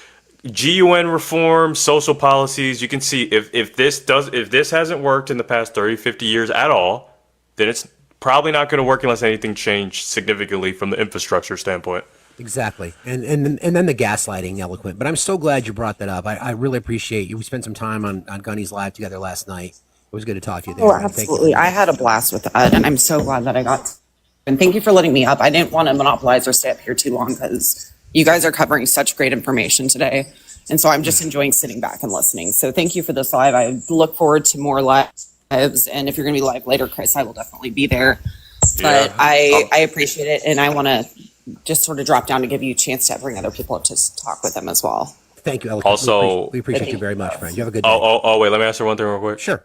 GUN reform, social policies. You can see if this hasn't worked in the past 30, 50 years at all, then it's probably not going to work unless anything changed significantly from the infrastructure standpoint. Exactly. And then the gaslighting, Eloquent. But I'm so glad you brought that up. I really appreciate you. We spent some time on Gunny's Live together last night. It was good to talk to you there. Oh, absolutely. I had a blast with that, and I'm so glad that I got. And thank you for letting me up. I didn't want to monopolize or stay up here too long, because you guys are covering such great information today. And so I'm just enjoying sitting back and listening. So thank you for this live. I look forward to more lives. And if you're going to be live later, Chris, I will definitely be there. But I appreciate it. And I want to just sort of drop down to give you a chance to bring other people up to talk with them as well. Thank you, Eloquent. Also, we appreciate you very much, friend. You have a good day. Wait, let me answer one thing real quick. Sure.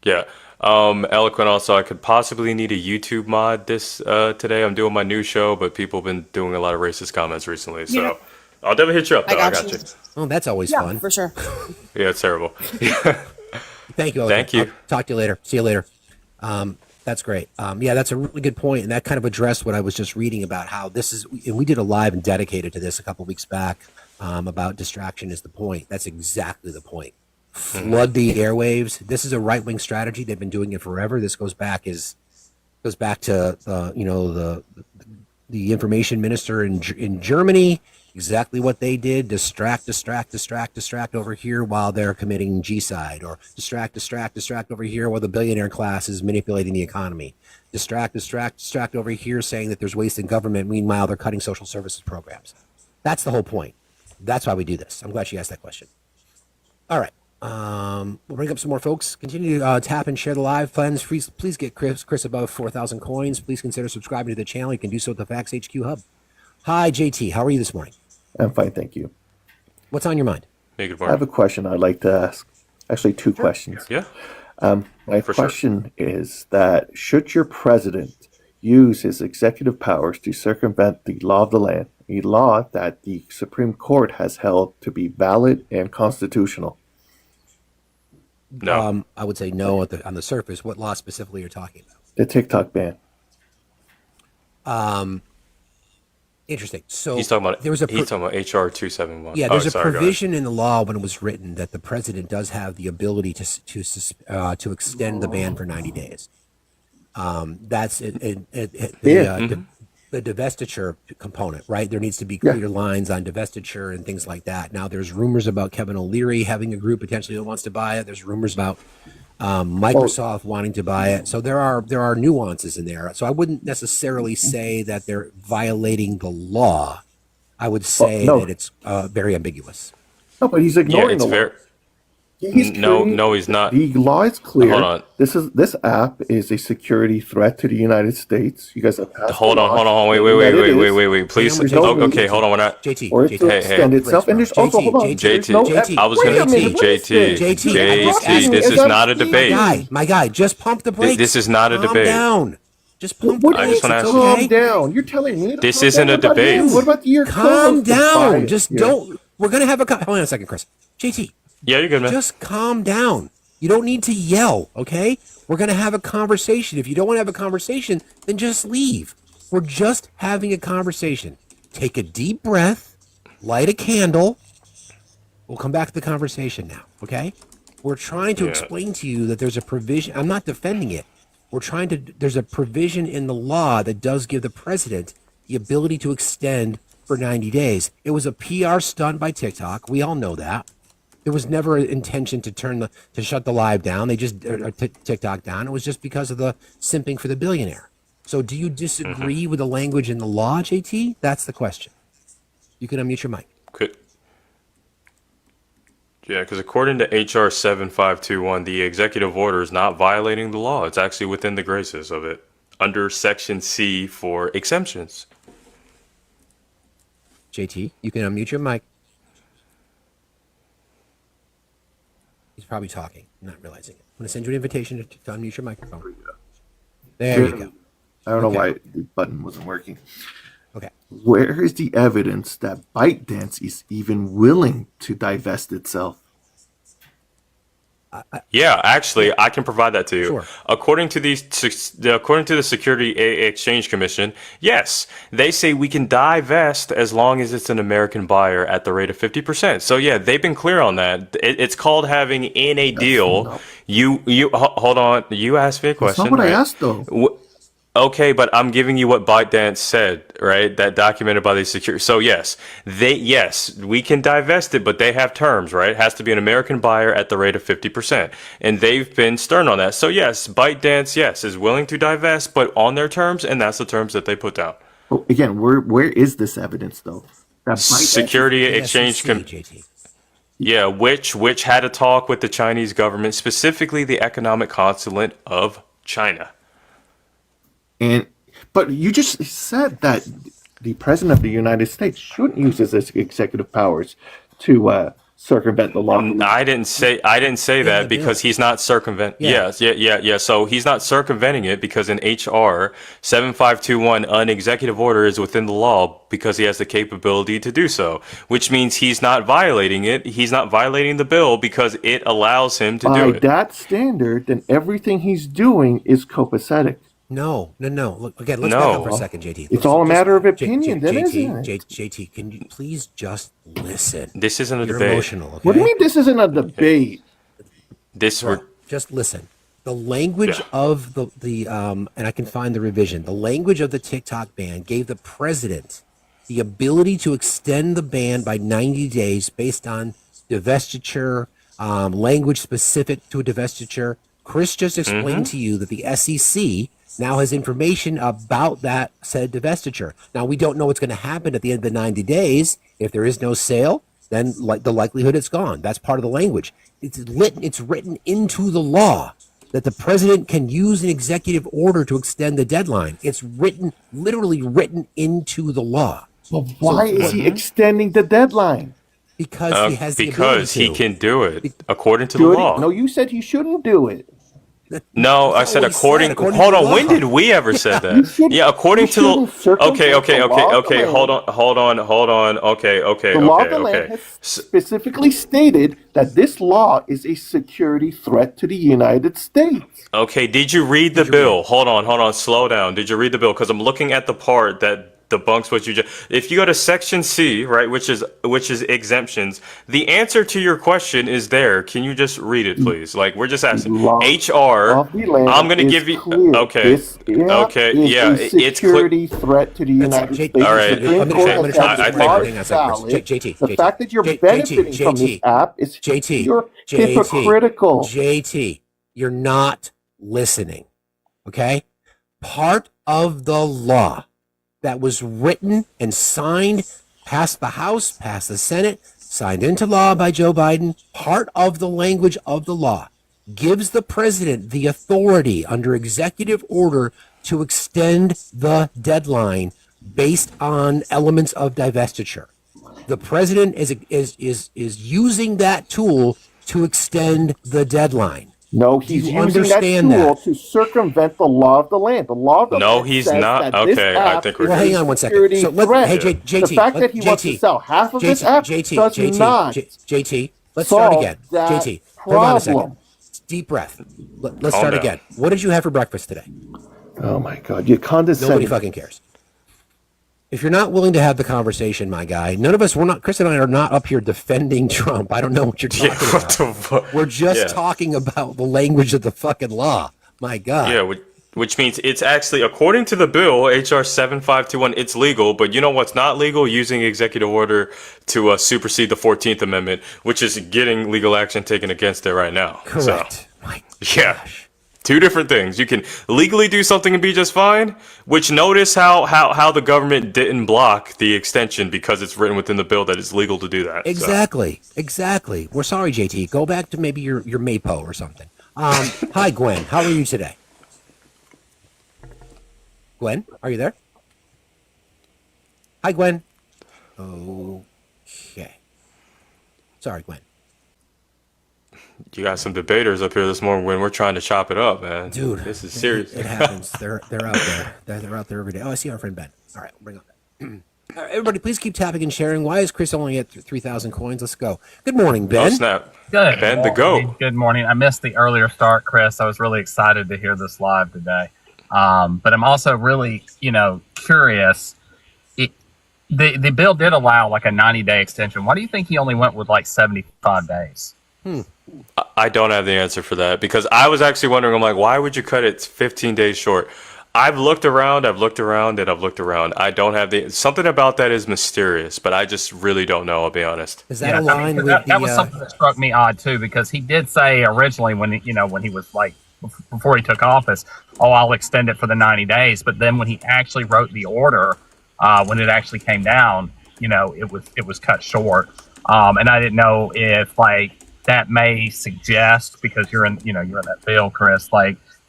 Yeah. Eloquent, also, I could possibly need a YouTube mod today. I'm doing my new show, but people have been doing a lot of racist comments recently. So I'll definitely hit you up, though. I got you. Oh, that's always fun. For sure. Yeah, it's terrible. Thank you, Eloquent. Thank you. I'll talk to you later. See you later. That's great. That's a really good point, and that kind of addressed what I was just reading about how this is. And we did a live and dedicated to this a couple weeks back about distraction is the point. That's exactly the point. Flood the airwaves. This is a right-wing strategy. They've been doing it forever. This goes back to the information minister in Germany. Exactly what they did: distract over here while they're committing G-side, or distract over here while the billionaire class is manipulating the economy. Distract over here saying that there's waste in government. Meanwhile, they're cutting social services programs. That's the whole point. That's why we do this. I'm glad she asked that question. All right. We'll bring up some more folks. Continue to tap and share the live. Friends, please get Chris above 4,000 coins. Please consider subscribing to the channel. You can do so at the Facts HQ Hub. Hi, JT. How are you this morning? I'm fine, thank you. What's on your mind? Hey, good I morning. have a question I'd like to ask. Actually, two questions. Yeah. My question is that should your president use his executive powers to circumvent the law of the land, a law that the Supreme Court has held to be valid and constitutional? No. I would say no on the surface. What law specifically you're talking about? The TikTok ban. Interesting. So He's talking about there was a he's talking about HR 271. yeah, Oh, there's a sorry, go ahead. provision in the law when it was written that the president does have the ability to extend the ban for 90 days. That's the divestiture component, right? There needs to be clear lines on divestiture and things like that. Now, there's rumors about Kevin O'Leary having a group potentially that wants to buy it. There's rumors about Microsoft wanting to buy it. So there are nuances in there. So I wouldn't necessarily say that they're violating the law. I would say that it's very ambiguous. No, but he's ignoring the law. No, he's not. The law is clear. Hold on. This app is a security threat to the United States. You guys have passed. Hold on. Wait. Please. Okay, hold on. We're not. JT. Or it to extend itself. And there's also, hold on. JT. I was going to JT. This is not a debate. My guy, just pump the brakes. This is not a debate. Calm down. Just pump What the do you brakes. mean, calm down? You're telling me This isn't a debate. What about your Calm co-host to buy down. it? Just don't. We're gonna have a. Hold on a second, Chris. JT. Yeah, you're good, man. Just calm down. You don't need to yell, okay? We're going to have a conversation. If you don't want to have a conversation, then just leave. We're just having a conversation. Take a deep breath, light a candle. We'll come back to the conversation now, okay? We're trying to explain to you that there's a provision. I'm not defending it. There's a provision in the law that does give the president the ability to extend for 90 days. It was a PR stunt by TikTok. We all know that. There was never an intention to shut the live down. They just TikTok down. It was just because of the simping for the billionaire. So, do you disagree with the language in the law, JT? That's the question. You can unmute your mic. Yeah, because according to HR 7521, the executive order is not violating the law. It's actually within the graces of it under Section C for exemptions. JT, you can unmute your mic. He's probably talking, not realizing it. I'm going to send you an invitation to unmute your microphone. There you go. I don't know why the button wasn't working. Okay. Where is the evidence that ByteDance is even willing to divest itself? Yeah, actually, I can provide that to you. Sure. According to the Security Exchange Commission, yes, they say we can divest as long as it's an American buyer at the rate of 50%. So yeah, they've been clear on that. It's called having in a deal. Hold on. You asked me a question. That's not what right? I asked though. Okay, but I'm giving you what ByteDance said, right? That documented by the security. So yes, we can divest it, but they have terms, right? It has to be an American buyer at the rate of 50%. And they've been stern on that. So yes, ByteDance, yes, is willing to divest, but on their terms, and that's the terms that they put down. Well, again, where is this evidence though? That Security Exchange Commission. Yeah, which had a talk with the Chinese government, specifically the economic consulate of China. But you just said that the president of the United States shouldn't use his executive powers to circumvent the law. I didn't say that because he's not circumventing. Yeah. So he's not circumventing it because in HR 7521, an executive order is within the law because he has the capability to do so, which means he's not violating it. He's not violating the bill because it allows him to do it. By that standard, then everything he's doing is copacetic. No. Look, again, let's back up for a second, JT. It's all a matter of opinion, then, isn't it? JT, can you please just listen? This isn't a You're debate. emotional, okay? What do you mean this isn't a debate? Just listen. The language of the and I can find the revision. The language of the TikTok ban gave the president the ability to extend the ban by 90 days based on divestiture, language specific to a divestiture. Chris just explained to you that the SEC now has information about that said divestiture. Now, we don't know what's going to happen at the end of the 90 days. If there is no sale, then the likelihood it's gone. That's part of the language. It's written into the law that the president can use an executive order to extend the deadline. It's literally written into the law. Well, why is he extending the deadline? Because he has the ability because to. he can do it according to the law. No, you said he shouldn't do it. No, I said according. Hold on. When did we ever said that? Yeah, according to the. Okay. Hold on. Okay. The law of the land has specifically stated that this law is a security threat to the United States. Okay. Did you read the bill? Hold on. Slow down. Did you read the bill? Because I'm looking at the part that debunks what you just. If you go to Section C, right, which is exemptions, the answer to your question is there. Can you just read it, please? Like, we're just asking. Law HR. of the land I'm gonna is give you. clear. Okay. This Okay. is Yeah. a It's clear. security threat to the United States. All The right. Supreme Court Okay. has held I this think large we're. valid. JT, The fact that you're benefiting from this app is pure hypocritical. JT, you're not listening. Okay? Part of the law that was written and signed, passed the House, passed the Senate, signed into law by Joe Biden, part of the language of the law gives the president the authority under executive order to extend the deadline based on elements of divestiture. The president is using that tool to extend the deadline. No, he's using that tool to circumvent the law of the land. The law of the land he's says not. that this Okay, app I think we're is hang a on one second. security So threat. hey, JT, the fact that he wants to sell half of this app does not JT, let's start again. that JT, hold on a second. problem. Deep breath. Let's start again. What did you have for breakfast today? Oh my God, you condescending. Nobody fucking cares. If you're not willing to have the conversation, my guy, none of us, Chris and I are not up here defending Trump. I don't know what you're talking about. We're just talking about the language of the fucking law. My God. Yeah, which means it's actually, according to the bill, HR 7521, it's legal, but you know what's not legal? Using executive order to supersede the 14th Amendment, which is getting legal action taken against it right now. Correct. So, yeah. Two different things. You can legally do something and be just fine, which notice how the government didn't block the extension because it's written within the bill that it's legal to do that. Exactly. Exactly. We're sorry, JT. Go back to maybe your Mapo or something. Hi, Gwen. How are you today? Gwen, are you there? Hi, Gwen. Okay. Sorry, Gwen. You got some debaters up here this morning when we're trying to chop it up, man. Dude, this is serious. It happens. They're out there. They're out there every day. Oh, I see our friend Ben. All right, bring on Ben. All right, everybody, please keep tapping and sharing. Why is Chris only at 3,000 coins? Let's go. Good morning, Ben. Oh, snap. Good. Ben, the GOAT. Good morning. I missed the earlier start, Chris. I was really excited to hear this live today. But I'm also really, curious. The bill did allow like a 90-day extension. Why do you think he only went with like 75 days? I don't have the answer for that because I was actually wondering, I'm like, why would you cut it 15 days short? I've looked around. I don't have something about that is mysterious, but I just really don't know. I'll be honest. Is that aligned with that was something that struck me odd too, because he did say originally when he was like, before he took office, I'll extend it for the 90 days. But then when he actually wrote the order, when it actually came down, it was cut short. And I didn't know if that may suggest, because you're in that bill, Chris,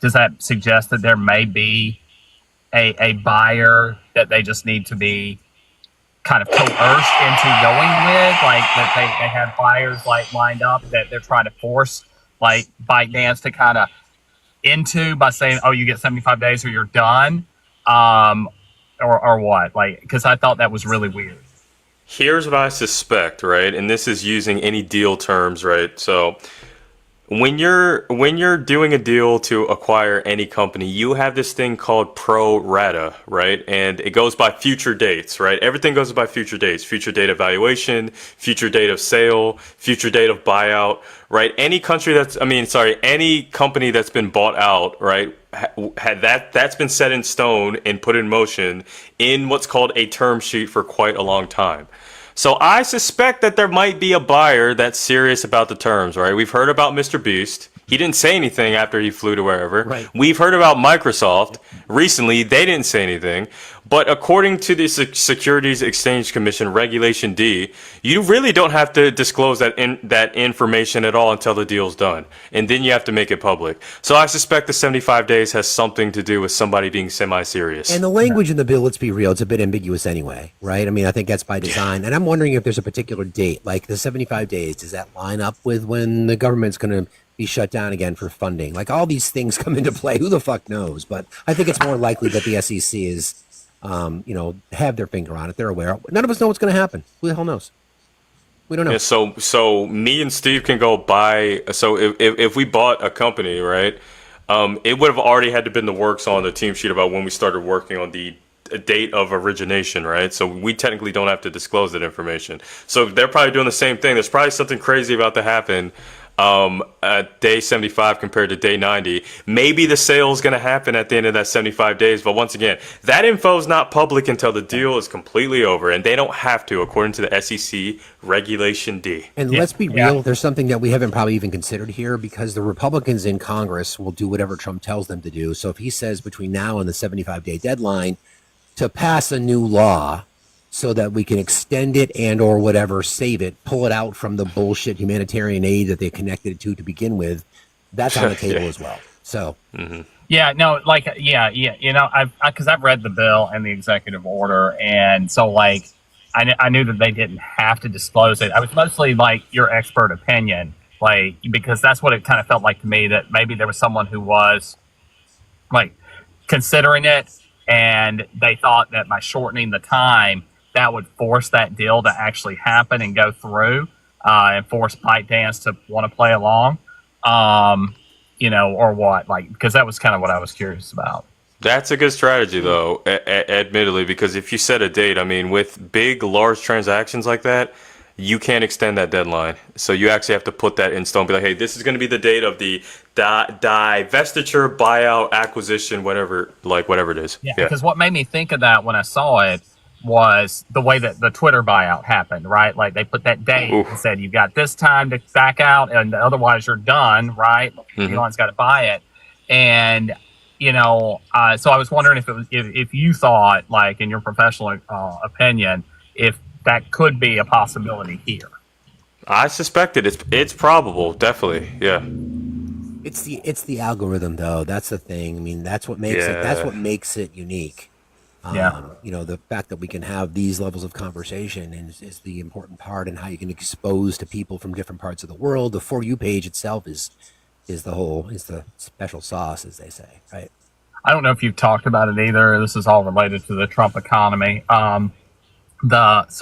does that suggest that there may be a buyer that they just need to be kind of coerced into going with, that they have buyers lined up that they're trying to force ByteDance to kind of into by saying, oh, you get 75 days or you're done, or what? Because I thought that was really weird. Here's what I suspect, right? And this is using any deal terms, right? So when you're doing a deal to acquire any company, you have this thing called pro rata, right? And it goes by future dates, right? Everything goes by future dates: future date of valuation, future date of sale, future date of buyout, right? Any company that's been bought out, right? That's been set in stone and put in motion in what's called a term sheet for quite a long time. So I suspect that there might be a buyer that's serious about the terms, right? We've heard about Mr. Beast. He didn't say anything after he flew to wherever. Right. We've heard about Microsoft. Recently, they didn't say anything. But according to the Securities Exchange Commission Regulation D, you really don't have to disclose that information at all until the deal's done. And then you have to make it public. So I suspect the 75 days has something to do with somebody being semi-serious. And the language in the bill, let's be real, it's a bit ambiguous anyway, right? I mean, I think that's by design. And I'm wondering if there's a particular date, like the 75 days, does that line up with when the government's going to be shut down again for funding? Like, all these things come into play. Who the fuck knows? But I think it's more likely that the SEC is, have their finger on it. They're aware. None of us know what's going to happen. Who the hell knows? We don't know. Yeah, so me and Steve can go buy. So if we bought a company, right, it would have already had to been the works on the team sheet about when we started working on the date of origination, right? So we technically don't have to disclose that information. So they're probably doing the same thing. There's probably something crazy about to happen at day 75 compared to day 90. Maybe the sale is going to happen at the end of that 75 days. But once again, that info is not public until the deal is completely over. And they don't have to, according to the SEC Regulation D. And let's be real, there's something that we haven't probably even considered here, because the Republicans in Congress will do whatever Trump tells them to do. So if he says between now and the 75-day deadline to pass a new law so that we can extend it and or whatever, save it, pull it out from the bullshit humanitarian aid that they connected it to begin with, that's on the table as well. So yeah, no, like, you know, I've read the bill and the executive order, and so like I knew that they didn't have to disclose it. I was mostly like your expert opinion, like, because that's what it kind of felt like to me, that maybe there was someone who was like considering it, and they thought that by shortening the time, that would force that deal to actually happen and go through, and force ByteDance to want to play along, you know, or what, like, because that was kind of what I was curious about. That's a good strategy, though, admittedly, because if you set a date, I mean, with big, large transactions like that, you can't extend that deadline. So you actually have to put that in stone. Be like, hey, this is going to be the date of the divestiture, buyout, acquisition, whatever it is. Yeah, because what made me think of that when I saw it was the way that the Twitter buyout happened, right? Like they put that date and said, you've got this time to back out, and otherwise you're done, right? Elon's got to buy it. And, you know, so I was wondering if it was, if you thought, like, in your professional opinion, if that could be a possibility here. I suspect it. It's probable, definitely. Yeah. it's the algorithm, though. That's the thing. I mean, that's what makes it. That's what makes it unique. You know, the fact that we can have these levels of conversation is the important part, and how you can expose to people from different parts of the world. The For You page itself is the special sauce, as they say, right? I don't know if you've talked about it either. This is all related to the Trump economy. So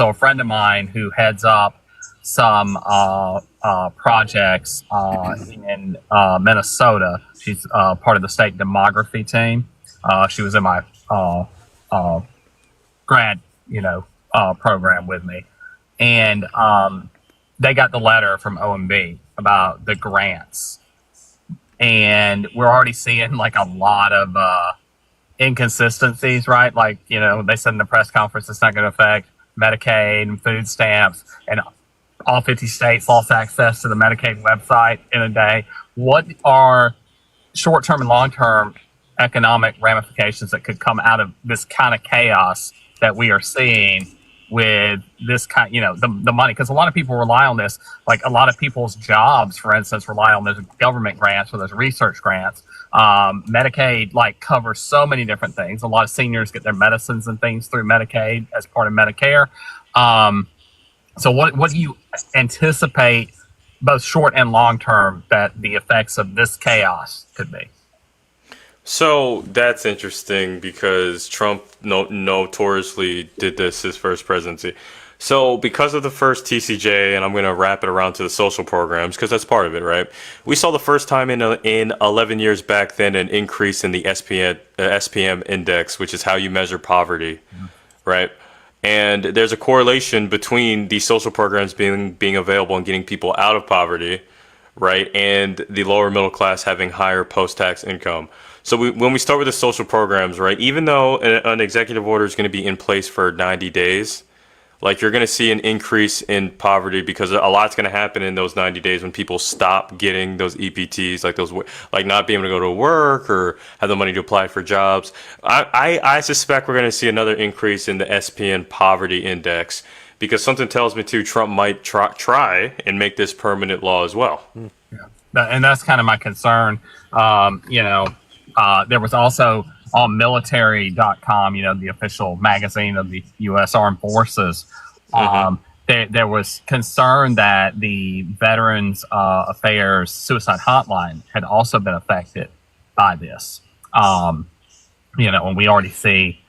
a friend of mine who heads up some projects in Minnesota. She's part of the state demography team. She was in my grad, program with me, and they got the letter from OMB about the grants, and we're already seeing like a lot of inconsistencies, right? Like, they said in the press conference it's not going to affect Medicaid and food stamps, and all 50 states lost access to the Medicaid website in a day. What are short-term and long-term economic ramifications that could come out of this kind of chaos that we are seeing with this kind, the money? Because a lot of people rely on this. Like a lot of people's jobs, for instance, rely on those government grants or those research grants. Medicaid covers so many different things. A lot of seniors get their medicines and things through Medicaid as part of Medicare. So what do you anticipate, both short and long term, that the effects of this chaos could be? So that's interesting because Trump notoriously did this his first presidency. So because of the first TCJ, and I'm going to wrap it around to the social programs because that's part of it, right? We saw the first time in 11 years back then an increase in the SPM index, which is how you measure poverty, right? And there's a correlation between these social programs being available and getting people out of poverty, right? And the lower middle class having higher post-tax income. So when we start with the social programs, right, even though an executive order is going to be in place for 90 days, you're going to see an increase in poverty because a lot's going to happen in those 90 days when people stop getting those EPTs, not being able to go to work or have the money to apply for jobs. I suspect we're going to see another increase in the SPN poverty index because something tells me Trump might try and make this permanent law as well. Yeah. And that's kind of my concern. There was also on military.com, the official magazine of the U.S. Armed Forces, there was concern that the Veterans Affairs suicide hotline had also been affected by this. And we already see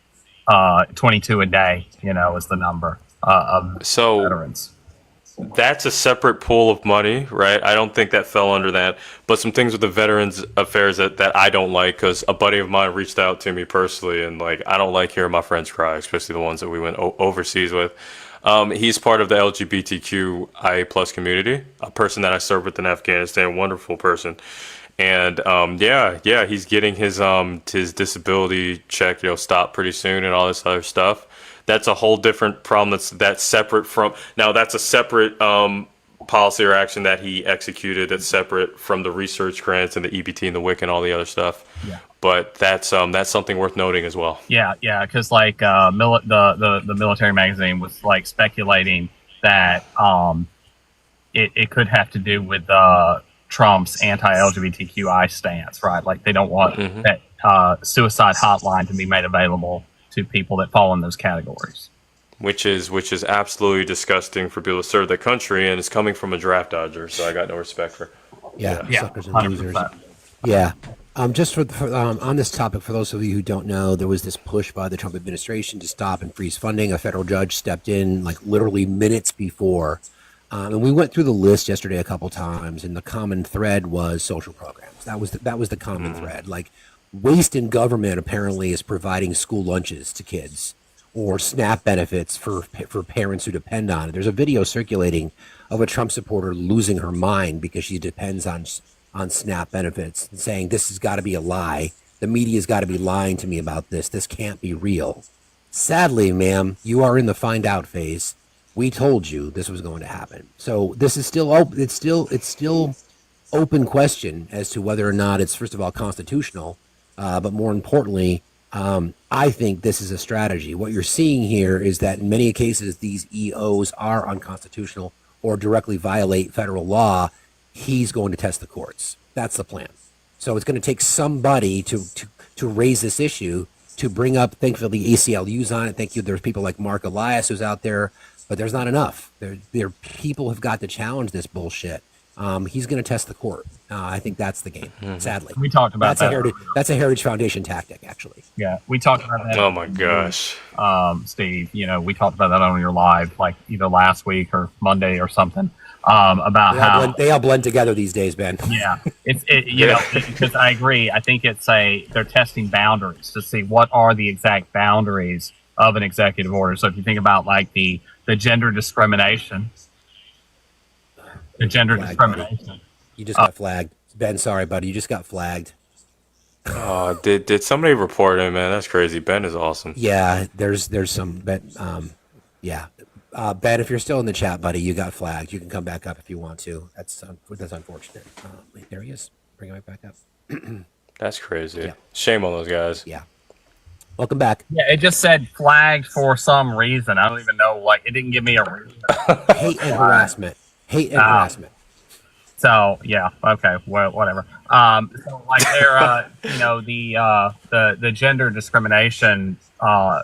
22 a day, is the number of veterans. That's a separate pool of money, right? I don't think that fell under that. But some things with the Veterans Affairs that I don't like, because a buddy of mine reached out to me personally, and like I don't like hearing my friends cry, especially the ones that we went overseas with. He's part of the LGBTQIA plus community, a person that I served with in Afghanistan, wonderful person. And yeah, he's getting his disability check, stopped pretty soon and all this other stuff. That's a whole different problem. That's separate from now. That's a separate policy or action that he executed. That's separate from the research grants and the EBT and the WIC and all the other stuff. Yeah. But that's something worth noting as well. Yeah, because like the military magazine was like speculating that it could have to do with Trump's anti-LGBTQI stance, right? Like they don't want that suicide hotline to be made available to people that fall in those categories. Which is absolutely disgusting for people to serve their country, and it's coming from a draft dodger. So I got no respect for. Yeah, suckers and 100%. losers. Yeah. Just on this topic, for those of you who don't know, there was this push by the Trump administration to stop and freeze funding. A federal judge stepped in like literally minutes before. And we went through the list yesterday a couple times, and the common thread was social programs. That was the common thread. Like waste in government apparently is providing school lunches to kids or SNAP benefits for parents who depend on it. There's a video circulating of a Trump supporter losing her mind because she depends on SNAP benefits and saying this has got to be a lie. The media's got to be lying to me about this. This can't be real. Sadly, ma'am, you are in the find out phase. We told you this was going to happen. So this is still open. It's still open question as to whether or not it's, first of all, constitutional, but more importantly, I think this is a strategy. What you're seeing here is that in many cases, these EOs are unconstitutional or directly violate federal law. He's going to test the courts. That's the plan. So it's going to take somebody to raise this issue, to bring up, thankfully, the ACLU's on it. Thank you. There's people like Mark Elias who's out there, but there's not enough. There people have got to challenge this bullshit. He's going to test the court. I think that's the game, sadly. We talked about that's a Heritage Foundation tactic, actually. Yeah, we talked about that. Oh my gosh. Steve, we talked about that on your live, like either last week or Monday or something, about how they all blend together these days, Ben. Yeah, because I agree. I think they're testing boundaries to see what are the exact boundaries of an executive order. So if you think about like the gender discrimination. The gender discrimination. Buddy. You just got flagged. Ben, sorry, buddy. You just got flagged. Oh, did somebody report him, man? That's crazy. Ben is awesome. Yeah, there's some Ben. Yeah, Ben, if you're still in the chat, buddy, you got flagged. You can come back up if you want to. That's unfortunate. Wait, there he is. Bring him right back up. That's crazy. Yeah. Shame on those guys. Yeah. Welcome back. Yeah, it just said flagged for some reason. I don't even know. Like, it didn't give me a reason. Hate and harassment. Hate and harassment. So yeah, okay, well, whatever. So like they're the gender discrimination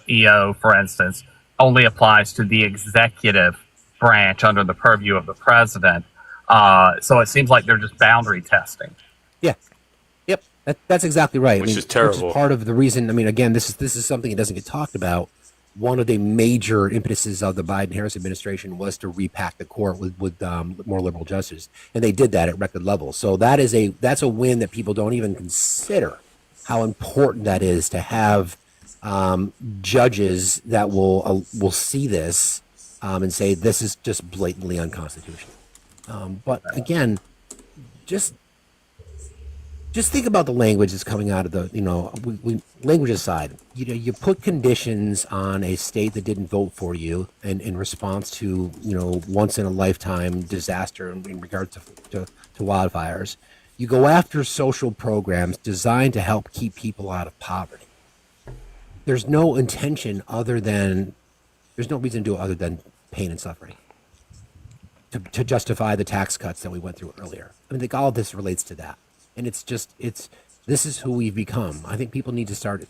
EO, for instance, only applies to the executive branch under the purview of the president. So it seems like they're just boundary testing. Yeah. Yep. That's exactly right. Which is terrible. Which is part of the reason. I mean, again, this is something that doesn't get talked about. One of the major impetuses of the Biden-Harris administration was to repack the court with more liberal justices, and they did that at record levels. So that's a win that people don't even consider how important that is to have judges that will see this and say this is just blatantly unconstitutional. But again, just think about the language that's coming out of the, language aside, you put conditions on a state that didn't vote for you and in response to, once in a lifetime disaster in regard to wildfires. You go after social programs designed to help keep people out of poverty. There's no intention there's no reason to do it other than pain and suffering to justify the tax cuts that we went through earlier. I mean, all of this relates to that. And this is who we've become. I think people need to start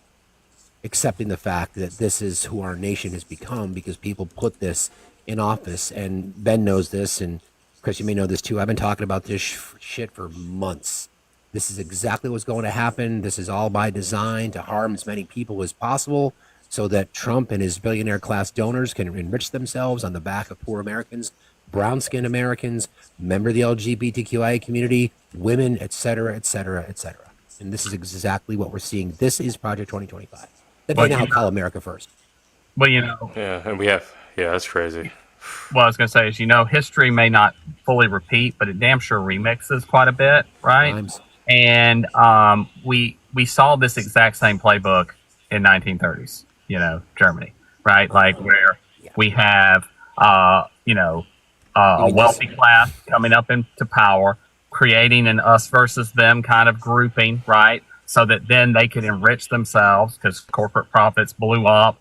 accepting the fact that this is who our nation has become because people put this in office. And Ben knows this, and Chris, you may know this too. I've been talking about this shit for months. This is exactly what's going to happen. This is all by design to harm as many people as possible so that Trump and his billionaire class donors can enrich themselves on the back of poor Americans. brown-skinned Americans, member of the LGBTQIA community, women, et cetera, et cetera, et cetera. And this is exactly what we're seeing. This is Project 2025. That they now call America First. Well, Yeah, and we have, that's crazy. What I was going to say is, history may not fully repeat, but it damn sure remixes quite a bit, right? Times. And we saw this exact same playbook in 1930s, Germany, right? Like where we have, a wealthy class coming up into power, creating an us versus them kind of grouping, right? So that then they could enrich themselves because corporate profits blew up.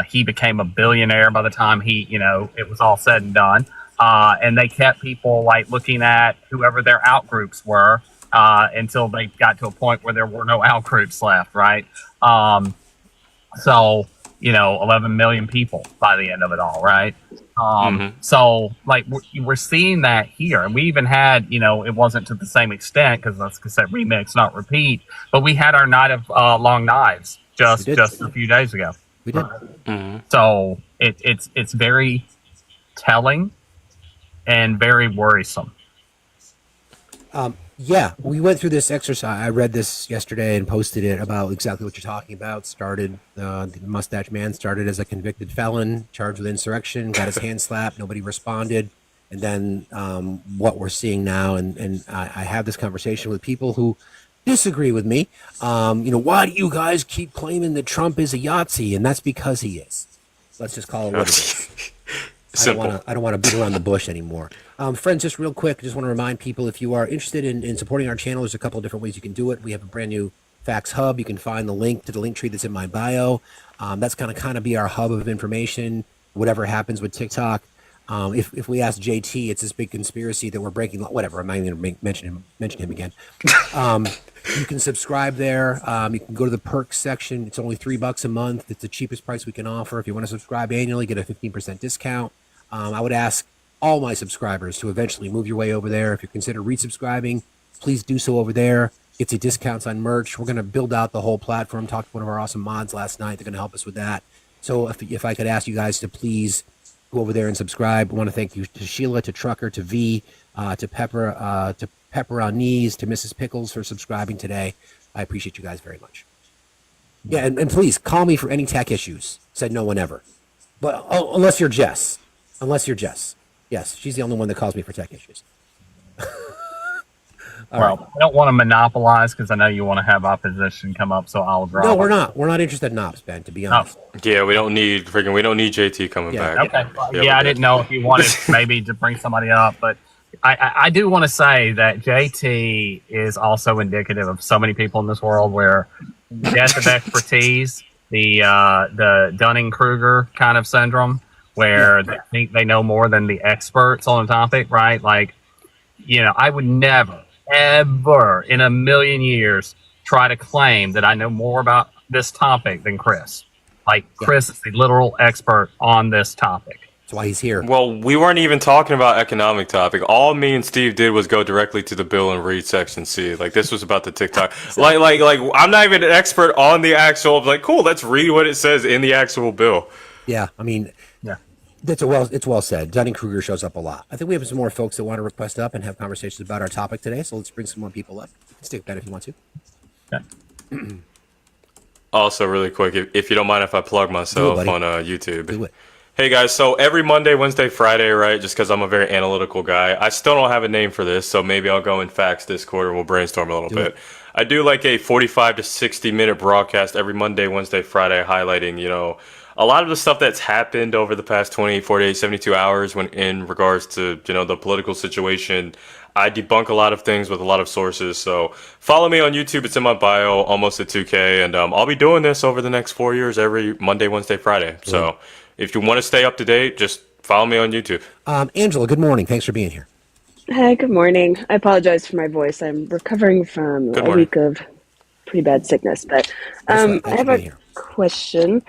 He became a billionaire by the time it was all said and done. And they kept people like looking at whoever their outgroups were until they got to a point where there were no outgroups left, right? So 11 million people by the end of it all, right? So like we're seeing that here, and we even had it wasn't to the same extent because let's say remix, not repeat, but we had our night of long knives just a few days ago. We did. So it's very telling and very worrisome. Yeah, we went through this exercise. I read this yesterday and posted it about exactly what you're talking about. Started, the mustache man started as a convicted felon, charged with insurrection, got his hand slapped, nobody responded. And then what we're seeing now, and I have this conversation with people who disagree with me. Why do you guys keep claiming that Trump is a Yahtzee? And that's because he is. Let's just call it what it is. Simple. I don't want to beat around the bush anymore. Friends, just real quick, just want to remind people, if you are interested in supporting our channel, there's a couple of different ways you can do it. We have a brand new Facts Hub. You can find the link to the link tree that's in my bio. That's going to kind of be our hub of information, whatever happens with TikTok. If we ask JT, it's this big conspiracy that we're breaking, whatever, I'm not even going to mention him again. You can subscribe there. You can go to the perks section. It's only $3 a month. It's the cheapest price we can offer. If you want to subscribe annually, get a 15% discount. I would ask all my subscribers to eventually move your way over there. If you're considering resubscribing, please do so over there. Get you discounts on merch. We're going to build out the whole platform. Talked to one of our awesome mods last night. They're going to help us with that. So if I could ask you guys to please go over there and subscribe. I want to thank you to Sheila, to Trucker, to V, to Pepper on Knees, to Mrs. Pickles for subscribing today. I appreciate you guys very much. Yeah, and please call me for any tech issues. Said no one ever. But unless you're Jess. Yes, she's the only one that calls me for tech issues. I don't want to monopolize because I know you want to have opposition come up, so I'll drop. No, we're not. We're not interested in ops, Ben, to be honest. Yeah, we don't need JT coming back. Okay. I didn't know if you wanted maybe to bring somebody up, but I do want to say that JT is also indicative of so many people in this world where death of expertise, the Dunning-Kruger kind of syndrome, where they think they know more than the experts on a topic, right? Like, I would never, ever in a million years try to claim that I know more about this topic than Chris. Like, Chris is the literal expert on this topic. That's why he's here. Well, we weren't even talking about economic topic. All me and Steve did was go directly to the bill and read section C. Like, this was about the TikTok. like I'm not even an expert on the actual. Like, cool, let's read what it says in the actual bill. Yeah, I mean, it's well said. Dunning-Kruger shows up a lot. I think we have some more folks that want to request up and have conversations about our topic today. So let's bring some more people up. You can stick that if you want to. Okay. Also, really quick, if you don't mind if I plug myself on YouTube. Do it. Hey guys, so every Monday, Wednesday, Friday, right? Just because I'm a very analytical guy, I still don't have a name for this, so maybe I'll go in Facts Discord and we'll brainstorm a little bit. I do like a 45 to 60 minute broadcast every Monday, Wednesday, Friday, highlighting, a lot of the stuff that's happened over the past 20, 48, 72 hours when in regards to, the political situation. I debunk a lot of things with a lot of sources. So follow me on YouTube. It's in my bio, almost at 2K. And I'll be doing this over the next 4 years, every Monday, Wednesday, Friday. So if you want to stay up to date, just follow me on YouTube. Angela, good morning. Thanks for being here. Hi, good morning. I apologize for my voice. I'm recovering from a week of pretty bad sickness. But I have a question.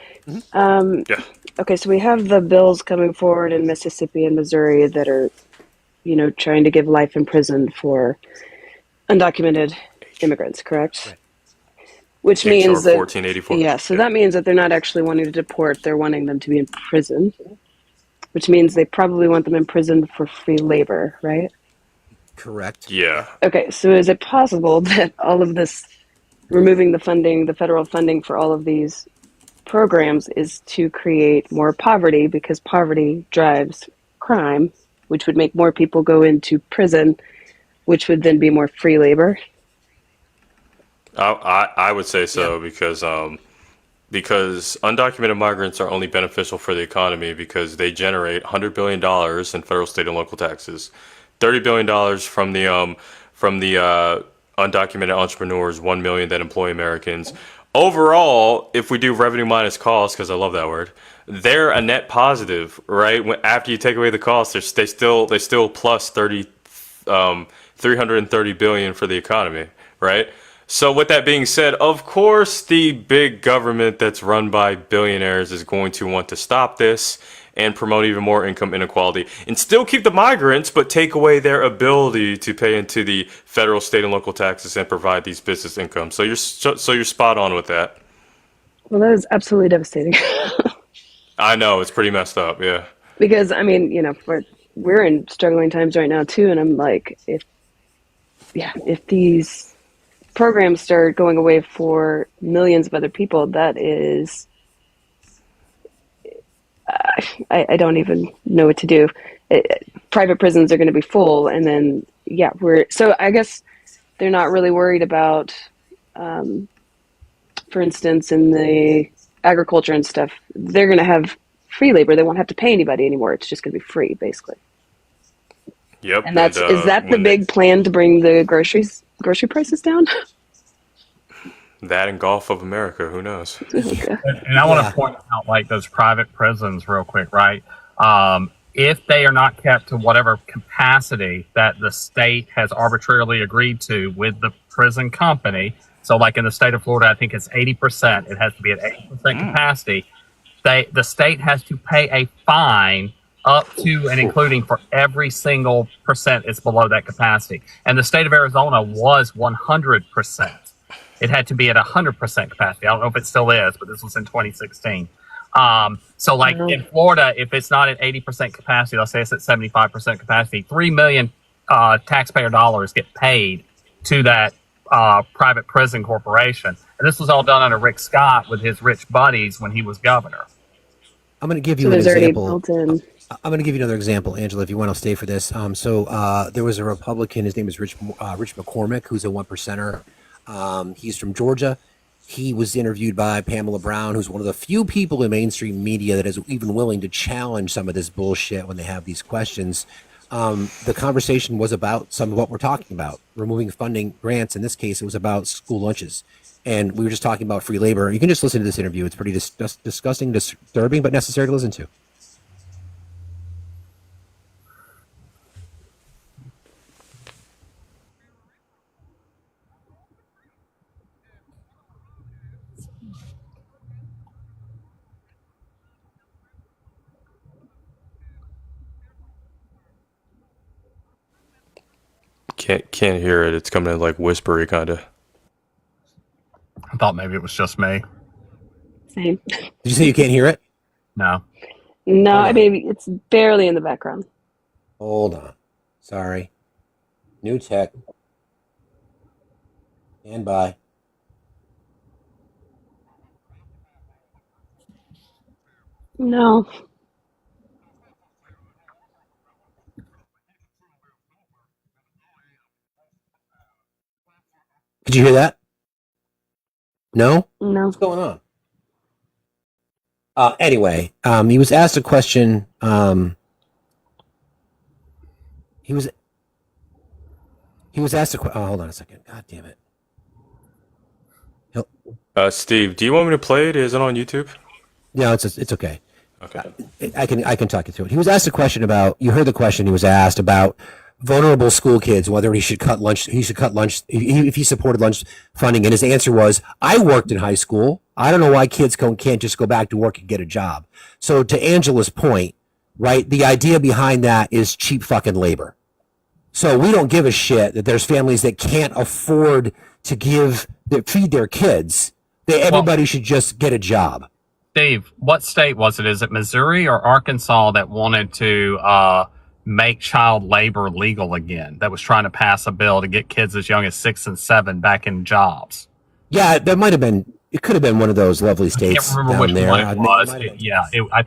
Okay, so we have the bills coming forward in Mississippi and Missouri that are, trying to give life in prison for undocumented immigrants, correct? Right. Which means that 1484. Yeah, so that means that they're not actually wanting to deport; they're wanting them to be in prison. which means they probably want them in prison for free labor, right? Correct. Yeah. Okay, so is it possible that all of this, removing the funding, the federal funding for all of these programs, is to create more poverty because poverty drives crime, which would make more people go into prison, which would then be more free labor? I would say so because undocumented migrants are only beneficial for the economy because they generate $100 billion in federal, state, and local taxes, $30 billion from the undocumented entrepreneurs, 1 million that employ Americans. Overall, if we do revenue minus cost, because I love that word, they're a net positive, right? After you take away the costs, they still plus 330 billion for the economy, right? So with that being said, of course, the big government that's run by billionaires is going to want to stop this and promote even more income inequality and still keep the migrants, but take away their ability to pay into the federal, state, and local taxes and provide these business incomes. So you're spot on with that. Well, that is absolutely devastating. I know, it's pretty messed up, yeah. Because, I mean, you know, we're in struggling times right now, too, and I'm like, if these programs start going away for millions of other people, that is, I don't even know what to do. Private prisons are going to be full, and then so I guess they're not really worried about, for instance, in the agriculture and stuff, they're going to have free labor. They won't have to pay anybody anymore. It's just going to be free, basically. Yep. And is that the big plan to bring the grocery prices down? That and Gulf of America, who knows? And I want to point out, like, those private prisons real quick, right? If they are not kept to whatever capacity that the state has arbitrarily agreed to with the prison company, so like in the state of Florida, I think it's 80%. It has to be at 80% capacity. The state has to pay a fine up to and including for every single percent it's below that capacity. And the state of Arizona was 100%. It had to be at 100% capacity. I don't know if it still is, but this was in 2016. So like in Florida, if it's not at 80% capacity, let's say it's at 75% capacity, 3 million taxpayer dollars get paid to that private prison corporation. And this was all done under Rick Scott with his rich buddies when he was governor. I'm going to give you an example. I'm going to give you another example, Angela, if you want to stay for this. There was a Republican, his name is Rich McCormick, who's a one percenter. He's from Georgia. He was interviewed by Pamela Brown, who's one of the few people in mainstream media that is even willing to challenge some of this bullshit when they have these questions. The conversation was about some of what we're talking about, removing funding grants. In this case, it was about school lunches. And we were just talking about free labor. You can just listen to this interview. It's pretty disgusting, disturbing, but necessary to listen to. Can't hear it. It's coming in like whispery kind of. I thought maybe it was just me. Same. Did you say you can't hear it? No. No, I mean, it's barely in the background. Hold on. Sorry. New tech. Stand by. No. Did you hear that? No? No. What's going on? Anyway, he was asked a question. He was asked a question. Oh, hold on a second. God damn it. Steve, do you want me to play it? Is it on YouTube? No, it's okay. Okay. I can talk you through it. He was asked a question about. You heard the question he was asked about vulnerable school kids, whether he should cut lunch. He should cut lunch if he supported lunch funding, and his answer was, "I worked in high school. I don't know why kids can't just go back to work and get a job." So to Angela's point, right? The idea behind that is cheap fucking labor. So we don't give a shit that there's families that can't afford to feed their kids. Everybody should just get a job. Steve, what state was it? Is it Missouri or Arkansas that wanted to make child labor legal again? That was trying to pass a bill to get kids as young as 6 and 7 back in jobs. Yeah, that might have been. It could have been one of those lovely I states can't remember down which there. one it was.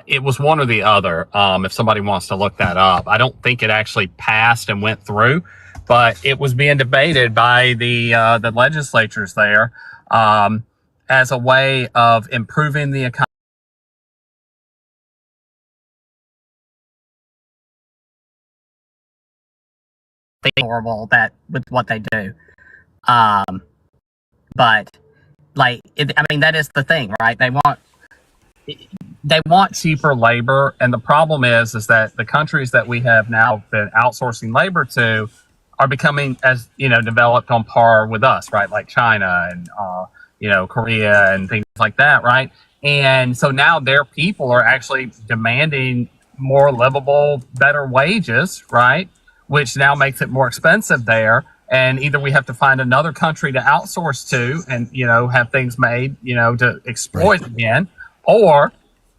It was one or the other. If somebody wants to look that up, I don't think it actually passed and went through, but it was being debated by the legislatures there as a way of improving the economy. Horrible that with what they do, but like I mean that is the thing, right? They want cheaper labor, and the problem is that the countries that we have now been outsourcing labor to are becoming, as you know, developed on par with us, right? Like China and Korea and things like that, right? And so now their people are actually demanding more livable, better wages, right? Which now makes it more expensive there. And either we have to find another country to outsource to and, have things made, to exploit again, or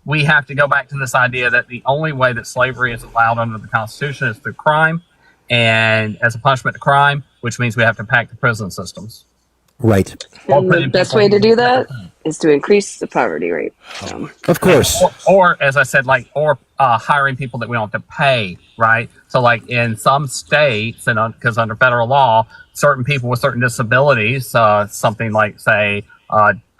we have to go back to this idea that the only way that slavery is allowed under the Constitution is through crime and as a punishment to crime, which means we have to pack the prison systems. Right. And the best way to do that is to increase the poverty rate. So. Of course. Or as I said, hiring people that we don't have to pay, right? So like in some states, and because under federal law, certain people with certain disabilities, something like say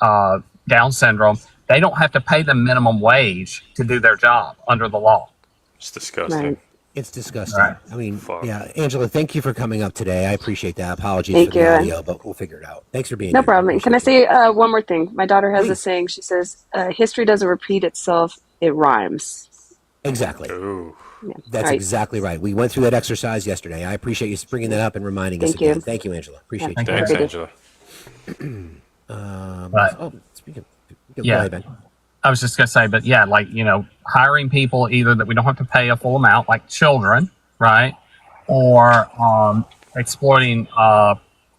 Down syndrome, they don't have to pay the minimum wage to do their job under the law. It's disgusting. Right. It's disgusting. Right. I mean, Fuck. yeah, Angela, thank you for coming up today. I appreciate that. Apologies Thank for you. the audio, but we'll figure it out. Thanks for being No here. problem. Can I say one more thing? My daughter has a Please. saying. She says, history doesn't repeat itself, it rhymes. Exactly. Ooh. Yeah. That's All right. exactly right. We went through that exercise yesterday. I appreciate you bringing that up and reminding us Thank you. again. Thank you, Angela. Appreciate Yeah. you. Thanks, Angela. Speaking of, Yeah. go ahead, Ben. I was just going to say, but yeah, hiring people either that we don't have to pay a full amount, like children, right? Or exploiting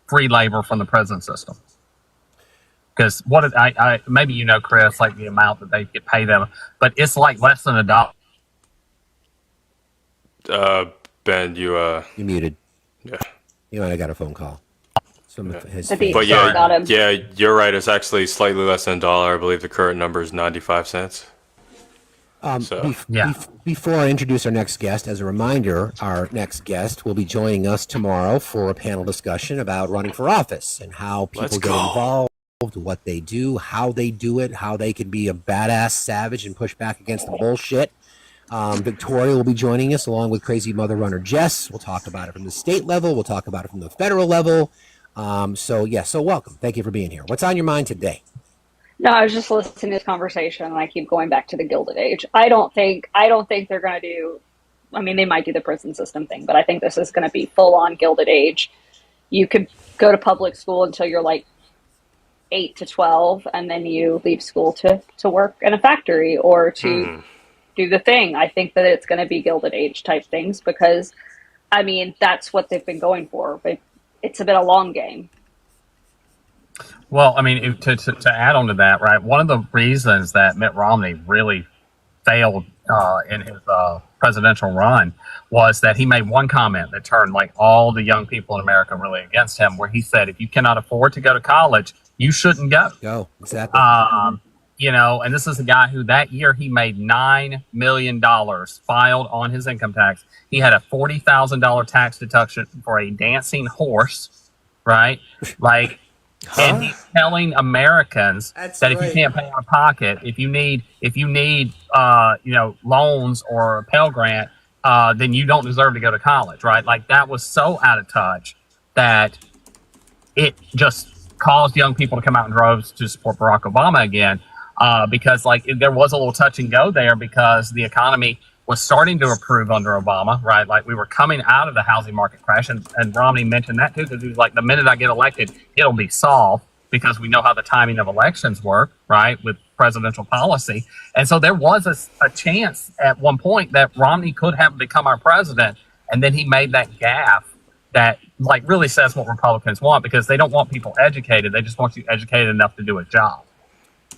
free labor from the prison system. Because maybe Chris, like the amount that they get pay them, but it's like less than $1. Ben, you muted. Yeah. You might have got a phone call. But yeah, you're right. It's actually slightly less than $1. I believe the current number is 95 cents. Before I introduce our next guest, as a reminder, our next guest will be joining us tomorrow for a panel discussion about running for office and how people get involved, what they do, how they do it, how they can be a badass savage and push back against the bullshit. Victoria will be joining us along with crazy mother runner Jess. We'll talk about it from the state level. We'll talk about it from the federal level. So welcome. Thank you for being here. What's on your mind today? No, I was just listening to this conversation and I keep going back to the Gilded Age. I don't think they're going to do, I mean, they might do the prison system thing, but I think this is going to be full on Gilded Age. You could go to public school until you're like 8 to 12 and then you leave school to work in a factory or to do the thing. I think that it's going to be Gilded Age type things because, I mean, that's what they've been going for, but it's a bit a long game. Well, I mean, to add on to that, right, one of the reasons that Mitt Romney really failed in his presidential run was that he made one comment that turned like all the young people in America really against him, where he said, if you cannot afford to go to college, you shouldn't go. Go, exactly. And this is a guy who that year he made $9 million filed on his income tax. He had a $40,000 tax deduction for a dancing horse, right? And he's telling Americans that if you can't pay out of pocket, if you need loans or a Pell Grant, then you don't deserve to go to college, right? Like that was so out of touch that it just caused young people to come out in droves to support Barack Obama again, because there was a little touch and go there because the economy was starting to improve under Obama, right? Like we were coming out of the housing market crash, and Romney mentioned that too, because he was like, the minute I get elected, it'll be solved because we know how the timing of elections work, right, with presidential policy. And so there was a chance at one point that Romney could have become our president, and then he made that gaffe that really says what Republicans want, because they don't want people educated. They just want you educated enough to do a job.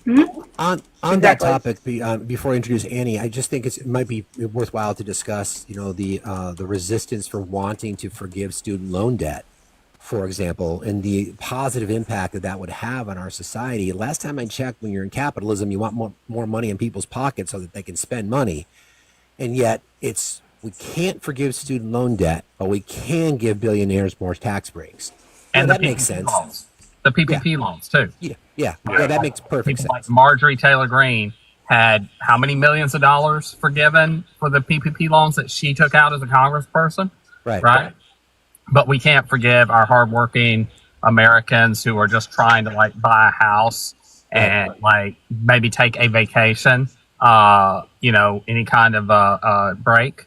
On that topic, before I introduce Annie, I just think it might be worthwhile to discuss, the resistance for wanting to forgive student loan debt, for example, and the positive impact that would have on our society. Last time I checked, when you're in capitalism, you want more money in people's pockets so that they can spend money, and yet we can't forgive student loan debt, but we can give billionaires more tax breaks. And that makes sense. Loans. The PPP loans too. Yeah, that makes perfect sense. Like Marjorie Taylor Greene had how many millions of dollars forgiven for the PPP loans that she took out as a congressperson? Right. But we can't forgive our hardworking Americans who are just trying to buy a house and maybe take a vacation, any kind of break.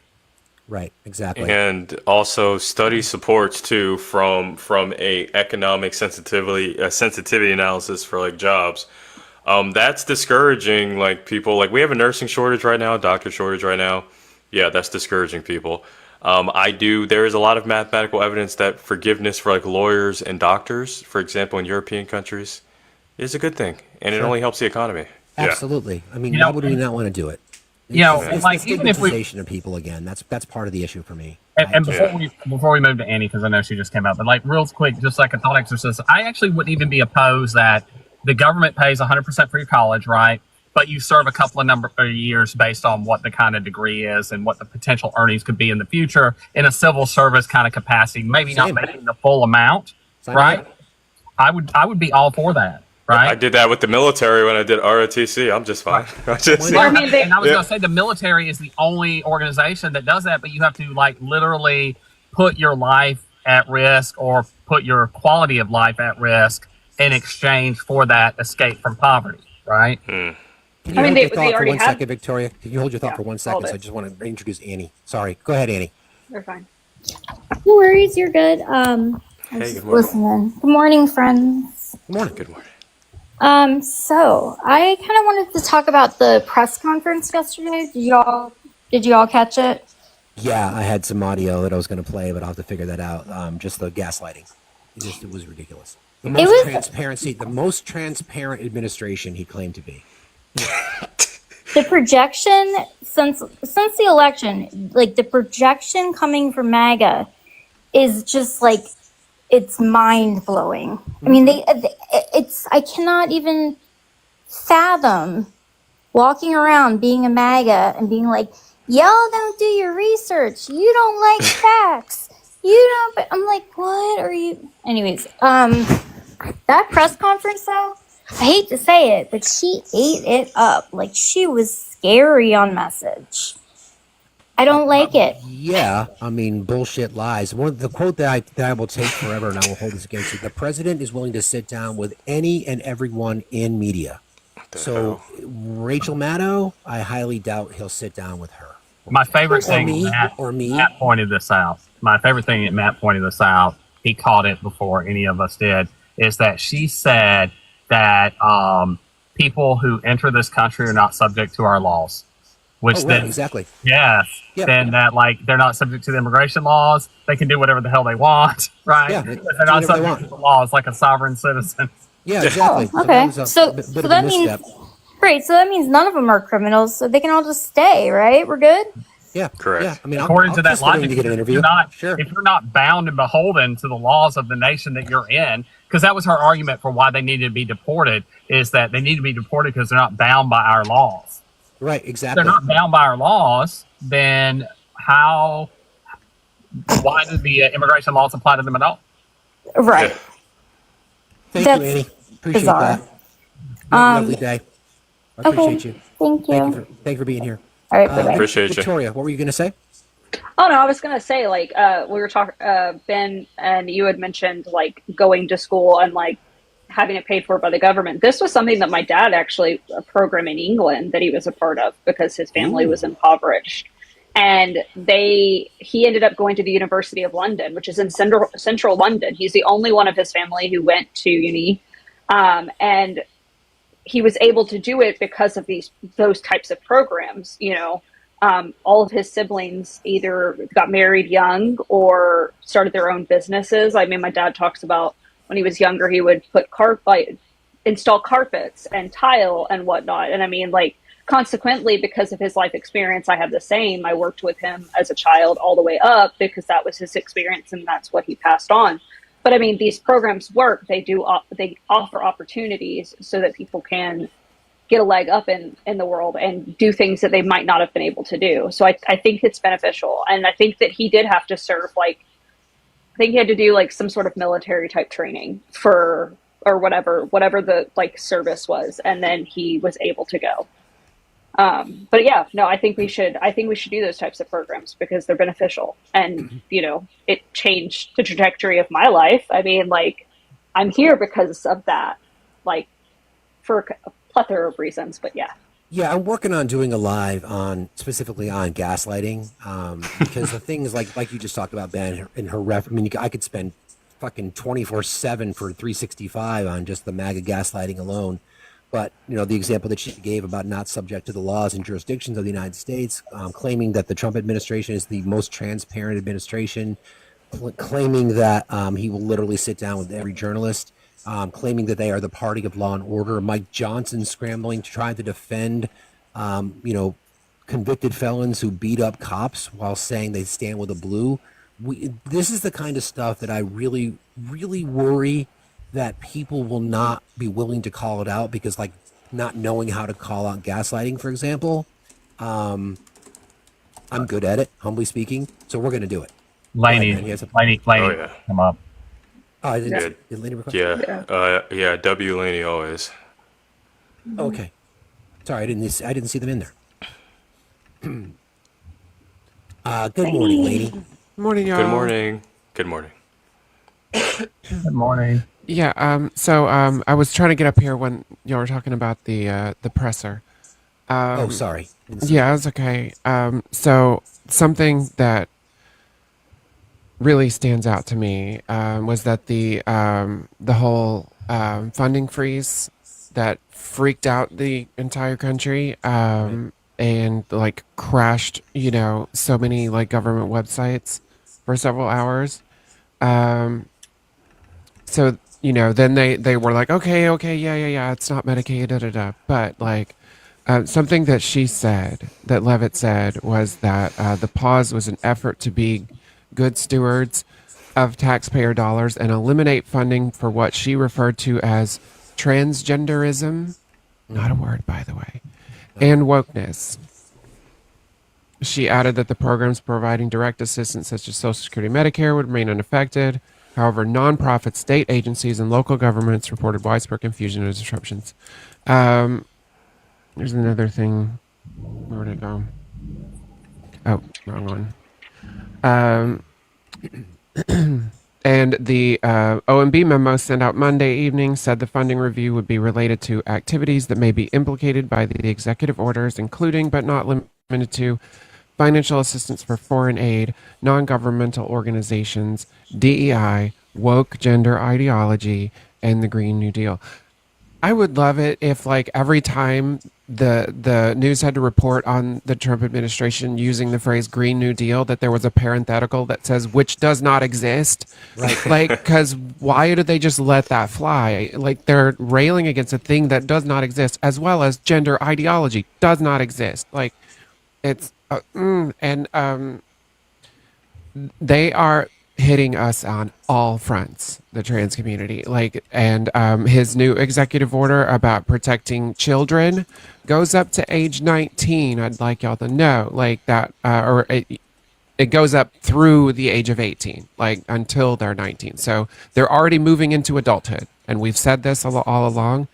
Right, exactly. And also study supports too from a economic sensitivity analysis for there that's discouraging people. We have a nursing shortage right now, a doctor shortage right now. Yeah, that's discouraging people. There is a lot of mathematical evidence that forgiveness for lawyers and doctors, for example, in European countries, is a good thing, and it only helps the economy. Absolutely. I mean, why would we not want to do it? It's even if of people again, that's part of the issue for me. And before we move to Annie, because I know she just came up, but real quick, just like a thought exercise, I actually wouldn't even be opposed that the government pays 100% for your college, right? But you serve a couple of number of years based on what the kind of degree is and what the potential earnings could be in the future in a civil service kind of capacity, maybe not making the full amount, right? I would be all for that. Right. I did that with the military when I did ROTC. I'm just fine. I was going to say the military is the only organization that does that, but you have to literally put your life at risk or put your quality of life at risk in exchange for that escape from poverty, right? Can you hold your thought for 1 second, Victoria? Can you hold your thought for 1 second? So I just want to introduce Annie. Sorry. Go ahead, Annie. You're fine. No worries. You're good. I'm good morning. listening. Good morning, friends. Good morning. Good morning. So I kind of wanted to talk about the press conference yesterday. Did y'all catch it? Yeah, I had some audio that I was going to play, but I'll have to figure that out. Just the gaslighting. It was ridiculous. The most transparent administration he claimed to be. The projection since the election, the projection coming from MAGA is just it's mind blowing. I mean, I cannot even fathom walking around being a MAGA and being like, y'all don't do your research. You don't like facts. But I'm like, what are you? Anyways, that press conference though, I hate to say it, but she ate it up. She was scary on message. I don't like it. Yeah, I mean, bullshit lies. The quote that I will take forever, and I will hold this against you. The president is willing to sit down with any and everyone in media. So, Rachel Maddow, I highly doubt he'll sit down with her. My favorite thing, Matt pointed this out. My favorite thing that Matt pointed this out, he caught it before any of us did, is that she said that people who enter this country are not subject to our laws. Which then, exactly. Yes. Yeah. Then that they're not subject to the immigration laws. They can do whatever the hell they want, right? Yeah, they're not subject to the laws like a sovereign citizen. Yeah, exactly. Oh, okay. So that means great. So that means none of them are criminals. So they can all just stay, right? We're good. Yeah, correct. Yeah, I mean, according to that logic, to get an interview. If you're not bound and beholden to the laws of the nation that you're in, because that was her argument for why they needed to be deported, is that they need to be deported because they're not bound by our laws. Right, exactly. If they're not bound by our laws, then why do the immigration laws apply to them at all? Right. Yeah. Thank you, Annie. Appreciate bizarre. that. Lovely day. I appreciate you. Thank you. Thank you for being here. All right, bye-bye. Appreciate you. Victoria, what were you going to say? Oh no, I was gonna say we were talking Ben, and you had mentioned going to school and having it paid for by the government. This was something that my dad actually, a program in England that he was a part of because his family was impoverished. And he ended up going to the University of London, which is in central London. He's the only one of his family who went to uni. And he was able to do it because of those types of programs. All of his siblings either got married young or started their own businesses. I mean, my dad talks about when he was younger, he would put install carpets and tile and whatnot. And I mean, like, consequently, because of his life experience, I have the same. I worked with him as a child all the way up because that was his experience and that's what he passed on. But I mean, these programs work. They offer opportunities so that people can get a leg up in the world and do things that they might not have been able to do. So I think it's beneficial. And I think that he did have to serve, like, I think he had to do like some sort of military type training for, or whatever the like service was. And then he was able to go. But yeah, no, I think we should do those types of programs because they're beneficial. And, you know, it changed the trajectory of my life. I mean, like, I'm here because of that, like, for a plethora of reasons, but yeah. Yeah, I'm working on doing a live on specifically on gaslighting, because the things like you just talked about, Ben, in her I mean, I could spend fucking 24/7 for 365 on just the MAGA gaslighting alone. But, you know, the example that she gave about not subject to the laws and jurisdictions of the United States, claiming that the Trump administration is the most transparent administration, claiming that he will literally sit down with every journalist, claiming that they are the party of law and order. Mike Johnson scrambling to try to defend, convicted felons who beat up cops while saying they stand with the blue. This is the kind of stuff that I really, really worry that people will not be willing to call it out because, like, not knowing how to call out gaslighting, for example. I'm good at it, humbly speaking, so we're going to do it. Laney, come up. Oh, I didn't. Yeah. Did Laney request? Yeah, W Laney always. Okay. Sorry, I didn't see them in there. Good morning, Laney. Morning, y'all. Good morning. Good morning. Good morning. Yeah. So I was trying to get up here when y'all were talking about the presser. Oh, sorry. Yeah, it's okay. So something that really stands out to me was that the whole funding freeze that freaked out the entire country and like crashed, so many like government websites for several hours. So, then they were like, okay, yeah, it's not Medicaid, da da da. But like something that she said, that Levitt said, was that the pause was an effort to be good stewards of taxpayer dollars and eliminate funding for what she referred to as transgenderism, not a word, by the way, and wokeness. She added that the programs providing direct assistance such as Social Security and Medicare would remain unaffected. However, nonprofit state agencies and local governments reported widespread confusion and disruptions. There's another thing. Where did it go? Oh, wrong one. And the OMB memo sent out Monday evening said the funding review would be related to activities that may be implicated by the executive orders, including but not limited to financial assistance for foreign aid, non-governmental organizations, DEI, woke gender ideology, and the Green New Deal. I would love it if, like, every time the news had to report on the Trump administration using the phrase Green New Deal, that there was a parenthetical that says, which does not exist. Right. Like, because why did they just let that fly? Like, they're railing against a thing that does not exist, as well as gender ideology does not exist. Like, it's, they are hitting us on all fronts, the trans community. Like, and his new executive order about protecting children goes up to age 19. I'd like y'all to know, like, that, or it goes up through the age of 18, like until they're 19. So they're already moving into adulthood. And we've said this all along.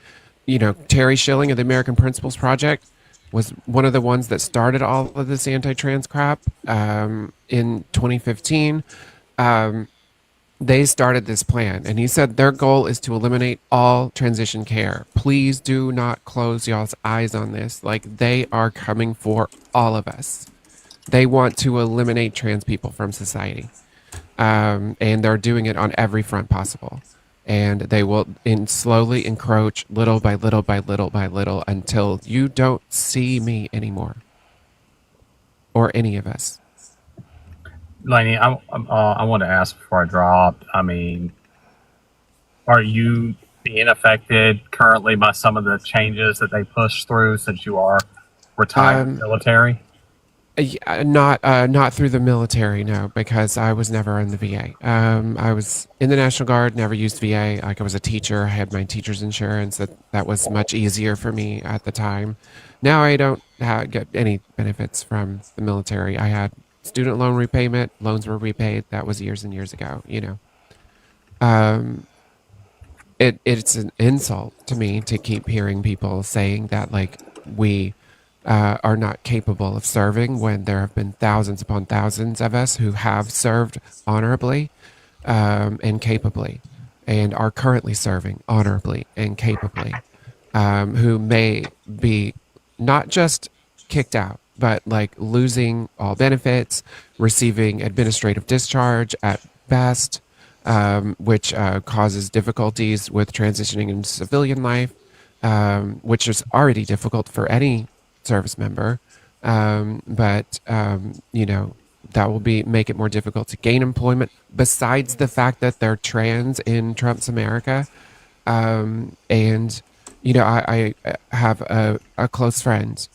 Terry Schilling of the American Principles Project was one of the ones that started all of this anti-trans crap in 2015. They started this plan, and he said their goal is to eliminate all transition care. Please do not close y'all's eyes on this. Like, they are coming for all of us. They want to eliminate trans people from society, and they're doing it on every front possible. And they will slowly encroach little by little by little by little until you don't see me anymore, or any of us. Laney, I want to ask before I drop. I mean, are you being affected currently by some of the changes that they push through since you are retired military? Not through the military, no, because I was never in the VA. I was in the National Guard, never used VA. Like I was a teacher, I had my teacher's insurance. That was much easier for me at the time. Now I don't get any benefits from the military. I had student loan repayment, loans were repaid. That was years and years ago. It's an insult to me to keep hearing people saying that like we are not capable of serving when there have been thousands upon thousands of us who have served honorably and capably and are currently serving honorably and capably, who may be not just kicked out, but like losing all benefits, receiving administrative discharge at best, which causes difficulties with transitioning into civilian life, which is already difficult for any service member. But that will make it more difficult to gain employment. Besides the fact that they're trans in Trump's America, and I have a close friend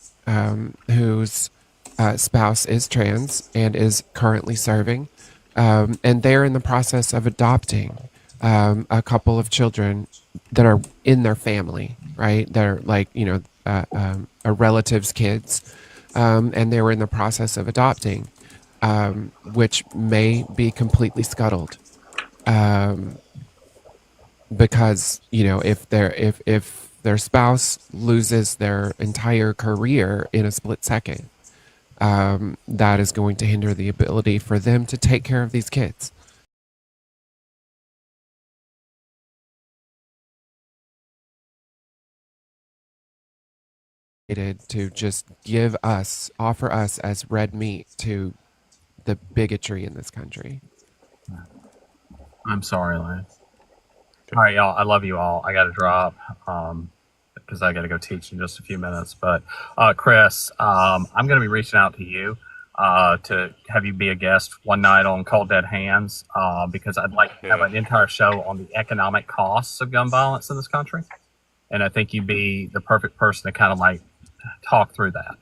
whose spouse is trans and is currently serving, and they're in the process of adopting a couple of children that are in their family, right? They're like a relative's kids, and they were in the process of adopting, which may be completely scuttled. Because if their spouse loses their entire career in a split second, that is going to hinder the ability for them to take care of these kids. To just offer us as red meat to the bigotry in this country. I'm sorry, Lance. All right, y'all. I love you all. I got to drop because I got to go teach in just a few minutes. But Chris, I'm going to be reaching out to you to have you be a guest one night on Cold Dead Hands because I'd like to have an entire show on the economic costs of gun violence in this country. And I think you'd be the perfect person to kind of like talk through that.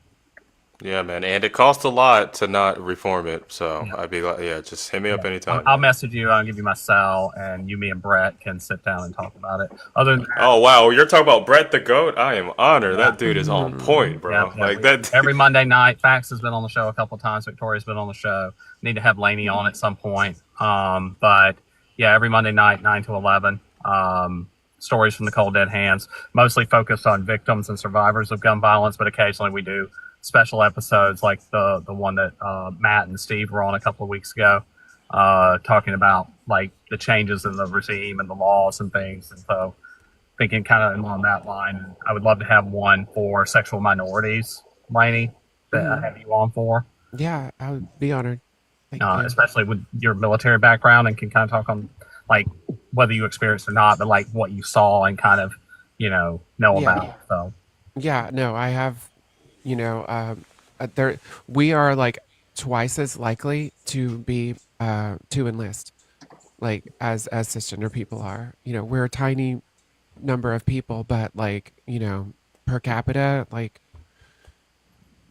Yeah, man, and it costs a lot to not reform it. So I'd be like, just hit me up anytime. I'll message you. I'll give you my cell, and me and Brett can sit down and talk about it. Other than that, oh wow, you're talking about Brett the Goat. I am honored. That dude is on point, bro. That every Monday night. Fax has been on the show a couple of times. Victoria's been on the show. Need to have Lainey on at some point. But yeah, every Monday night, 9 to 11. Stories from the Cold Dead Hands, mostly focused on victims and survivors of gun violence, but occasionally we do special episodes like the one that Matt and Steve were on a couple of weeks ago, talking about like the changes in the regime and the laws and things. And so thinking kind of along that line, I would love to have one for sexual minorities, Lainey, that I have you on for. Yeah, I would be honored. Especially with your military background, and can kind of talk on like whether you experienced or not, but like what you saw and kind of, know about. So yeah, no, I have, there we are like twice as likely to be to enlist, like as cisgender people are. We're a tiny number of people, but like per capita, like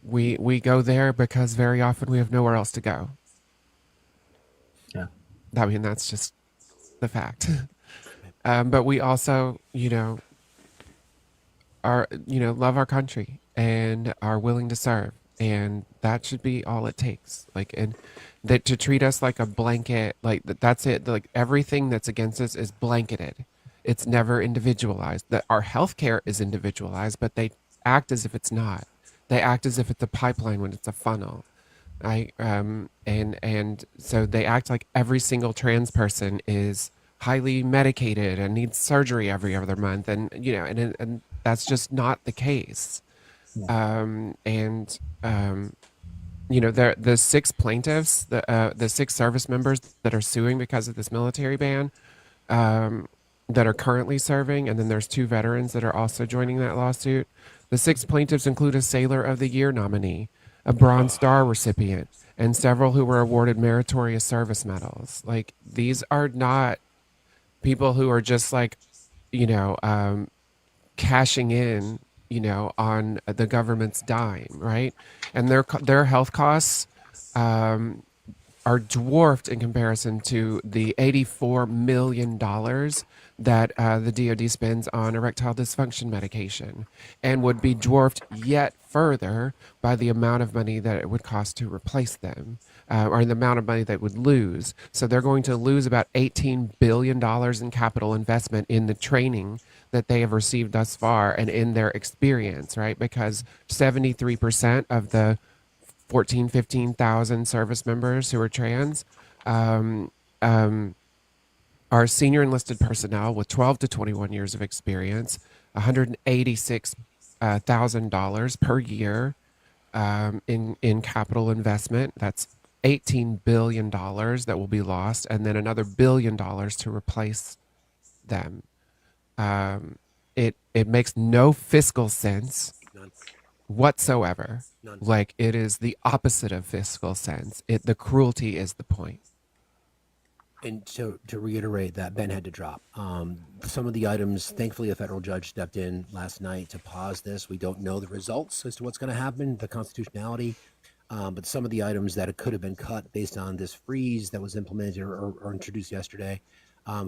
we go there because very often we have nowhere else to go. Yeah, I mean that's just the fact. But we also, are love our country and are willing to serve, and that should be all it takes. Like, and that to treat us like a blanket, like that's it. Like everything that's against us is blanketed. It's never individualized. That our healthcare is individualized, but they act as if it's not. They act as if it's a pipeline when it's a funnel. And so they act like every single trans person is highly medicated and needs surgery every other month, and and that's just not the case. The 6 plaintiffs, the 6 service members that are suing because of this military ban, that are currently serving, and then there's 2 veterans that are also joining that lawsuit. The 6 plaintiffs include a Sailor of the Year nominee, a Bronze Star recipient, and several who were awarded meritorious service medals. Like, these are not people who are just like, cashing in, on the government's dime, right? And their health costs are dwarfed in comparison to the $84 million that the DoD spends on erectile dysfunction medication, and would be dwarfed yet further by the amount of money that it would cost to replace them, or the amount of money that would lose. So they're going to lose about $18 billion in capital investment in the training that they have received thus far and in their experience, right? Because 73% of the 15,000 service members who are trans um, um, are senior enlisted personnel with 12 to 21 years of experience, $186,000 per year in capital investment. That's $18 billion that will be lost, and then another $1 billion to replace them. It makes no fiscal sense whatsoever. None. Like, it is the opposite of fiscal sense. The cruelty is the point. And to reiterate that, Ben had to drop. Some of the items, thankfully, a federal judge stepped in last night to pause this. We don't know the results as to what's going to happen, the constitutionality. But some of the items that could have been cut based on this freeze that was implemented or introduced yesterday,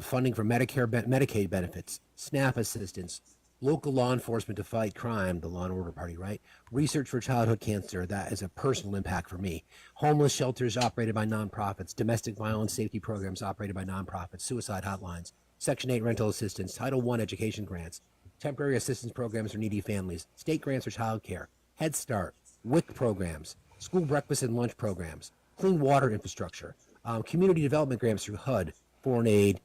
funding for Medicare, Medicaid benefits, SNAP assistance, local law enforcement to fight crime, the Law and Order Party, right? Research for childhood cancer, that is a personal impact for me. Homeless shelters operated by nonprofits, domestic violence safety programs operated by nonprofits, suicide hotlines, Section 8 rental assistance, Title I education grants, temporary assistance programs for needy families, state grants for child care, Head Start, WIC programs, school breakfast and lunch programs, clean water infrastructure, community development grants through HUD, foreign aid,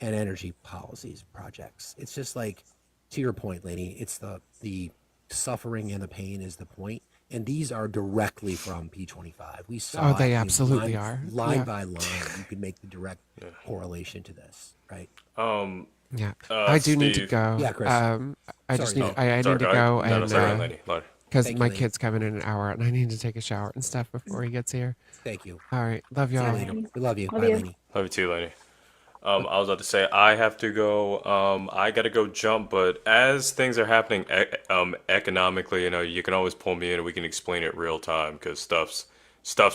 and energy policies projects. It's just like, to your point, Lainey, it's the suffering and the pain is the point. And these are directly from P25. We saw they absolutely are. Line Yeah. by line. You can make the direct correlation to this, right? Yeah. I do need to Steve. go. Yeah, Chris. I Sorry. need to go, No, sorry, and Lenny. because Thank you, my Lenny. kid's coming in an hour, and I need to take a shower and stuff before he gets here. Thank you. All right, love See you y'all. later. We love you. Love Bye, you. Lainey. Love you too, Lenny. I was about to say I have to go. I got to go jump, but as things are happening economically, you can always pull me in and we can explain it real time because stuff's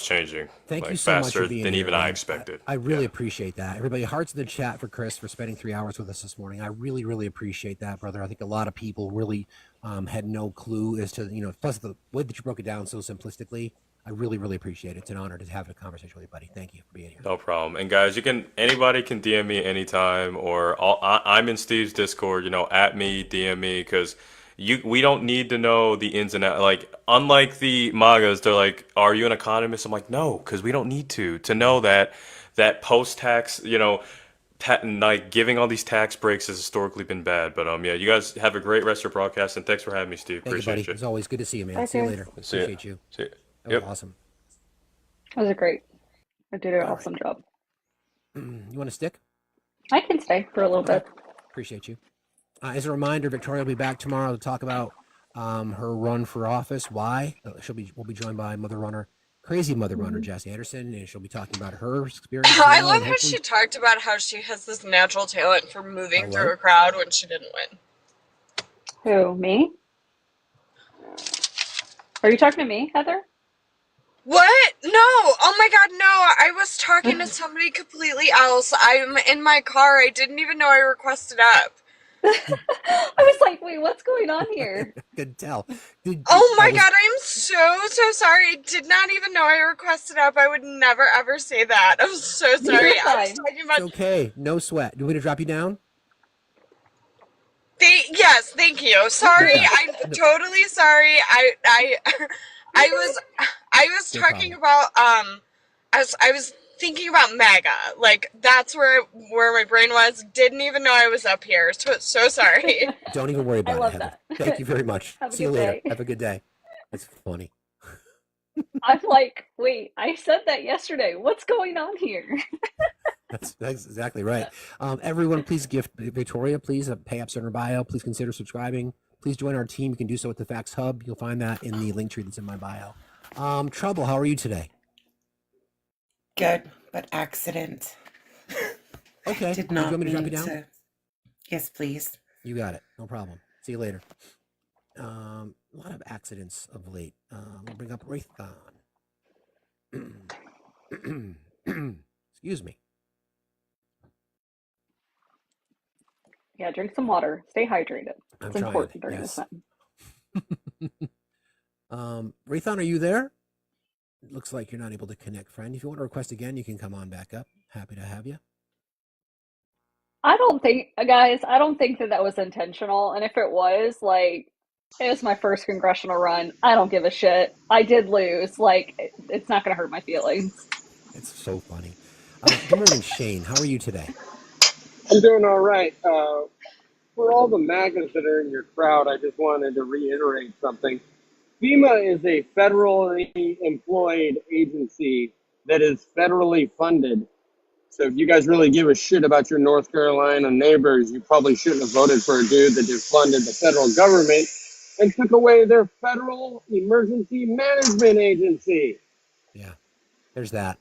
changing Thank like you so much faster for being than here, even I man. expected. I really appreciate that. Everybody, hearts in the chat for Chris for spending 3 hours with us this morning. I really, really appreciate that, brother. I think a lot of people really had no clue as to, plus the way that you broke it down so simplistically. I really, really appreciate it. It's an honor to have a conversation with you, buddy. Thank you for being here. No problem. And guys, anybody can DM me anytime, or I'm in Steve's Discord. At me, DM me, because we don't need to know the ins and outs. Like, unlike the MAGAs, they're like, "Are you an economist?" I'm like, "No," because we don't need to know that post-tax, like giving all these tax breaks has historically been bad. But yeah, you guys have a great rest of your broadcast, and thanks for having me, Steve. Thank Appreciate you, buddy. As always, good to see you, man. Bye, See you Chris. later. See ya. Appreciate you. See ya. That was Yep. awesome. That was great. I did an All awesome job. You want to stick? I can stay for a little Okay. bit. Appreciate you. As a reminder, Victoria will be back tomorrow to talk about her run for office. Why? We'll be joined by crazy mother runner, Jess Anderson, and she'll be talking about her experience. I love how she talked about how she has this natural talent for moving through a crowd when she didn't win. Who, me? Are you talking to me, Heather? What? No! Oh my god, no! I was talking to somebody completely else. I'm in my car. I didn't even know I requested up. I was like, wait, what's going on here? Could tell. Oh my god, I'm so sorry. I did not even know I requested up. I would never ever say that. I'm so sorry. You're I was fine. talking about. It's okay. No sweat. Do we need to drop you down? Yes, thank you. Sorry, I'm totally sorry. I was No talking about I was thinking about MAGA. Like, that's where my brain was. Didn't even know I was up here. So sorry. Don't even worry about it, love Heather. that. Thank you very much. Have a See you good later. day. Have a good day. That's funny. I'm like, wait, I said that yesterday. What's going on here? That's exactly right. Everyone, please gift Victoria. Please pay ups in her bio. Please consider subscribing. Please join our team. You can do so at the Facts Hub. You'll find that in the link tree that's in my bio. Trouble, how are you today? Good, but accident. Okay. Did Do not you want me to drop you mean down? to. Yes, please. You got it. No problem. See you later. A lot of accidents of late. We'll bring up Raython. Excuse me. Yeah, drink some water. Stay hydrated. I'm It's trying. important during Yes. this time. Raython, are you there? It looks like you're not able to connect, friend. If you want to request again, you can come on back up. Happy to have you. I don't think, guys, I don't think that was intentional. And if it was, like, it was my first congressional run. I don't give a shit. I did lose. Like, it's not going to hurt my feelings. It's so funny. Good morning, Shane. How are you today? I'm doing all right. For all the MAGAs that are in your crowd, I just wanted to reiterate something. FEMA is a federally employed agency that is federally funded. So if you guys really give a shit about your North Carolina neighbors, you probably shouldn't have voted for a dude that just funded the federal government and took away their federal emergency management agency. Yeah, there's that.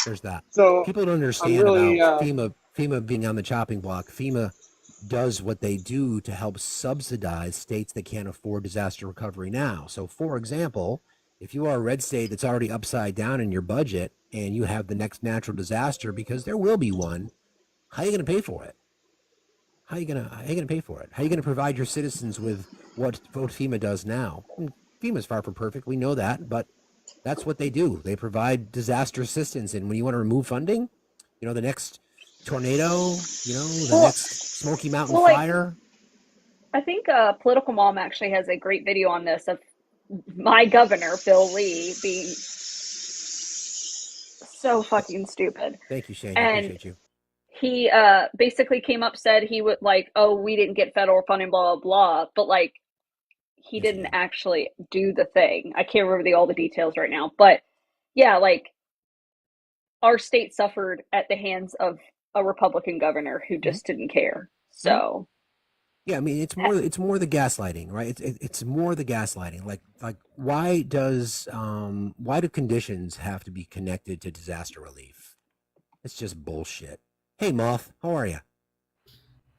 There's that. So People don't understand really, about FEMA being on the chopping block. FEMA does what they do to help subsidize states that can't afford disaster recovery now. So, for example, if you are a red state that's already upside down in your budget and you have the next natural disaster, because there will be one, how are you going to pay for it? How are you going to pay for it? How are you going to provide your citizens with what FEMA does now? FEMA's far from perfect. We know that, but that's what they do. They provide disaster assistance. And when you want to remove funding, the next tornado, the next Smoky Mountain fire. I think Political Mom actually has a great video on this of my governor, Bill Lee, being so fucking stupid. Thank you, Shane. And I appreciate you. He basically came up, said he would we didn't get federal funding, blah, blah, blah. But he didn't actually do the thing. I can't remember all the details right now. But yeah, our state suffered at the hands of a Republican governor who just didn't care. So yeah, I mean, it's more the gaslighting, right? It's more the gaslighting. Like why do conditions have to be connected to disaster relief? It's just bullshit. Hey, Moth, how are you?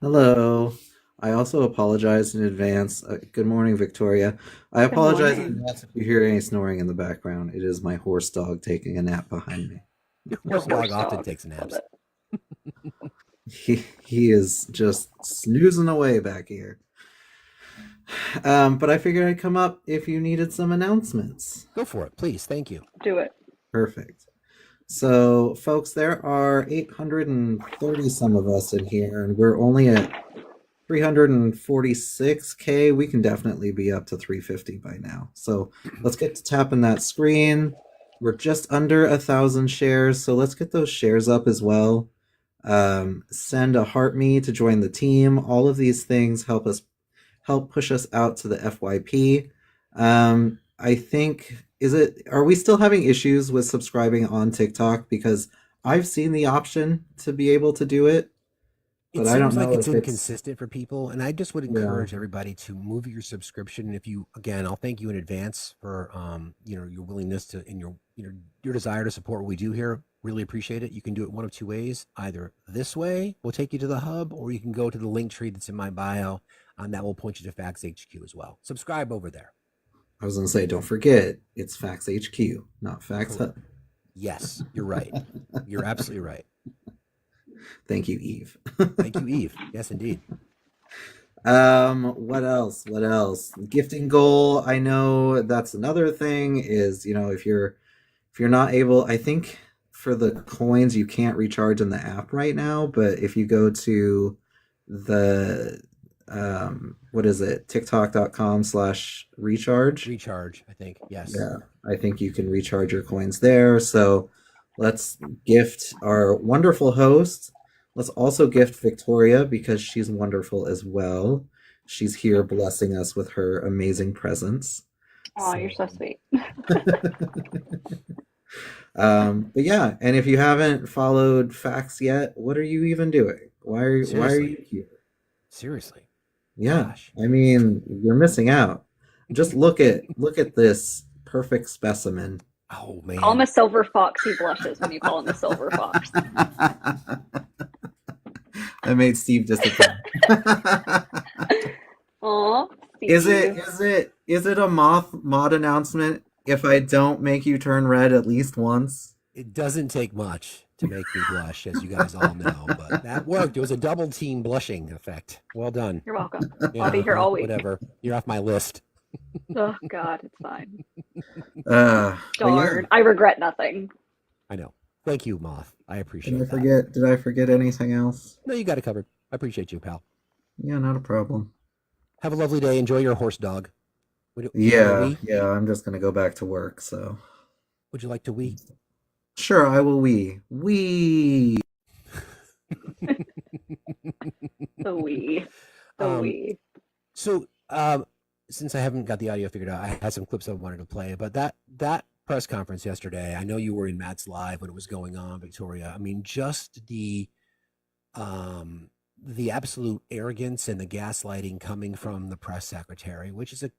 Hello. I also apologize in advance. Good morning, Victoria. I apologize in advance if you hear any snoring in the background. It is my horse dog taking a nap behind me. Your horse dog often takes naps. He is just snoozing away back here. But I figured I'd come up if you needed some announcements. Go for it, please. Thank you. Do it. Perfect. So, folks, there are 830 some of us in here, and we're only at 346K. We can definitely be up to 350 by now. So let's get to tapping that screen. We're just under 1,000 shares, so let's get those shares up as well. Send a heart me to join the team. All of these things help push us out to the FYP. I think, are we still having issues with subscribing on TikTok? Because I've seen the option to be able to do it. It seems like it's inconsistent for people, and I just would encourage everybody to move your subscription. And if you, again, I'll thank you in advance for your willingness to and your desire to support what we do here. Really appreciate it. You can do it one of two ways. Either this way will take you to the hub, or you can go to the link tree that's in my bio, and that will point you to Facts HQ as well. Subscribe over there. I was going to say, don't forget, it's Facts HQ, not Facts Hub. Yes, you're right. You're absolutely right. Thank you, Eve. Thank you, Eve. Yes, indeed. What else? Gifting goal. I know that's another thing is, if you're not able, I think for the coins, you can't recharge in the app right now, but if you go to the, what is it? TikTok.com/recharge. Recharge, I think. Yes. Yeah. I think you can recharge your coins there. So let's gift our wonderful host. Let's also gift Victoria because she's wonderful as well. She's here blessing us with her amazing presence. Oh, you're so sweet. But yeah, and if you haven't followed Facts yet, what are you even doing? Why are you here? Seriously. Yeah. Gosh. I mean, you're missing out. Just look at this perfect specimen. Oh man. Call him a silver fox. He blushes when you call him a silver fox. I made Steve disappointed. Aw, Is Steve. it a mod announcement if I don't make you turn red at least once? It doesn't take much to make me blush, as you guys all know, but that worked. It was a double team blushing effect. Well done. You're welcome. Yeah, I'll be here all week. whatever. You're off my list. Oh God, it's fine. But Darn, yeah. I regret nothing. I know. Thank you, Moth. I appreciate Did I forget anything else? No, you got it covered. I appreciate you, pal. Yeah, not a problem. Have a lovely day. Enjoy your horse dog. Yeah, I'm just gonna go back to work, so. Would you like to wee? Sure, I will wee. Wee! The wee. The wee. So, since I haven't got the audio figured out, I had some clips I wanted to play, but that press conference yesterday, I know you were in Matt's live when it was going on, Victoria. I mean, just the absolute arrogance and the gaslighting coming from the press secretary, which is a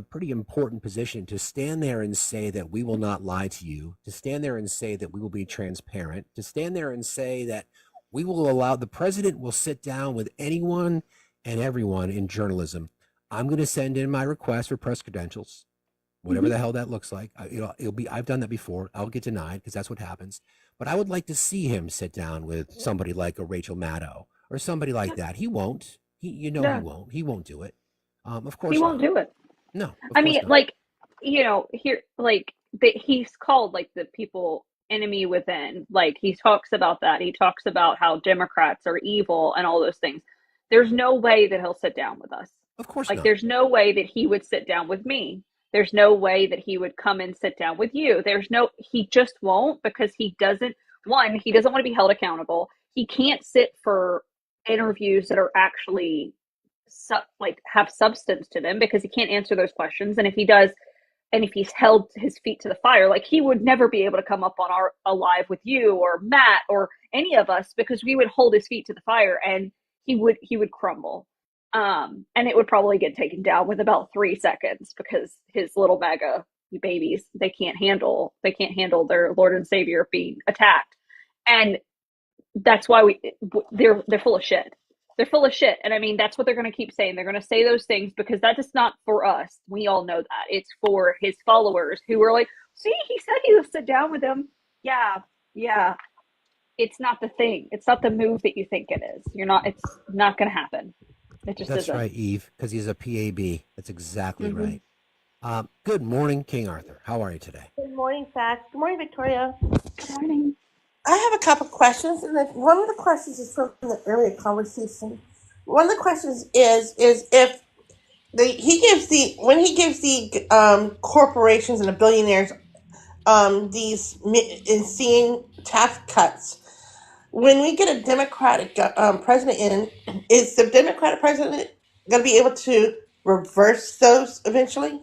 pretty important position, to stand there and say that we will not lie to you, to stand there and say that we will be transparent, to stand there and say that we will allow, the president will sit down with anyone and everyone in journalism. I'm going to send in my request for press credentials, whatever the hell that looks like. I've done that before. I'll get denied because that's what happens. But I would like to see him sit down with somebody like a Rachel Maddow or somebody like that. He won't. He won't. He won't do it. Of course he won't do it. No. I mean, like, here, like, he's called, like, the people enemy within. Like, he talks about that. He talks about how Democrats are evil and all those things. There's no way that he'll sit down with us. Of course not. not. There's no way that he would sit down with me. There's no way that he would come and sit down with you. He just won't, because he doesn't want to be held accountable. He can't sit for interviews that are actually have substance to them, because he can't answer those questions. And if he does, and if he's held his feet to the fire, like, he would never be able to come up on a live with you or Matt or any of us, because we would hold his feet to the fire and he would crumble. And it would probably get taken down with about 3 seconds, because his little MAGA babies, they can't handle their Lord and Savior being attacked. And that's why they're full of shit. They're full of shit. And I mean, that's what they're going to keep saying. They're going to say those things because that is not for us. We all know that. It's for his followers who are like, see, he said he would sit down with him. Yeah. It's not the thing. It's not the move that you think it is. It's not going to happen. It just That's isn't. right, Eve, because he's a PAB. That's exactly right. Good morning, King Arthur. How are you today? Good morning, Facts. Good morning, Victoria. Good morning. I have a couple questions, and one of the questions is from the earlier conversation. One of the questions is if when he gives the corporations and the billionaires these insane tax cuts. When we get a Democratic president in, is the Democratic president going to be able to reverse those eventually?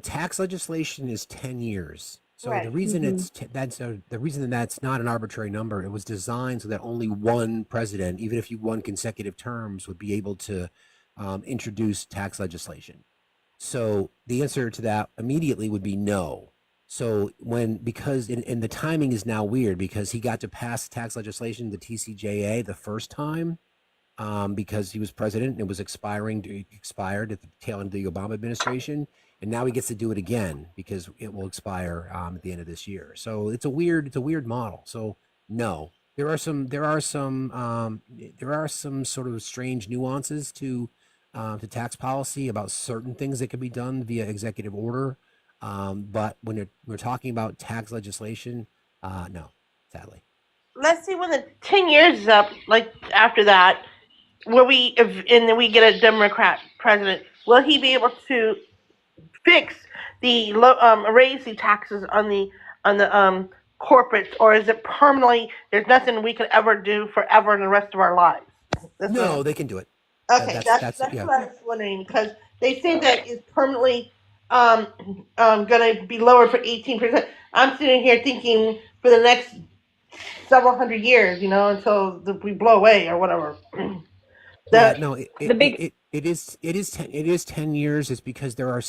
Tax legislation is 10 years. So Right. the reason the reason that's not an arbitrary number, it was designed so that only one president, even if you won consecutive terms, would be able to introduce tax legislation. So the answer to that immediately would be no. So because the timing is now weird, because he got to pass tax legislation, the TCJA, the first time, because he was president and it was expired at the tail end of the Obama administration. And now he gets to do it again because it will expire at the end of this year. So it's a weird model. So no, there are some sort of strange nuances to tax policy about certain things that can be done via executive order. But when we're talking about tax legislation, no, sadly. Let's see when the 10 years is up, like after that, and then we get a Democrat president, will he be able to fix raise the taxes on the corporates, or is it permanently, there's nothing we could ever do forever in the rest of our lives? No, they can do it. Okay, that's what I was wondering, because they say that it's permanently going to be lowered for 18%. I'm sitting here thinking for the next several hundred years, until we blow away or whatever. It is 10 years. It's because there are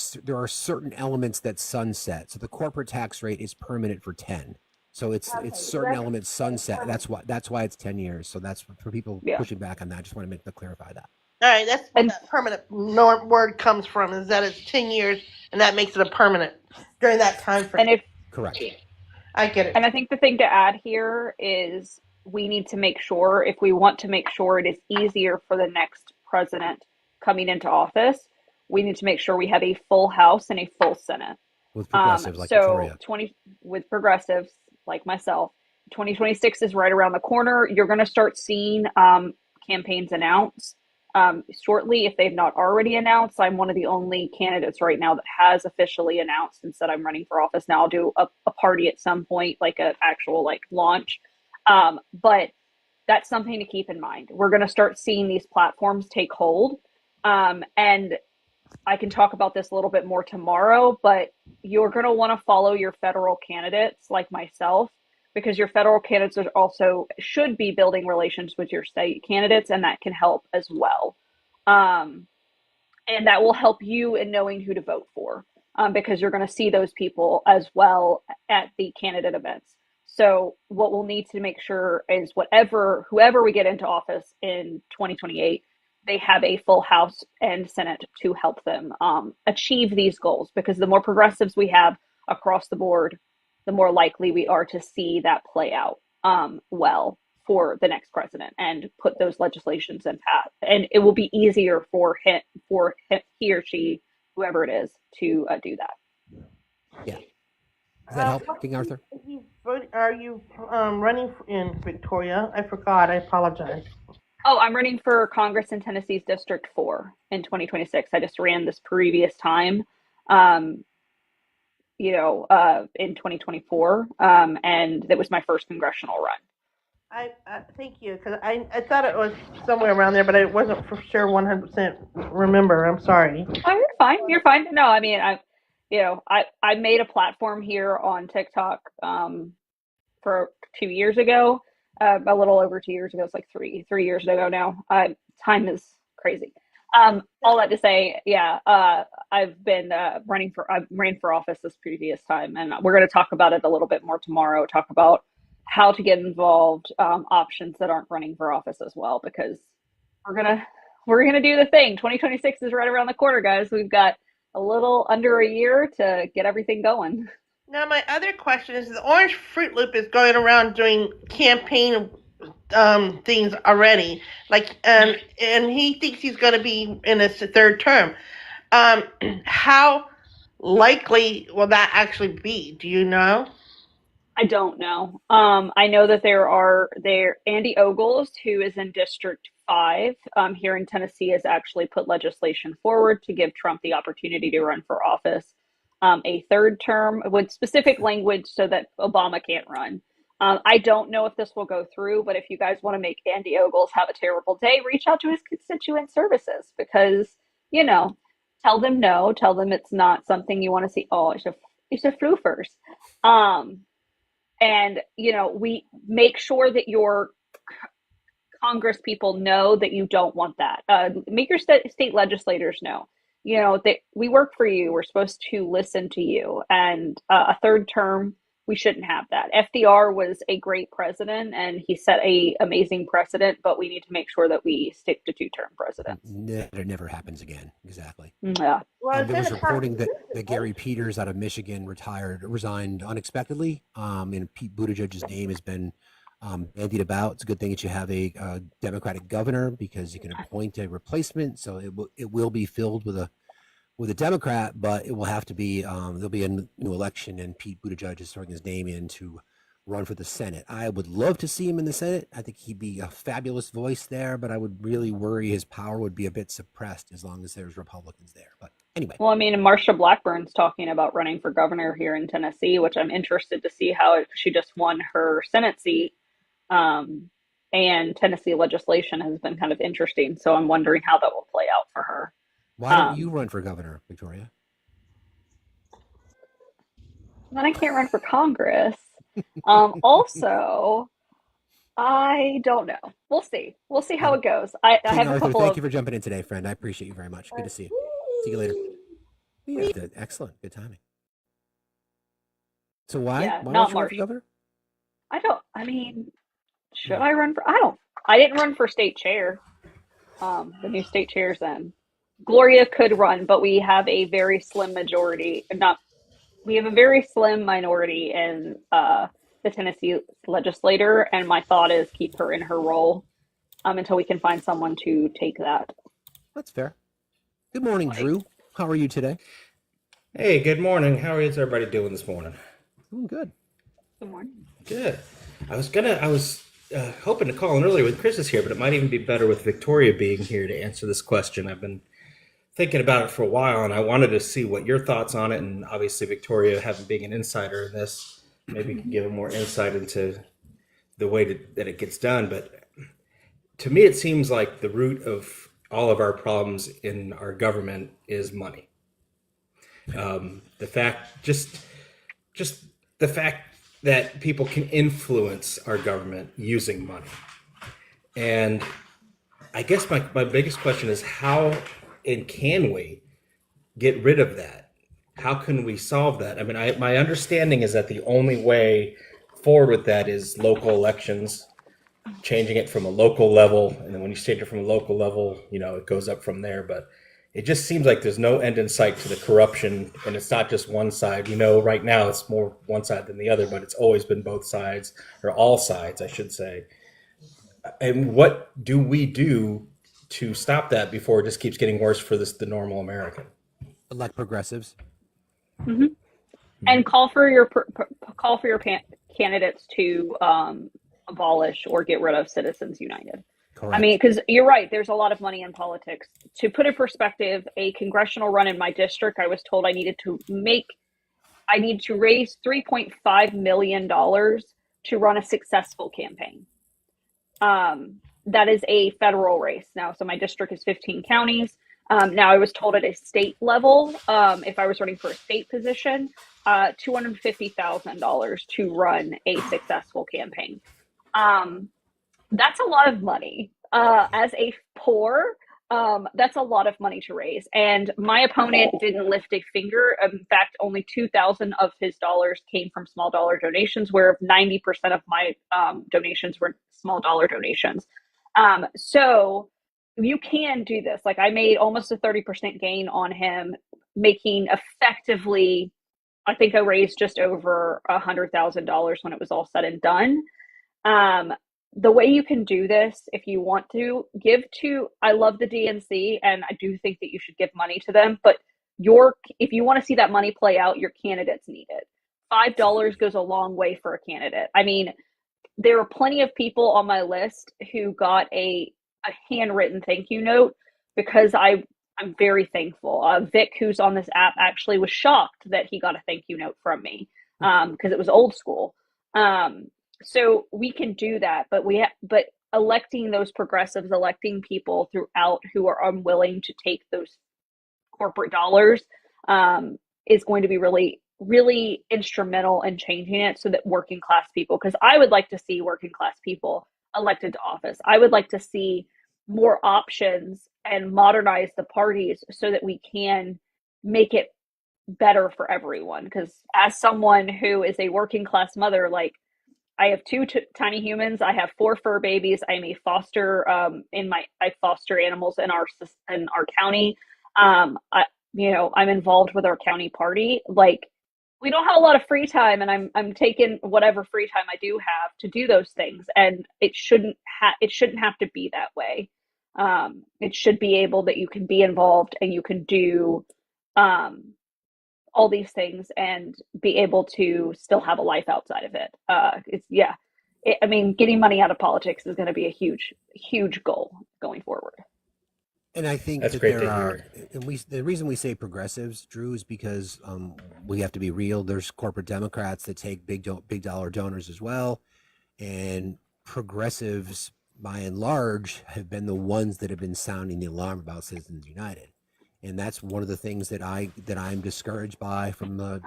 certain elements that sunset. So the corporate tax rate is permanent for 10. So it's certain elements sunset. That's why it's 10 years. So that's for people pushing back on that. I just want to clarify that. All right, that's where that permanent word comes from, is that it's 10 years, and that makes it a permanent during that time frame. And correct. I get it. And I think the thing to add here is we need to make sure, if we want to make sure it is easier for the next president coming into office, we need to make sure we have a full House and a full Senate. With progressives like so Victoria. with progressives like myself, 2026 is right around the corner. You're going to start seeing campaigns announce shortly if they've not already announced. I'm one of the only candidates right now that has officially announced and said I'm running for office. Now I'll do a party at some point, like an actual like launch. But that's something to keep in mind. We're going to start seeing these platforms take hold. And I can talk about this a little bit more tomorrow, but you're going to want to follow your federal candidates like myself, because your federal candidates are also should be building relations with your state candidates, and that can help as well. And that will help you in knowing who to vote for, because you're going to see those people as well at the candidate events. So what we'll need to make sure is whoever we get into office in 2028, they have a full House and Senate to help them achieve these goals, because the more progressives we have across the board, the more likely we are to see that play out well for the next president and put those legislations in path. And it will be easier for he or she, whoever it is, to do that. Yeah. Does that help, King Arthur? Are you running in Victoria? I forgot. I apologize. Oh, I'm running for Congress in Tennessee's District 4 in 2026. I just ran this previous time, in 2024, and it was my first congressional run. I thank you, because I thought it was somewhere around there, but I wasn't for sure 100% remember. I'm sorry. Oh, you're fine. You're fine. No, I mean, I made a platform here on TikTok for 2 years ago, a little over 2 years ago. It's like 3 years ago now. Time is crazy. All that to say, I've been I ran for office this previous time, and we're going to talk about it a little bit more tomorrow. Talk about how to get involved, options that aren't running for office as well, because we're gonna do the thing. 2026 is right around the corner, guys. We've got a little under a year to get everything going. Now, my other question is, the Orange Fruit Loop is going around doing campaign things already, and he thinks he's going to be in his third term. How likely will that actually be? Do you know? I don't know. I know that there Andy Ogles, who is in District 5 here in Tennessee, has actually put legislation forward to give Trump the opportunity to run for office a third term with specific language so that Obama can't run. I don't know if this will go through, but if you guys want to make Andy Ogles have a terrible day, reach out to his constituent services, because, tell them no, tell them it's not something you want to see. Oh, it's a floofers. And, we make sure that your Congress people know that you don't want that. Make your state legislators know, that we work for you. We're supposed to listen to you. And a third term, we shouldn't have that. FDR was a great president, and he set a amazing precedent, but we need to make sure that we stick to two-term presidents. It never happens again. Exactly. Yeah. Well, there was reporting that Gary Peters out of Michigan resigned unexpectedly. And Pete Buttigieg's name has been bandied about. It's a good thing that you have a Democratic governor, because you can appoint a replacement. So it will be filled with a Democrat, but it will have to be there'll be a new election, and Pete Buttigieg is throwing his name in to run for the Senate. I would love to see him in the Senate. I think he'd be a fabulous voice there, but I would really worry his power would be a bit suppressed as long as there's Republicans there. But anyway. Well, I mean, Marsha Blackburn's talking about running for governor here in Tennessee, which I'm interested to see how she just won her Senate seat. And Tennessee legislation has been kind of interesting. So I'm wondering how that will play out for her. Why don't you run for governor, Victoria? Then I can't run for Congress. Also, I don't know. We'll see. We'll see how it goes. I have Arthur, a couple thank you for jumping in today, friend. I appreciate you very much. Good to see you. See you later. Yeah, excellent. Good timing. So why? Yeah, Why not don't you run for Marsh. governor? I mean, should I run for? I didn't run for state chair. The new state chair's in. Gloria could run, but we have a very slim majority. Not We have a very slim minority in the Tennessee legislature, and my thought is keep her in her role until we can find someone to take that. That's fair. Good morning, Drew. How are you today? Hey, good morning. How is everybody doing this morning? Doing good. Good morning. Good. I was hoping to call in earlier with Chris is here, but it might even be better with Victoria being here to answer this question. I've been thinking about it for a while, and I wanted to see what your thoughts on it. And obviously, Victoria, having being an insider in this, maybe you can give more insight into the way that it gets done. But to me, it seems like the root of all of our problems in our government is money. The fact, just the fact that people can influence our government using money. And I guess my biggest question is how and can we get rid of that? How can we solve that? I mean, my understanding is that the only way forward with that is local elections, changing it from a local level. And then when you change it from a local level, it goes up from there. But it just seems like there's no end in sight to the corruption, and it's not just one side. Right now it's more one side than the other, but it's always been both sides, or all sides, I should say. And what do we do to stop that before it just keeps getting worse for the normal American? Elect progressives. Mm-hmm. And call for your candidates to abolish or get rid of Citizens United. Correct. I mean, because you're right, there's a lot of money in politics. To put in perspective, a congressional run in my district, I was told I need to raise $3.5 million to run a successful campaign. That is a federal race now. So my district is 15 counties. Now I was told at a state level, if I was running for a state position, $250,000 to run a successful campaign. That's a lot of money. As a poor, that's a lot of money to raise. And my opponent didn't lift a finger. In fact, only 2,000 of his dollars came from small dollar donations, where 90% of my donations were small dollar donations. So you can do this. Like, I made almost a 30% gain on him, making effectively, I think I raised just over $100,000 when it was all said and done. The way you can do this, if you want to I love the DNC, and I do think that you should give money to them, but if you want to see that money play out, your candidates need it. $5 goes a long way for a candidate. I mean, there are plenty of people on my list who got a handwritten thank you note because I'm very thankful. Vic, who's on this app, actually was shocked that he got a thank you note from me because it was old school. So we can do that, but electing those progressives, electing people throughout who are unwilling to take those corporate dollars is going to be really, really instrumental in changing it so that working class people, because I would like to see working class people elected to office. I would like to see more options and modernize the parties so that we can make it better for everyone. Because as someone who is a working class mother, like, I have two tiny humans. I have 4 fur babies. I'm a foster. I foster animals in our county. I'm involved with our county party. Like, we don't have a lot of free time, and I'm taking whatever free time I do have to do those things. And it shouldn't have to be that way. It should be able that you can be involved and you can do all these things and be able to still have a life outside of it. Getting money out of politics is going to be a huge, huge goal going forward. And I think That's that great there to are, hear. and the reason we say progressives, Drew, is because we have to be real. There's corporate Democrats that take big dollar donors as well, and progressives, by and large, have been the ones that have been sounding the alarm about Citizens United. And that's one of the things that I'm discouraged by from the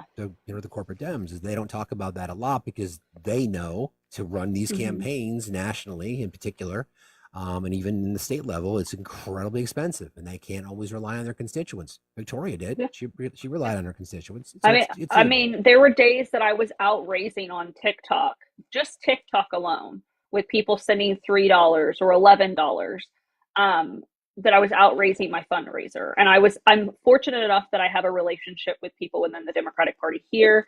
corporate Dems, is they don't talk about that a lot because they know to run these campaigns nationally in particular, And even in the state level, it's incredibly expensive, and they can't always rely on their constituents. Victoria did; she relied on her constituents. So it's I doable. mean, there were days that I was out raising on TikTok, just TikTok alone, with people sending $3 or $11. That I was out raising my fundraiser, and I'm fortunate enough that I have a relationship with people within the Democratic Party here,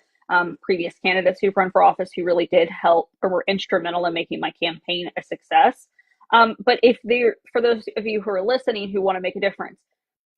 previous candidates who've run for office who really did help or were instrumental in making my campaign a success. But for those of you who are listening who want to make a difference,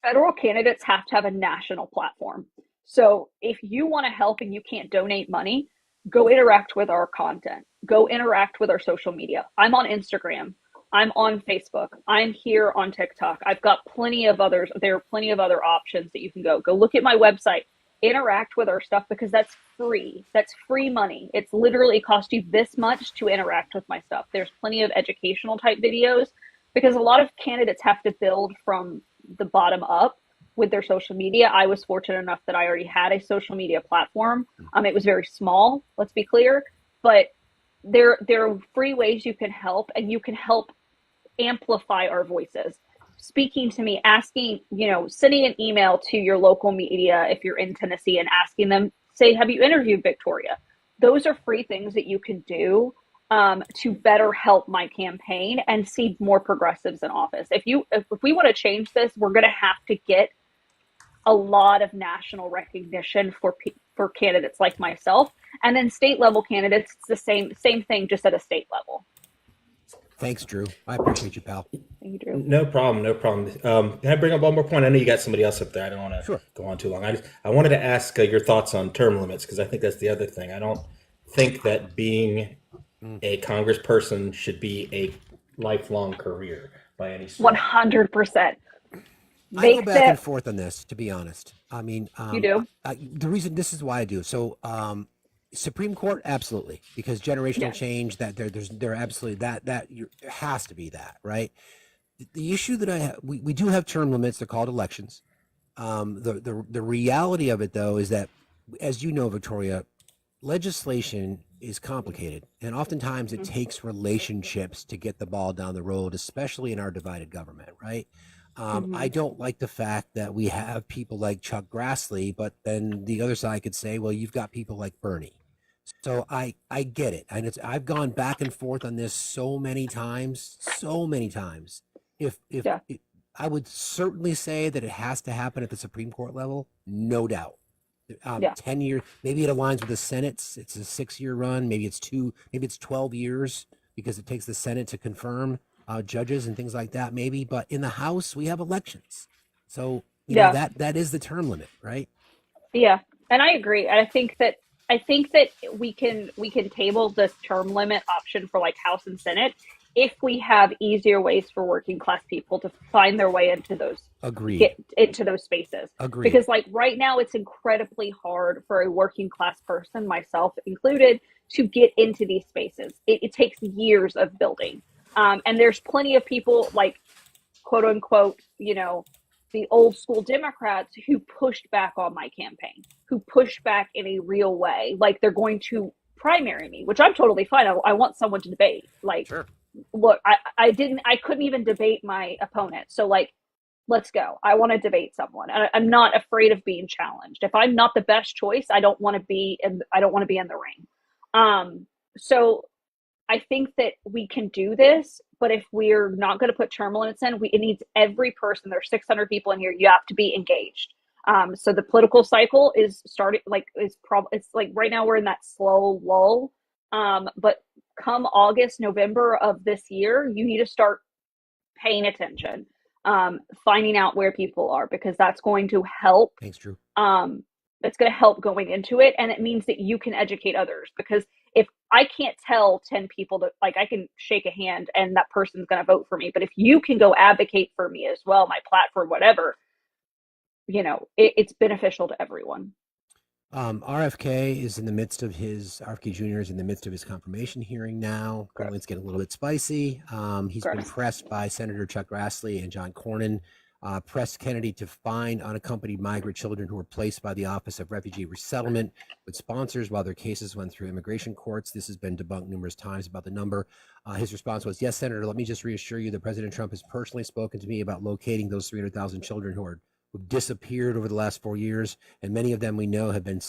federal candidates have to have a national platform. So if you want to help and you can't donate money, go interact with our content. Go interact with our social media. I'm on Instagram. I'm on Facebook. I'm here on TikTok. I've got plenty of others. There are plenty of other options that you can go. Go look at my website. Interact with our stuff because that's free. That's free money. It's literally cost you this much to interact with my stuff. There's plenty of educational type videos because a lot of candidates have to build from the bottom up with their social media. I was fortunate enough that I already had a social media platform. It was very small, let's be clear, but there are free ways you can help, and you can help amplify our voices. Speaking to me, asking, sending an email to your local media if you're in Tennessee and asking them, say, have you interviewed Victoria? Those are free things that you can do to better help my campaign and see more progressives in office. If we want to change this, we're going to have to get a lot of national recognition for candidates like myself, and then state level candidates. It's the same thing, just at a state level. Thanks, Drew. I appreciate you, pal. Thank you, Drew. No problem. Can I bring up one more point? I know you got somebody else up there. I don't want to go on too long. I wanted to ask your thoughts on term limits, because I think that's the other thing. I don't think that being a congressperson should be a lifelong career by any stretch. 100%. I go back and forth on this, to be honest. I mean, you do. The reason, this is why I do. So, Supreme Court, absolutely, because generational change. That there absolutely there has to be that, right? The issue that I have, we do have term limits. They're called elections. The reality of it, though, is that, as you know, Victoria, legislation is complicated, and oftentimes it takes relationships to get the ball down the road, especially in our divided government, right? I don't like the fact that we have people like Chuck Grassley, but then the other side could say, well, you've got people like Bernie. So I get it. And I've gone back and forth on this so many times. If I would certainly say that it has to happen at the Supreme Court level, no doubt. 10 years, maybe it aligns with the Senate. It's a 6-year run. Maybe it's 12 years because it takes the Senate to confirm judges and things like that, maybe. But in the House, we have elections. So, you know, that is the term limit, right? Yeah. And I agree. I think that we can table this term limit option for like House and Senate if we have easier ways for working class people to find their way into those get into those spaces. Agreed. Because like right now it's incredibly hard for a working class person, myself included, to get into these spaces. It takes years of building. And there's plenty of people like, quote unquote, you know, the old school Democrats who pushed back on my campaign, who pushed back in a real way. Like they're going to primary me, which I'm totally fine. I want someone to debate. Like, look, I couldn't even debate my opponent. So like, let's go. I want to debate someone. I'm not afraid of being challenged. If I'm not the best choice, I don't want to be in the ring. So I think that we can do this, but if we're not going to put term limits in, it needs every person. There's 600 people in here. You have to be engaged. So the political cycle is starting, it's like right now we're in that slow lull. But come August, November of this year, you need to start paying attention, finding out where people are, because that's going to help. Thanks, Drew. That's going to help going into it. And it means that you can educate others, because if I can't tell 10 people that, like, I can shake a hand and that person's going to vote for me, but if you can go advocate for me as well, my platform, whatever, you know, it's beneficial to everyone. RFK is in the midst of RFK Jr. is in the midst of his confirmation hearing now. Apparently it's getting a little bit spicy. He's been pressed by Senator Chuck Grassley and John Cornyn pressed Kennedy to find unaccompanied migrant children who were placed by the Office of Refugee Resettlement with sponsors while their cases went through immigration courts. This has been debunked numerous times about the number. His response was, yes, Senator, let me just reassure you that President Trump has personally spoken to me about locating those 300,000 children who've disappeared over the last 4 years, and many of them we know have been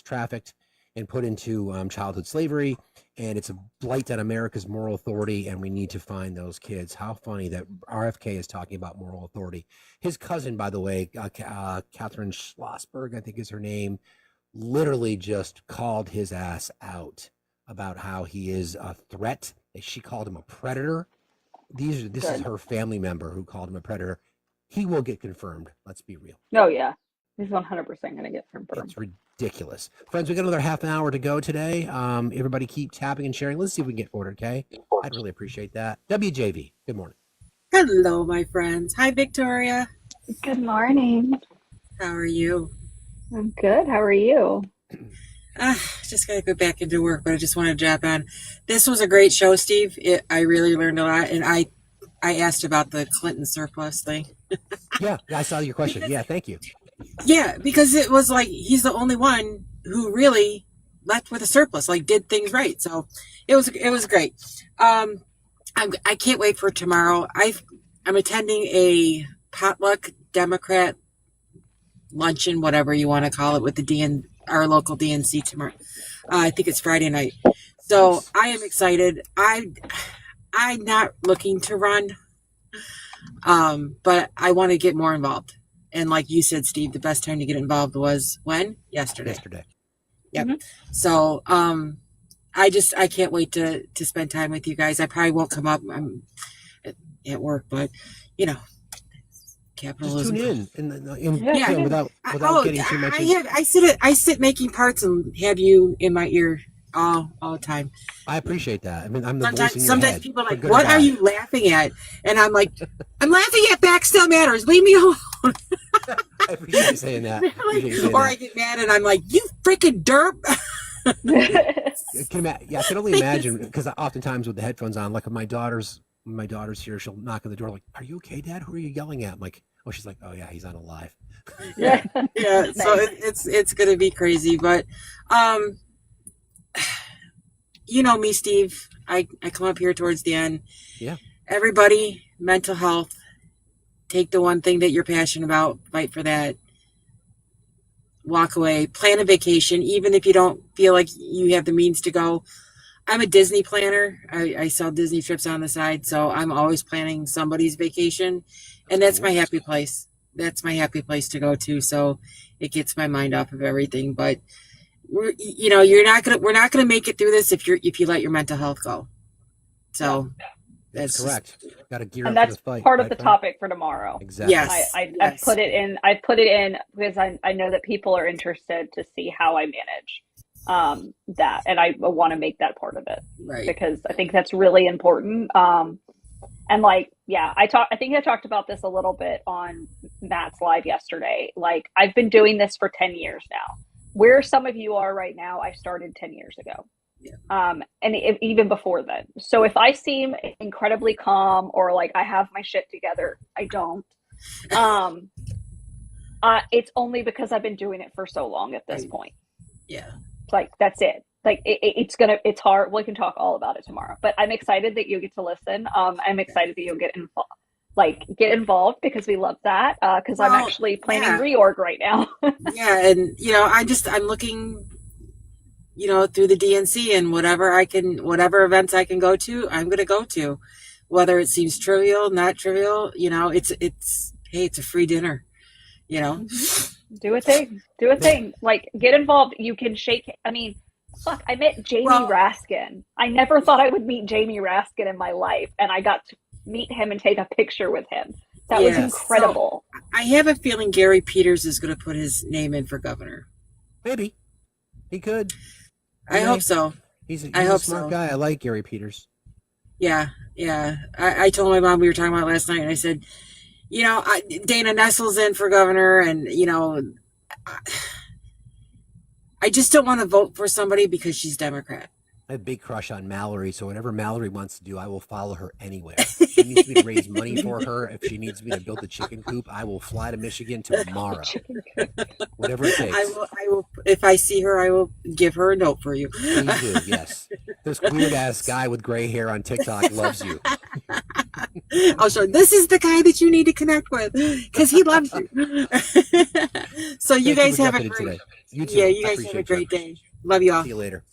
trafficked and put into childhood slavery, and it's a blight on America's moral authority, and we need to find those kids. How funny that RFK is talking about moral authority. His cousin, by the way, Catherine Schlossberg, I think is her name, literally just called his ass out about how he is a threat. She called him a predator. This is her family member who called him a predator. He will get confirmed. Let's be real. Oh yeah, he's 100% going to get confirmed. It's ridiculous. Friends, we got another half an hour to go today. Everybody keep tapping and sharing. Let's see if we can get ordered, okay? I'd really appreciate that. WJV, good morning. Hello, my friends. Hi, Victoria. Good morning. How are you? I'm good. How are you? Just got to go back into work, but I just wanted to drop on. This was a great show, Steve. I really learned a lot, and I asked about the Clinton surplus thing. Yeah, I saw your question. Yeah, thank you. Yeah, because it was like he's the only one who really left with a surplus, like did things right. So it was great. I can't wait for tomorrow. I'm attending a potluck Democrat luncheon, whatever you want to call it, with our local DNC tomorrow. I think it's Friday night. So I am excited. I'm not looking to run, but I want to get more involved. And like you said, Steve, the best time to get involved was when? Yesterday. Yep. Mm-hmm. So I can't wait to spend time with you guys. I probably won't come up. I'm at work, but capitalism. Just tune in without getting too much. I sit making parts and have you in my ear all the time. I appreciate that. I mean, I'm the voice in your sometimes head, people are like, "What are you laughing at?" And I'm like, "I'm laughing at FactsStillMatter. Leave me alone." I appreciate you saying that. I get mad and I'm like, "You freaking derp." I can only imagine, because oftentimes with the headphones on, like my daughter's here, she'll knock on the door like, "Are you okay, Dad? Who are you yelling at?" I'm like, "Oh," she's like, "Oh yeah, he's on a live." Yeah. So it's gonna be crazy, but you know me, Steve. I come up here towards the end. Yeah. Everybody, mental health. Take the one thing that you're passionate about. Fight for that. Walk away. Plan a vacation, even if you don't feel like you have the means to go. I'm a Disney planner. I sell Disney trips on the side, so I'm always planning somebody's vacation, and that's my happy place. That's my happy place to go to. So it gets my mind off of everything. But we're not gonna make it through this if you let your mental health go. So that's correct. Got to gear and up that's for the fight. part of the topic for tomorrow. Exactly. Yes. I put it in. I put it in because I know that people are interested to see how I manage that, and I want to make that part of it, right? Because I think that's really important. And I think I talked about this a little bit on Matt's live yesterday. Like, I've been doing this for 10 years now. Where some of you are right now, I started 10 years ago. Yeah. And even before then. So if I seem incredibly calm or like I have my shit together, I don't. It's only because I've been doing it for so long at this point. Yeah. Like, that's it. Like, it's hard. We can talk all about it tomorrow, but I'm excited that you get to listen. I'm excited that you'll get involved because we love that. Cause I'm actually planning reorg right now. Yeah. And I'm looking, through the DNC and whatever events I can go to, I'm going to go to, whether it seems trivial, not trivial, hey, it's a free dinner, Do a thing, like get involved. You can fuck, I met Jamie Raskin. I never thought I would meet Jamie Raskin in my life, and I got to meet him and take a picture with him. That was incredible. So I have a feeling Gary Peters is going to put his name in for governor. Maybe he could. I hope so. He's a smart guy. I like Gary Peters. Yeah. I told my mom, we were talking about it last night, and I said, Dana Nestle's in for governor, and I just don't want to vote for somebody because she's Democrat. I have a big crush on Mallory, so whatever Mallory wants to do, I will follow her anywhere. If she needs me to raise money for her, if she needs me to build a chicken coop, I will fly to Michigan tomorrow. Whatever it takes. I will. If I see her, I will give her a note for you. Please do. Yes. This weird ass guy with gray hair on TikTok loves you. I'll show. This is the guy that you need to connect with because he loves you. So you guys have a great. You too. Yeah, you guys have a great day. Love you all. See you later.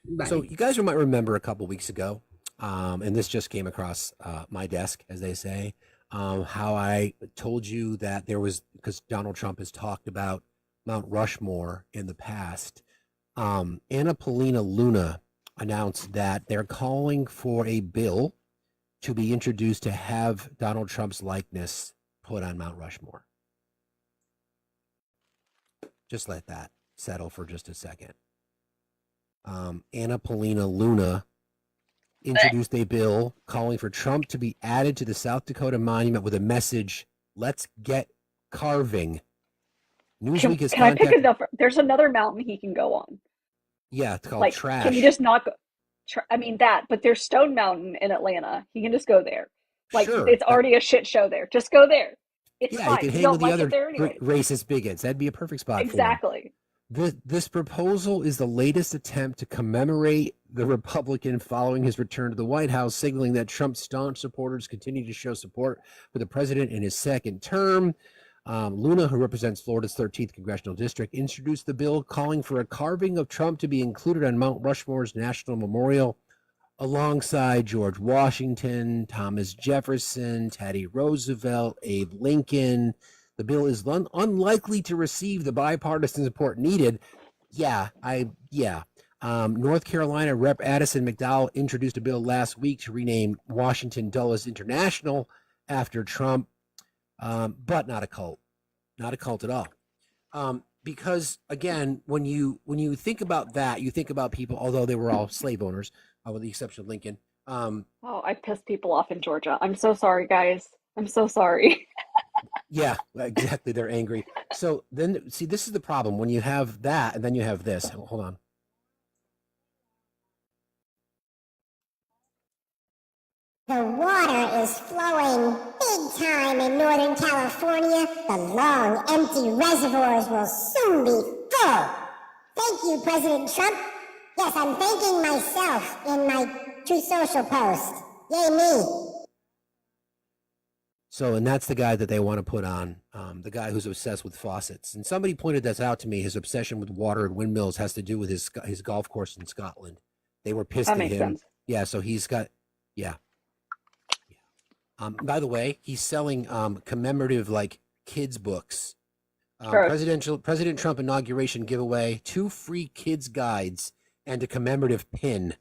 Bye. So you guys might remember a couple weeks ago, and this just came across my desk, as they say, how I told you that there was, because Donald Trump has talked about Mount Rushmore in the past. Anna Paulina Luna announced that they're calling for a bill to be introduced to have Donald Trump's likeness put on Mount Rushmore. Just let that settle for just a second. Anna Paulina Luna introduced a bill calling for Trump to be added to the South Dakota monument with a message, "Let's get carving." Newsweek is Can I pick another? There's another mountain he can go on. Yeah, it's called Like, Trash. can you just not go? I mean that, but there's Stone Mountain in Atlanta. He can just go there. Like, Sure. it's already a shit show there. Just go there. It's Yeah, fine. you can You hang don't with the like other it there anyway. racist bigots. That'd be a perfect spot for him. Exactly. This proposal is the latest attempt to commemorate the Republican following his return to the White House, signaling that Trump's staunch supporters continue to show support for the president in his second term. Luna, who represents Florida's 13th congressional district, introduced the bill calling for a carving of Trump to be included on Mount Rushmore's National Memorial alongside George Washington, Thomas Jefferson, Teddy Roosevelt, Abe Lincoln. The bill is unlikely to receive the bipartisan support needed. North Carolina Rep. Addison McDowell introduced a bill last week to rename Washington Dulles International after Trump, but not a cult. Not a cult at all. Because, again, when you think about that, you think about people, although they were all slave owners, with the exception of Lincoln. Oh, I pissed people off in Georgia. I'm so sorry, guys. I'm so sorry. Yeah, exactly. They're angry. So then, see, this is the problem. When you have that, and then you have this. Hold on. The water is flowing big time in Northern California. The long, empty reservoirs will soon be full. Thank you, President Trump. Yes, I'm thanking myself in my Truth Social post. Yay me. So, and that's the guy that they want to put on, the guy who's obsessed with faucets. And somebody pointed this out to me. His obsession with water and windmills has to do with his golf course in Scotland. They were pissed That at makes him. sense. Yeah, so he's got, yeah. By the way, he's selling commemorative, like, kids books. President Trump inauguration giveaway, 2 free kids guides and a commemorative pin.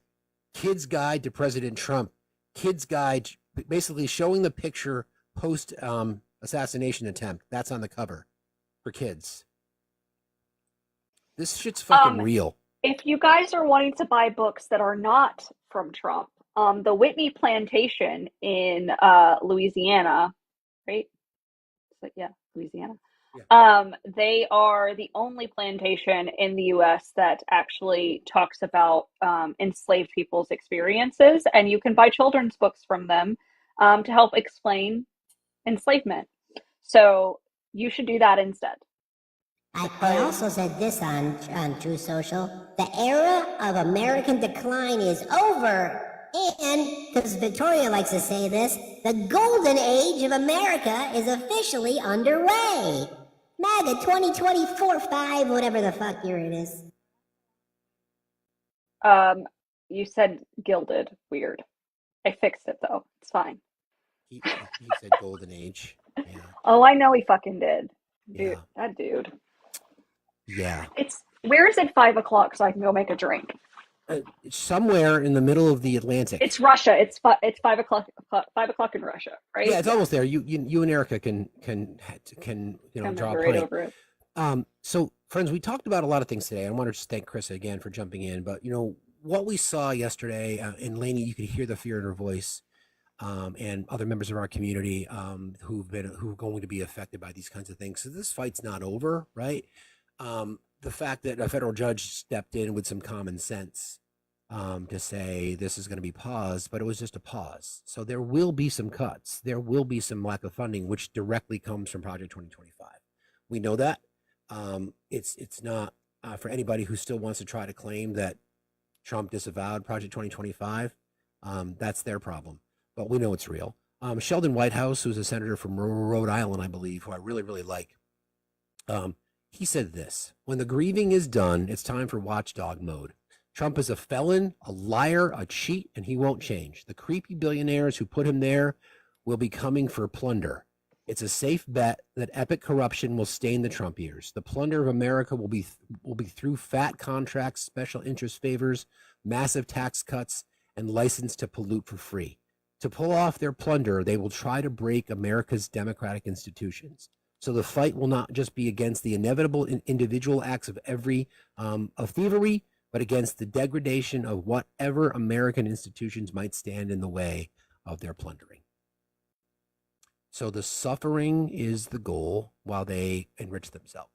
Kids guide to President Trump. Kids guide, basically showing the picture post assassination attempt. That's on the cover for kids. This shit's fucking real. If you guys are wanting to buy books that are not from Trump, the Whitney Plantation in Louisiana, right? Yeah, Louisiana. They are the only plantation in the U.S. that actually talks about enslaved people's experiences, and you can buy children's books from them to help explain enslavement. So you should do that instead. I also said this on True Social. The era of American decline is over. And, because Victoria likes to say this, the golden age of America is officially underway. MAGA 2024-5, whatever the fuck year it is. You said gilded. Weird. I fixed it though. It's fine. He said golden age. Yeah. Oh, I know he fucking did. Dude, Yeah. that dude. Yeah. Where is it 5 o'clock so I can go make a drink? Somewhere in the middle of the Atlantic. It's Russia. It's 5 o'clock. 5 o'clock in Russia, right? Yeah, it's almost there. You and Erica can draw a right pint. over it. So, friends, we talked about a lot of things today. I want to just thank Chris again for jumping in. But what we saw yesterday, and Lainey, you could hear the fear in her voice, and other members of our community who are going to be affected by these kinds of things. So this fight's not over, right? The fact that a federal judge stepped in with some common sense to say this is going to be paused, but it was just a pause. So there will be some cuts. There will be some lack of funding, which directly comes from Project 2025. We know that. It's not for anybody who still wants to try to claim that Trump disavowed Project 2025. That's their problem. But we know it's real. Sheldon Whitehouse, who's a senator from Rhode Island, I believe, who I really, really like, he said this: when the grieving is done, it's time for watchdog mode. Trump is a felon, a liar, a cheat, and he won't change. The creepy billionaires who put him there will be coming for plunder. It's a safe bet that epic corruption will stain the Trump years. The plunder of America will be through fat contracts, special interest favors, massive tax cuts, and license to pollute for free. To pull off their plunder, they will try to break America's democratic institutions. So the fight will not just be against the inevitable individual acts of of thievery, but against the degradation of whatever American institutions might stand in the way of their plundering. So the suffering is the goal while they enrich themselves.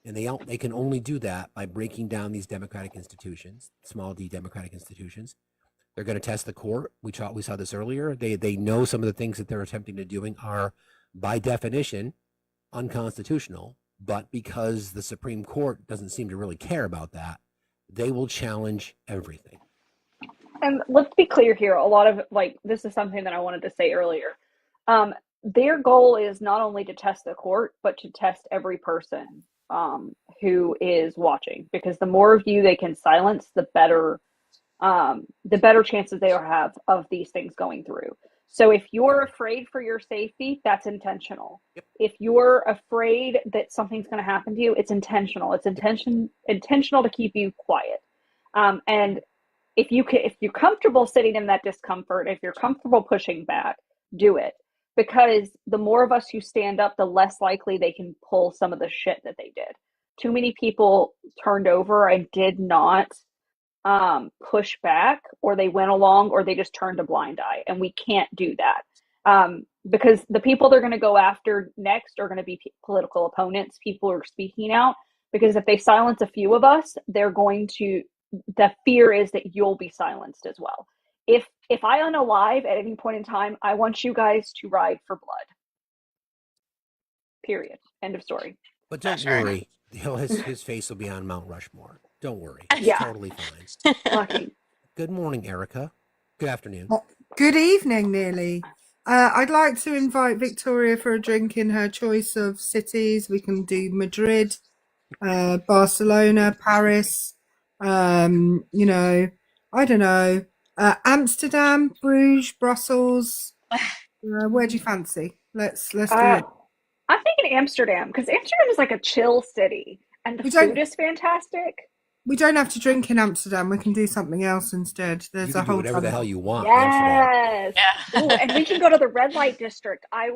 And they can only do that by breaking down these democratic institutions, small d democratic institutions. They're going to test the court. We saw this earlier. They know some of the things that they're attempting to doing are, by definition, unconstitutional. But because the Supreme Court doesn't seem to really care about that, they will challenge everything. And let's be clear here. A lot of this is something that I wanted to say earlier. Their goal is not only to test the court, but to test every person who is watching. Because the more of you they can silence, the better chances they have of these things going through. So if you're afraid for your safety, that's intentional. Yep. If you're afraid that something's going to happen to you, it's intentional. It's intentional to keep you quiet. And if you're comfortable sitting in that discomfort, if you're comfortable pushing back, do it. Because the more of us who stand up, the less likely they can pull some of the shit that they did. Too many people turned over and did not push back, or they went along, or they just turned a blind eye, and we can't do that because the people they're going to go after next are going to be political opponents, people who are speaking out, because if they silence a few of us, the fear is that you'll be silenced as well. If I unalive at any point in time, I want you guys to ride for blood. Period. End of story. But don't worry, his face will be on Mount Rushmore. Don't worry. It's totally fine. Lucky. Good morning, Erica. Good afternoon. Good evening, nearly. I'd like to invite Victoria for a drink in her choice of cities. We can do Madrid, Barcelona, Paris, I don't know, Amsterdam, Bruges, Brussels. Where do you fancy? Let's do it. I'm thinking Amsterdam, because Amsterdam is like a chill city, and the food is fantastic. We don't have to drink in Amsterdam. We can do something else instead. There's a whole whatever the hell you want. Yes. Ooh, and we can go to the red light district. I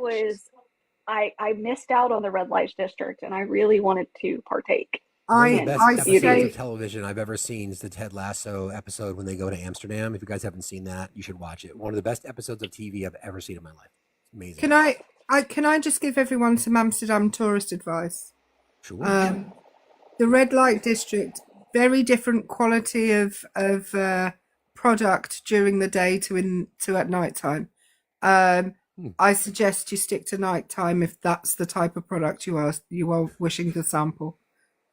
missed out on the red light district, and I really wanted to partake. One of the best episodes of television I've ever seen is the Ted Lasso episode when they go to Amsterdam. If you guys haven't seen that, you should watch it. One of the best episodes of TV I've ever seen in my life. Amazing. Can I just give everyone some Amsterdam tourist advice? Sure. The red light district, very different quality of product during the day to at night time. I suggest you stick to night time if that's the type of product you are wishing to sample.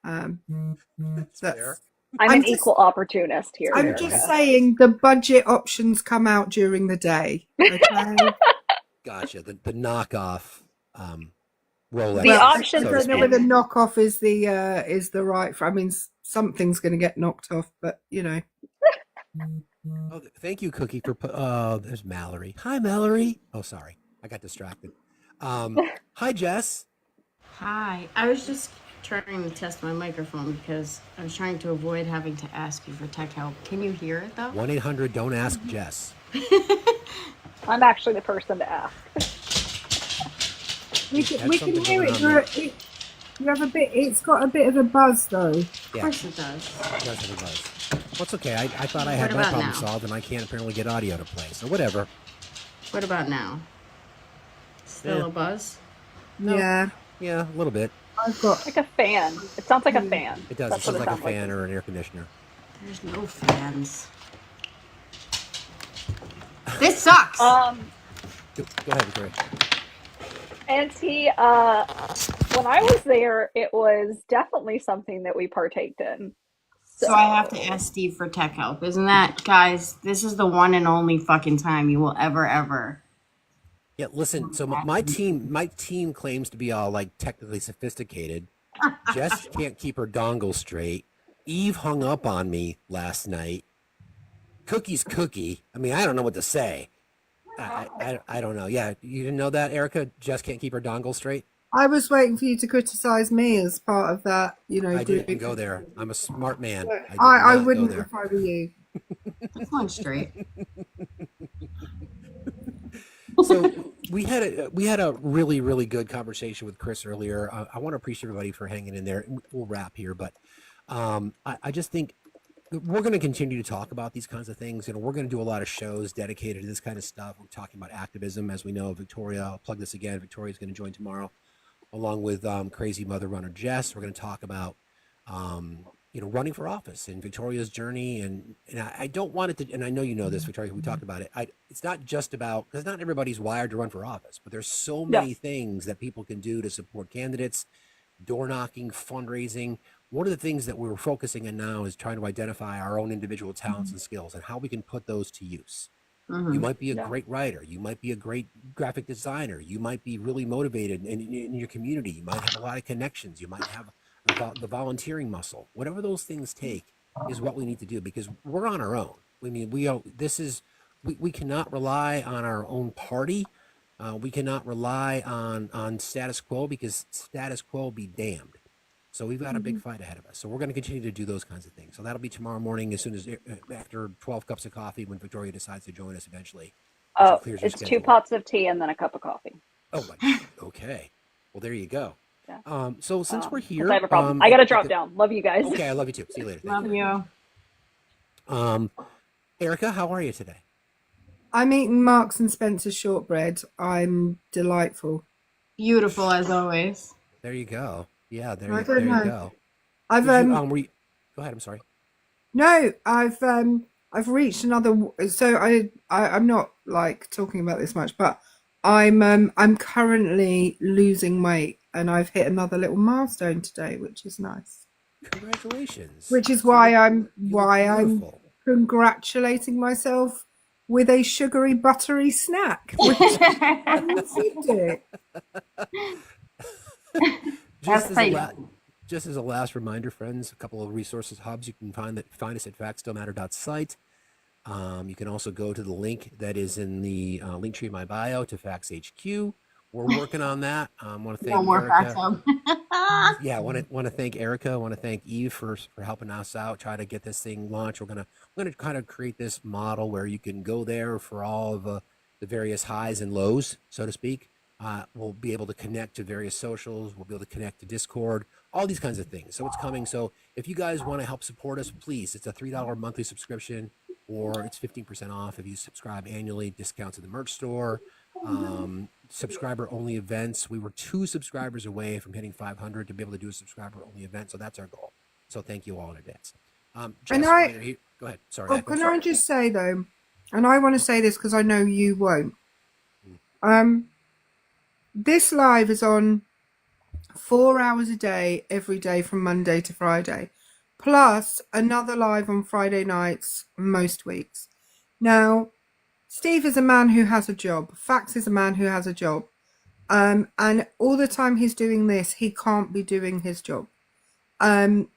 That's fair. I'm an equal opportunist here. I'm just saying the budget options come out during the day. Okay. Gotcha. The knockoff Rolex. The options. I don't know whether knockoff is the right. I mean, something's going to get knocked off, but Oh, thank you, Cookie, for there's Mallory. Hi, Mallory. Oh, sorry, I got distracted. Hi, Jess. Hi. I was just trying to test my microphone because I was trying to avoid having to ask you for tech help. Can you hear it though? 1-800 Don't Ask Jess. I'm actually the person to ask. We can hear it. You have a bit. It's got a bit of a buzz though. Yeah. Of course it does. It does have a buzz. Well, it's okay. I thought I had my problem solved, and I can't apparently get audio to play. So whatever. What about now? Still a buzz? Yeah. Yeah, a little bit. I've got like a fan. It sounds like a fan. It does. It sounds like a fan or an air conditioner. There's no fans. This sucks. Go ahead, Victoria. Auntie, when I was there, it was definitely something that we partaked in. So I have to ask Steve for tech help. Isn't that, guys, this is the one and only fucking time you will ever. Yeah, listen, so my team claims to be all like technically sophisticated. Jess can't keep her dongle straight. Eve hung up on me last night. Cookie's cookie. I mean, I don't know what to say. I don't know. Yeah, you didn't know that, Erica? Jess can't keep her dongle straight? I was waiting for you to criticize me as part of that, I group. didn't go there. I'm a smart man. I wouldn't if I were you. That's one straight. So we had a really good conversation with Chris earlier. I want to appreciate everybody for hanging in there. We'll wrap here, but I just think we're going to continue to talk about these kinds of things. We're going to do a lot of shows dedicated to this kind of stuff. We're talking about activism, as we know. Victoria, I'll plug this again. Victoria's going to join tomorrow, along with crazy mother runner Jess. We're going to talk about running for office and Victoria's journey, and I don't want it to. And I know you know this, Victoria. We talked about it. It's not just about, because not everybody's wired to run for office, but there's so many things that people can do to support candidates, door knocking, fundraising. One of the things that we're focusing on now is trying to identify our own individual talents and skills and how we can put those to use. You might be a great writer. You might be a great graphic designer. You might be really motivated in your community. You might have a lot of connections. You might have the volunteering muscle. Whatever those things take is what we need to do, because we're on our own. I mean, we cannot rely on our own party. We cannot rely on status quo, because status quo be damned. So we've got a big fight ahead of us. So we're going to continue to do those kinds of things. So that'll be tomorrow morning, as soon as after 12 cups of coffee, when Victoria decides to join us eventually. Oh, it's 2 pots of tea and then a cup of coffee. Oh my God. Okay. Well, there you go. Yeah. So since we're here, I have a problem. I got to drop down. Love you guys. Okay, I love you too. See you later. Love you. Erica, how are you today? I'm eating Marks and Spencer's shortbread. I'm delightful. Beautiful as always. There you go. Yeah, there you go. I've go ahead. I'm sorry. No, I've reached another. So I'm not like talking about this much, but I'm currently losing weight, and I've hit another little milestone today, which is nice. Congratulations. Which is why I'm congratulating myself with a sugary buttery snack. Which Just as a last reminder, friends, a couple of resources hubs. You can find us at FactsStillMatter.site. You can also go to the link that is in the link tree in my bio to Facts HQ. We're working on that. I want to thank Erica. Yeah, I want to thank Erica. I want to thank Eve for helping us out, try to get this thing launched. We're gonna kind of create this model where you can go there for all of the various highs and lows, so to speak. We'll be able to connect to various socials. We'll be able to connect to Discord, all these kinds of things. So it's coming. So if you guys want to help support us, please, it's a $3 monthly subscription, or it's 15% off if you subscribe annually, discounts at the merch store, subscriber only events. We were 2 subscribers away from hitting 500 to be able to do a subscriber only event. So that's our goal. So thank you all in advance. Jess, go ahead. Sorry. Oh, can I just say though, and I want to say this because I know you won't. This live is on 4 hours a day, every day from Monday to Friday, plus another live on Friday nights most weeks. Now, Steve is a man who has a job. Fax is a man who has a job. And all the time he's doing this, he can't be doing his job. And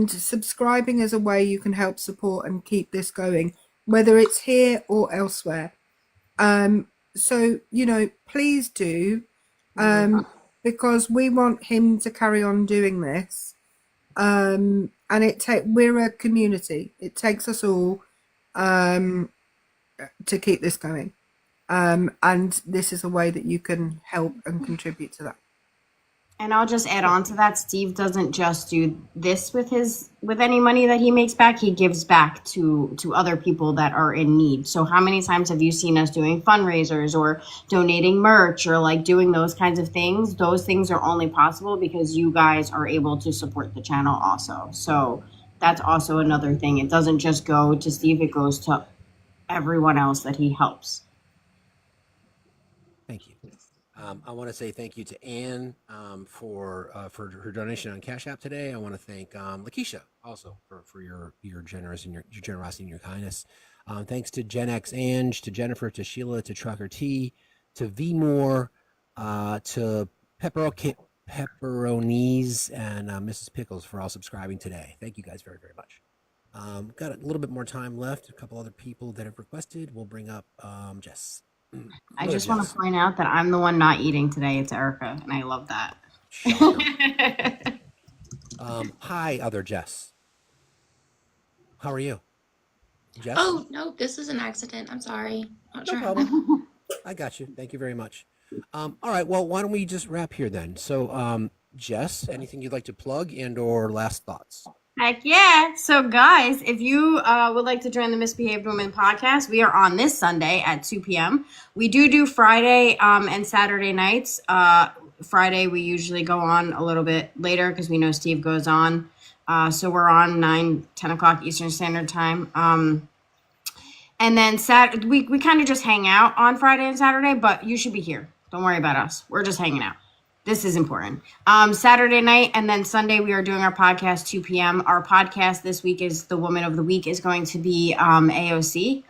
subscribing is a way you can help support and keep this going, whether it's here or elsewhere. So, please do. Because we want him to carry on doing this, and we're a community. It takes us all to keep this going, and this is a way that you can help and contribute to that. And I'll just add on to that. Steve doesn't just do this with any money that he makes back. He gives back to other people that are in need. So how many times have you seen us doing fundraisers or donating merch or like doing those kinds of things? Those things are only possible because you guys are able to support the channel also. So that's also another thing. It doesn't just go to Steve. It goes to everyone else that he helps. Thank you. I want to say thank you to Anne for her donation on Cash App today. I want to thank Lakeisha also for your generosity and your kindness. Thanks to Gen X Ange, to Jennifer, to Sheila, to Trucker T, to V Moore, to Pepperonis, and Mrs. Pickles for all subscribing today. Thank you guys very, very much. Got a little bit more time left. A couple other people that have requested. We'll bring up Jess. I just want to point out that I'm the one not eating today. It's Erica, and I love that. Hi, other Jess. How are you? Jess? Oh, no, this is an accident. I'm sorry. Not No sure problem. I got you. Thank you very much. All right. Well, why don't we just wrap here then? So, Jess, anything you'd like to plug and or last thoughts? Heck yeah. So, guys, if you would like to join the Misbehaved Women podcast, we are on this Sunday at 2 p.m. We do Friday and Saturday nights. Friday, we usually go on a little bit later because we know Steve goes on. So we're on 10 o'clock Eastern Standard Time. And then we kind of just hang out on Friday and Saturday, but you should be here. Don't worry about us. We're just hanging out. This is important. Saturday night and then Sunday, we are doing our podcast 2 p.m. Our podcast this week is the Woman of the Week is going to be AOC,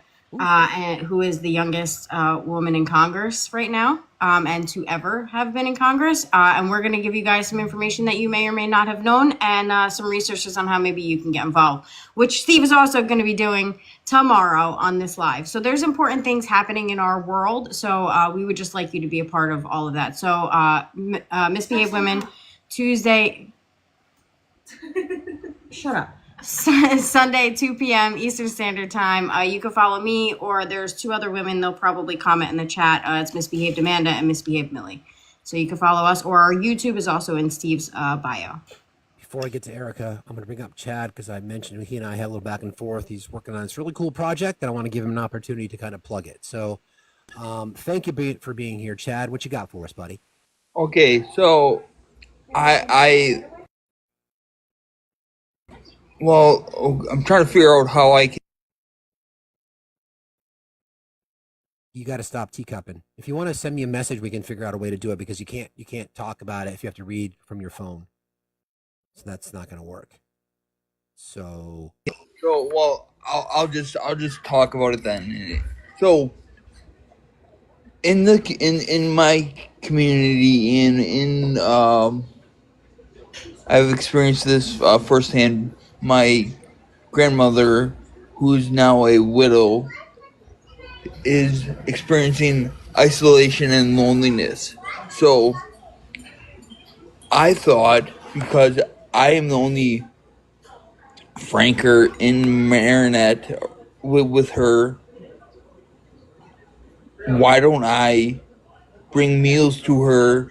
who is the youngest woman in Congress right now and to ever have been in Congress. And we're going to give you guys some information that you may or may not have known and some resources on how maybe you can get involved, which Steve is also going to be doing tomorrow on this live. So there's important things happening in our world. So we would just like you to be a part of all of that. So Misbehaved Women Tuesday. Shut up. Sunday, 2 p.m. Eastern Standard Time. You can follow me, or there's two other women. They'll probably comment in the chat. It's Misbehaved Amanda and Misbehaved Millie. So you can follow us, or our YouTube is also in Steve's bio. Before I get to Erica, I'm going to bring up Chad because I mentioned he and I had a little back and forth. He's working on this really cool project, and I want to give him an opportunity to kind of plug it. So thank you for being here, Chad. What you got for us, buddy? Okay, so I'm trying to figure out how I can. You got to stop teacupping. If you want to send me a message, we can figure out a way to do it because you can't talk about it if you have to read from your phone. So that's not going to work. So I'll just talk about it then. So in my community I've experienced this firsthand. My grandmother, who is now a widow, is experiencing isolation and loneliness. So I thought, because I am the only franker in Marinette with her, why don't I bring meals to her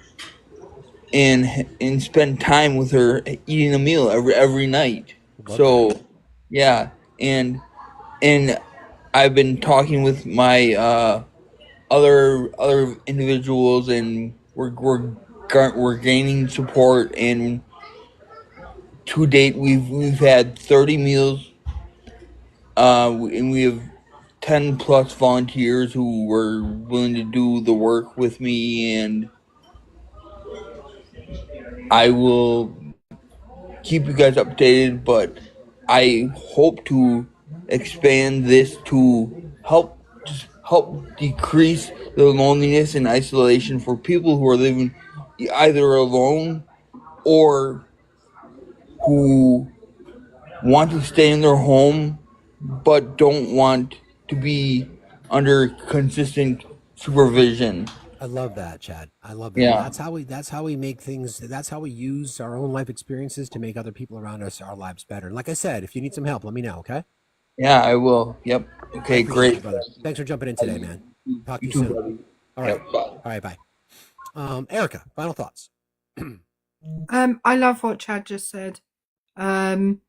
and spend time with her eating a meal every night? So yeah, and I've been talking with my other individuals, and we're gaining support, and to date we've had 30 meals, and we have 10 plus volunteers who were willing to do the work with me, and I will keep you guys updated, but I hope to expand this to help decrease the loneliness and isolation for people who are living either alone or who want to stay in their home but don't want to be under consistent supervision. I love that, Chad. I love that. Yeah. That's how we make things. That's how we use our own life experiences to make other people around us, our lives better. And like I said, if you need some help, let me know. Okay. Yeah, I will. Yep. Okay, great. You, brother. Thanks for jumping in today, man. Talk to you too, soon. buddy. All right. Yep, bye. All right. Bye. Erica, final thoughts. I love what Chad just said. And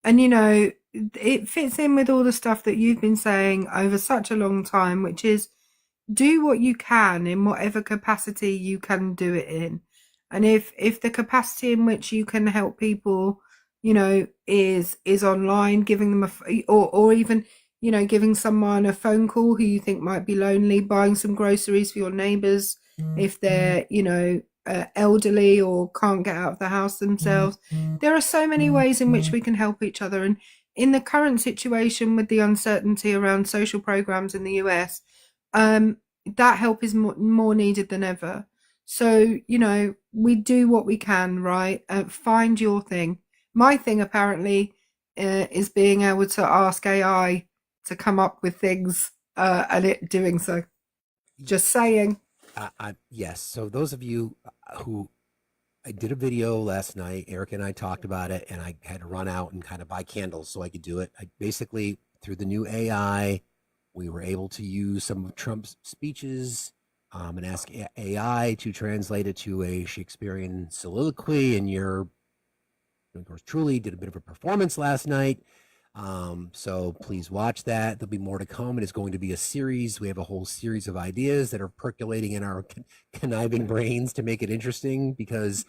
it fits in with all the stuff that you've been saying over such a long time, which is do what you can in whatever capacity you can do it in. And if the capacity in which you can help people, is online, giving them or even you know, giving someone a phone call who you think might be lonely, buying some groceries for your neighbors if they're, you know, elderly or can't get out of the house themselves. There are so many ways in which we can help each other. And in the current situation with the uncertainty around social programs in the US, that help is more needed than ever. So, you know, we do what we can, right? Find your thing. My thing apparently is being able to ask AI to come up with things and it doing so. Just saying. Yes. So those of you who I did a video last night, Eric and I talked about it, and I had to run out and kind of buy candles so I could do it. I basically, through the new AI, we were able to use some of Trump's speeches and ask AI to translate it to a Shakespearean soliloquy. And yours truly did a bit of a performance last night. So please watch that. There'll be more to come. It is going to be a series. We have a whole series of ideas that are percolating in our conniving brains to make it interesting because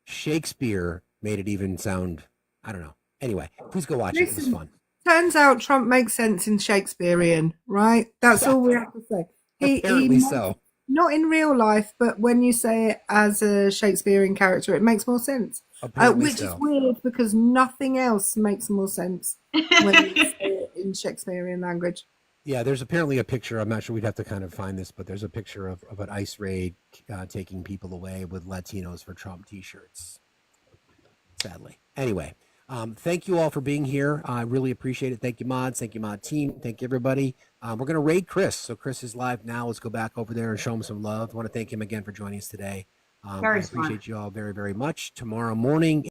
Shakespeare made it even sound, I don't know. Anyway, please go watch it. It was fun. Turns out Trump makes sense in Shakespearean, right? That's all we have to say. Apparently so. Not in real life, but when you say it as a Shakespearean character, it makes more sense. Which is weird because nothing else makes more sense when you say it in Shakespearean language. Yeah, there's apparently a picture. I'm not sure. We'd have to kind of find this, but there's a picture of an ICE raid taking people away with Latinos for Trump T-shirts. Sadly. Anyway, thank you all for being here. I really appreciate it. Thank you, mods. Thank you, mod team. Thank you, everybody. We're going to raid Chris. So Chris is live now. Let's go back over there and show him some love. I want to thank him again for joining us today. I appreciate you all very, very much. Tomorrow morning.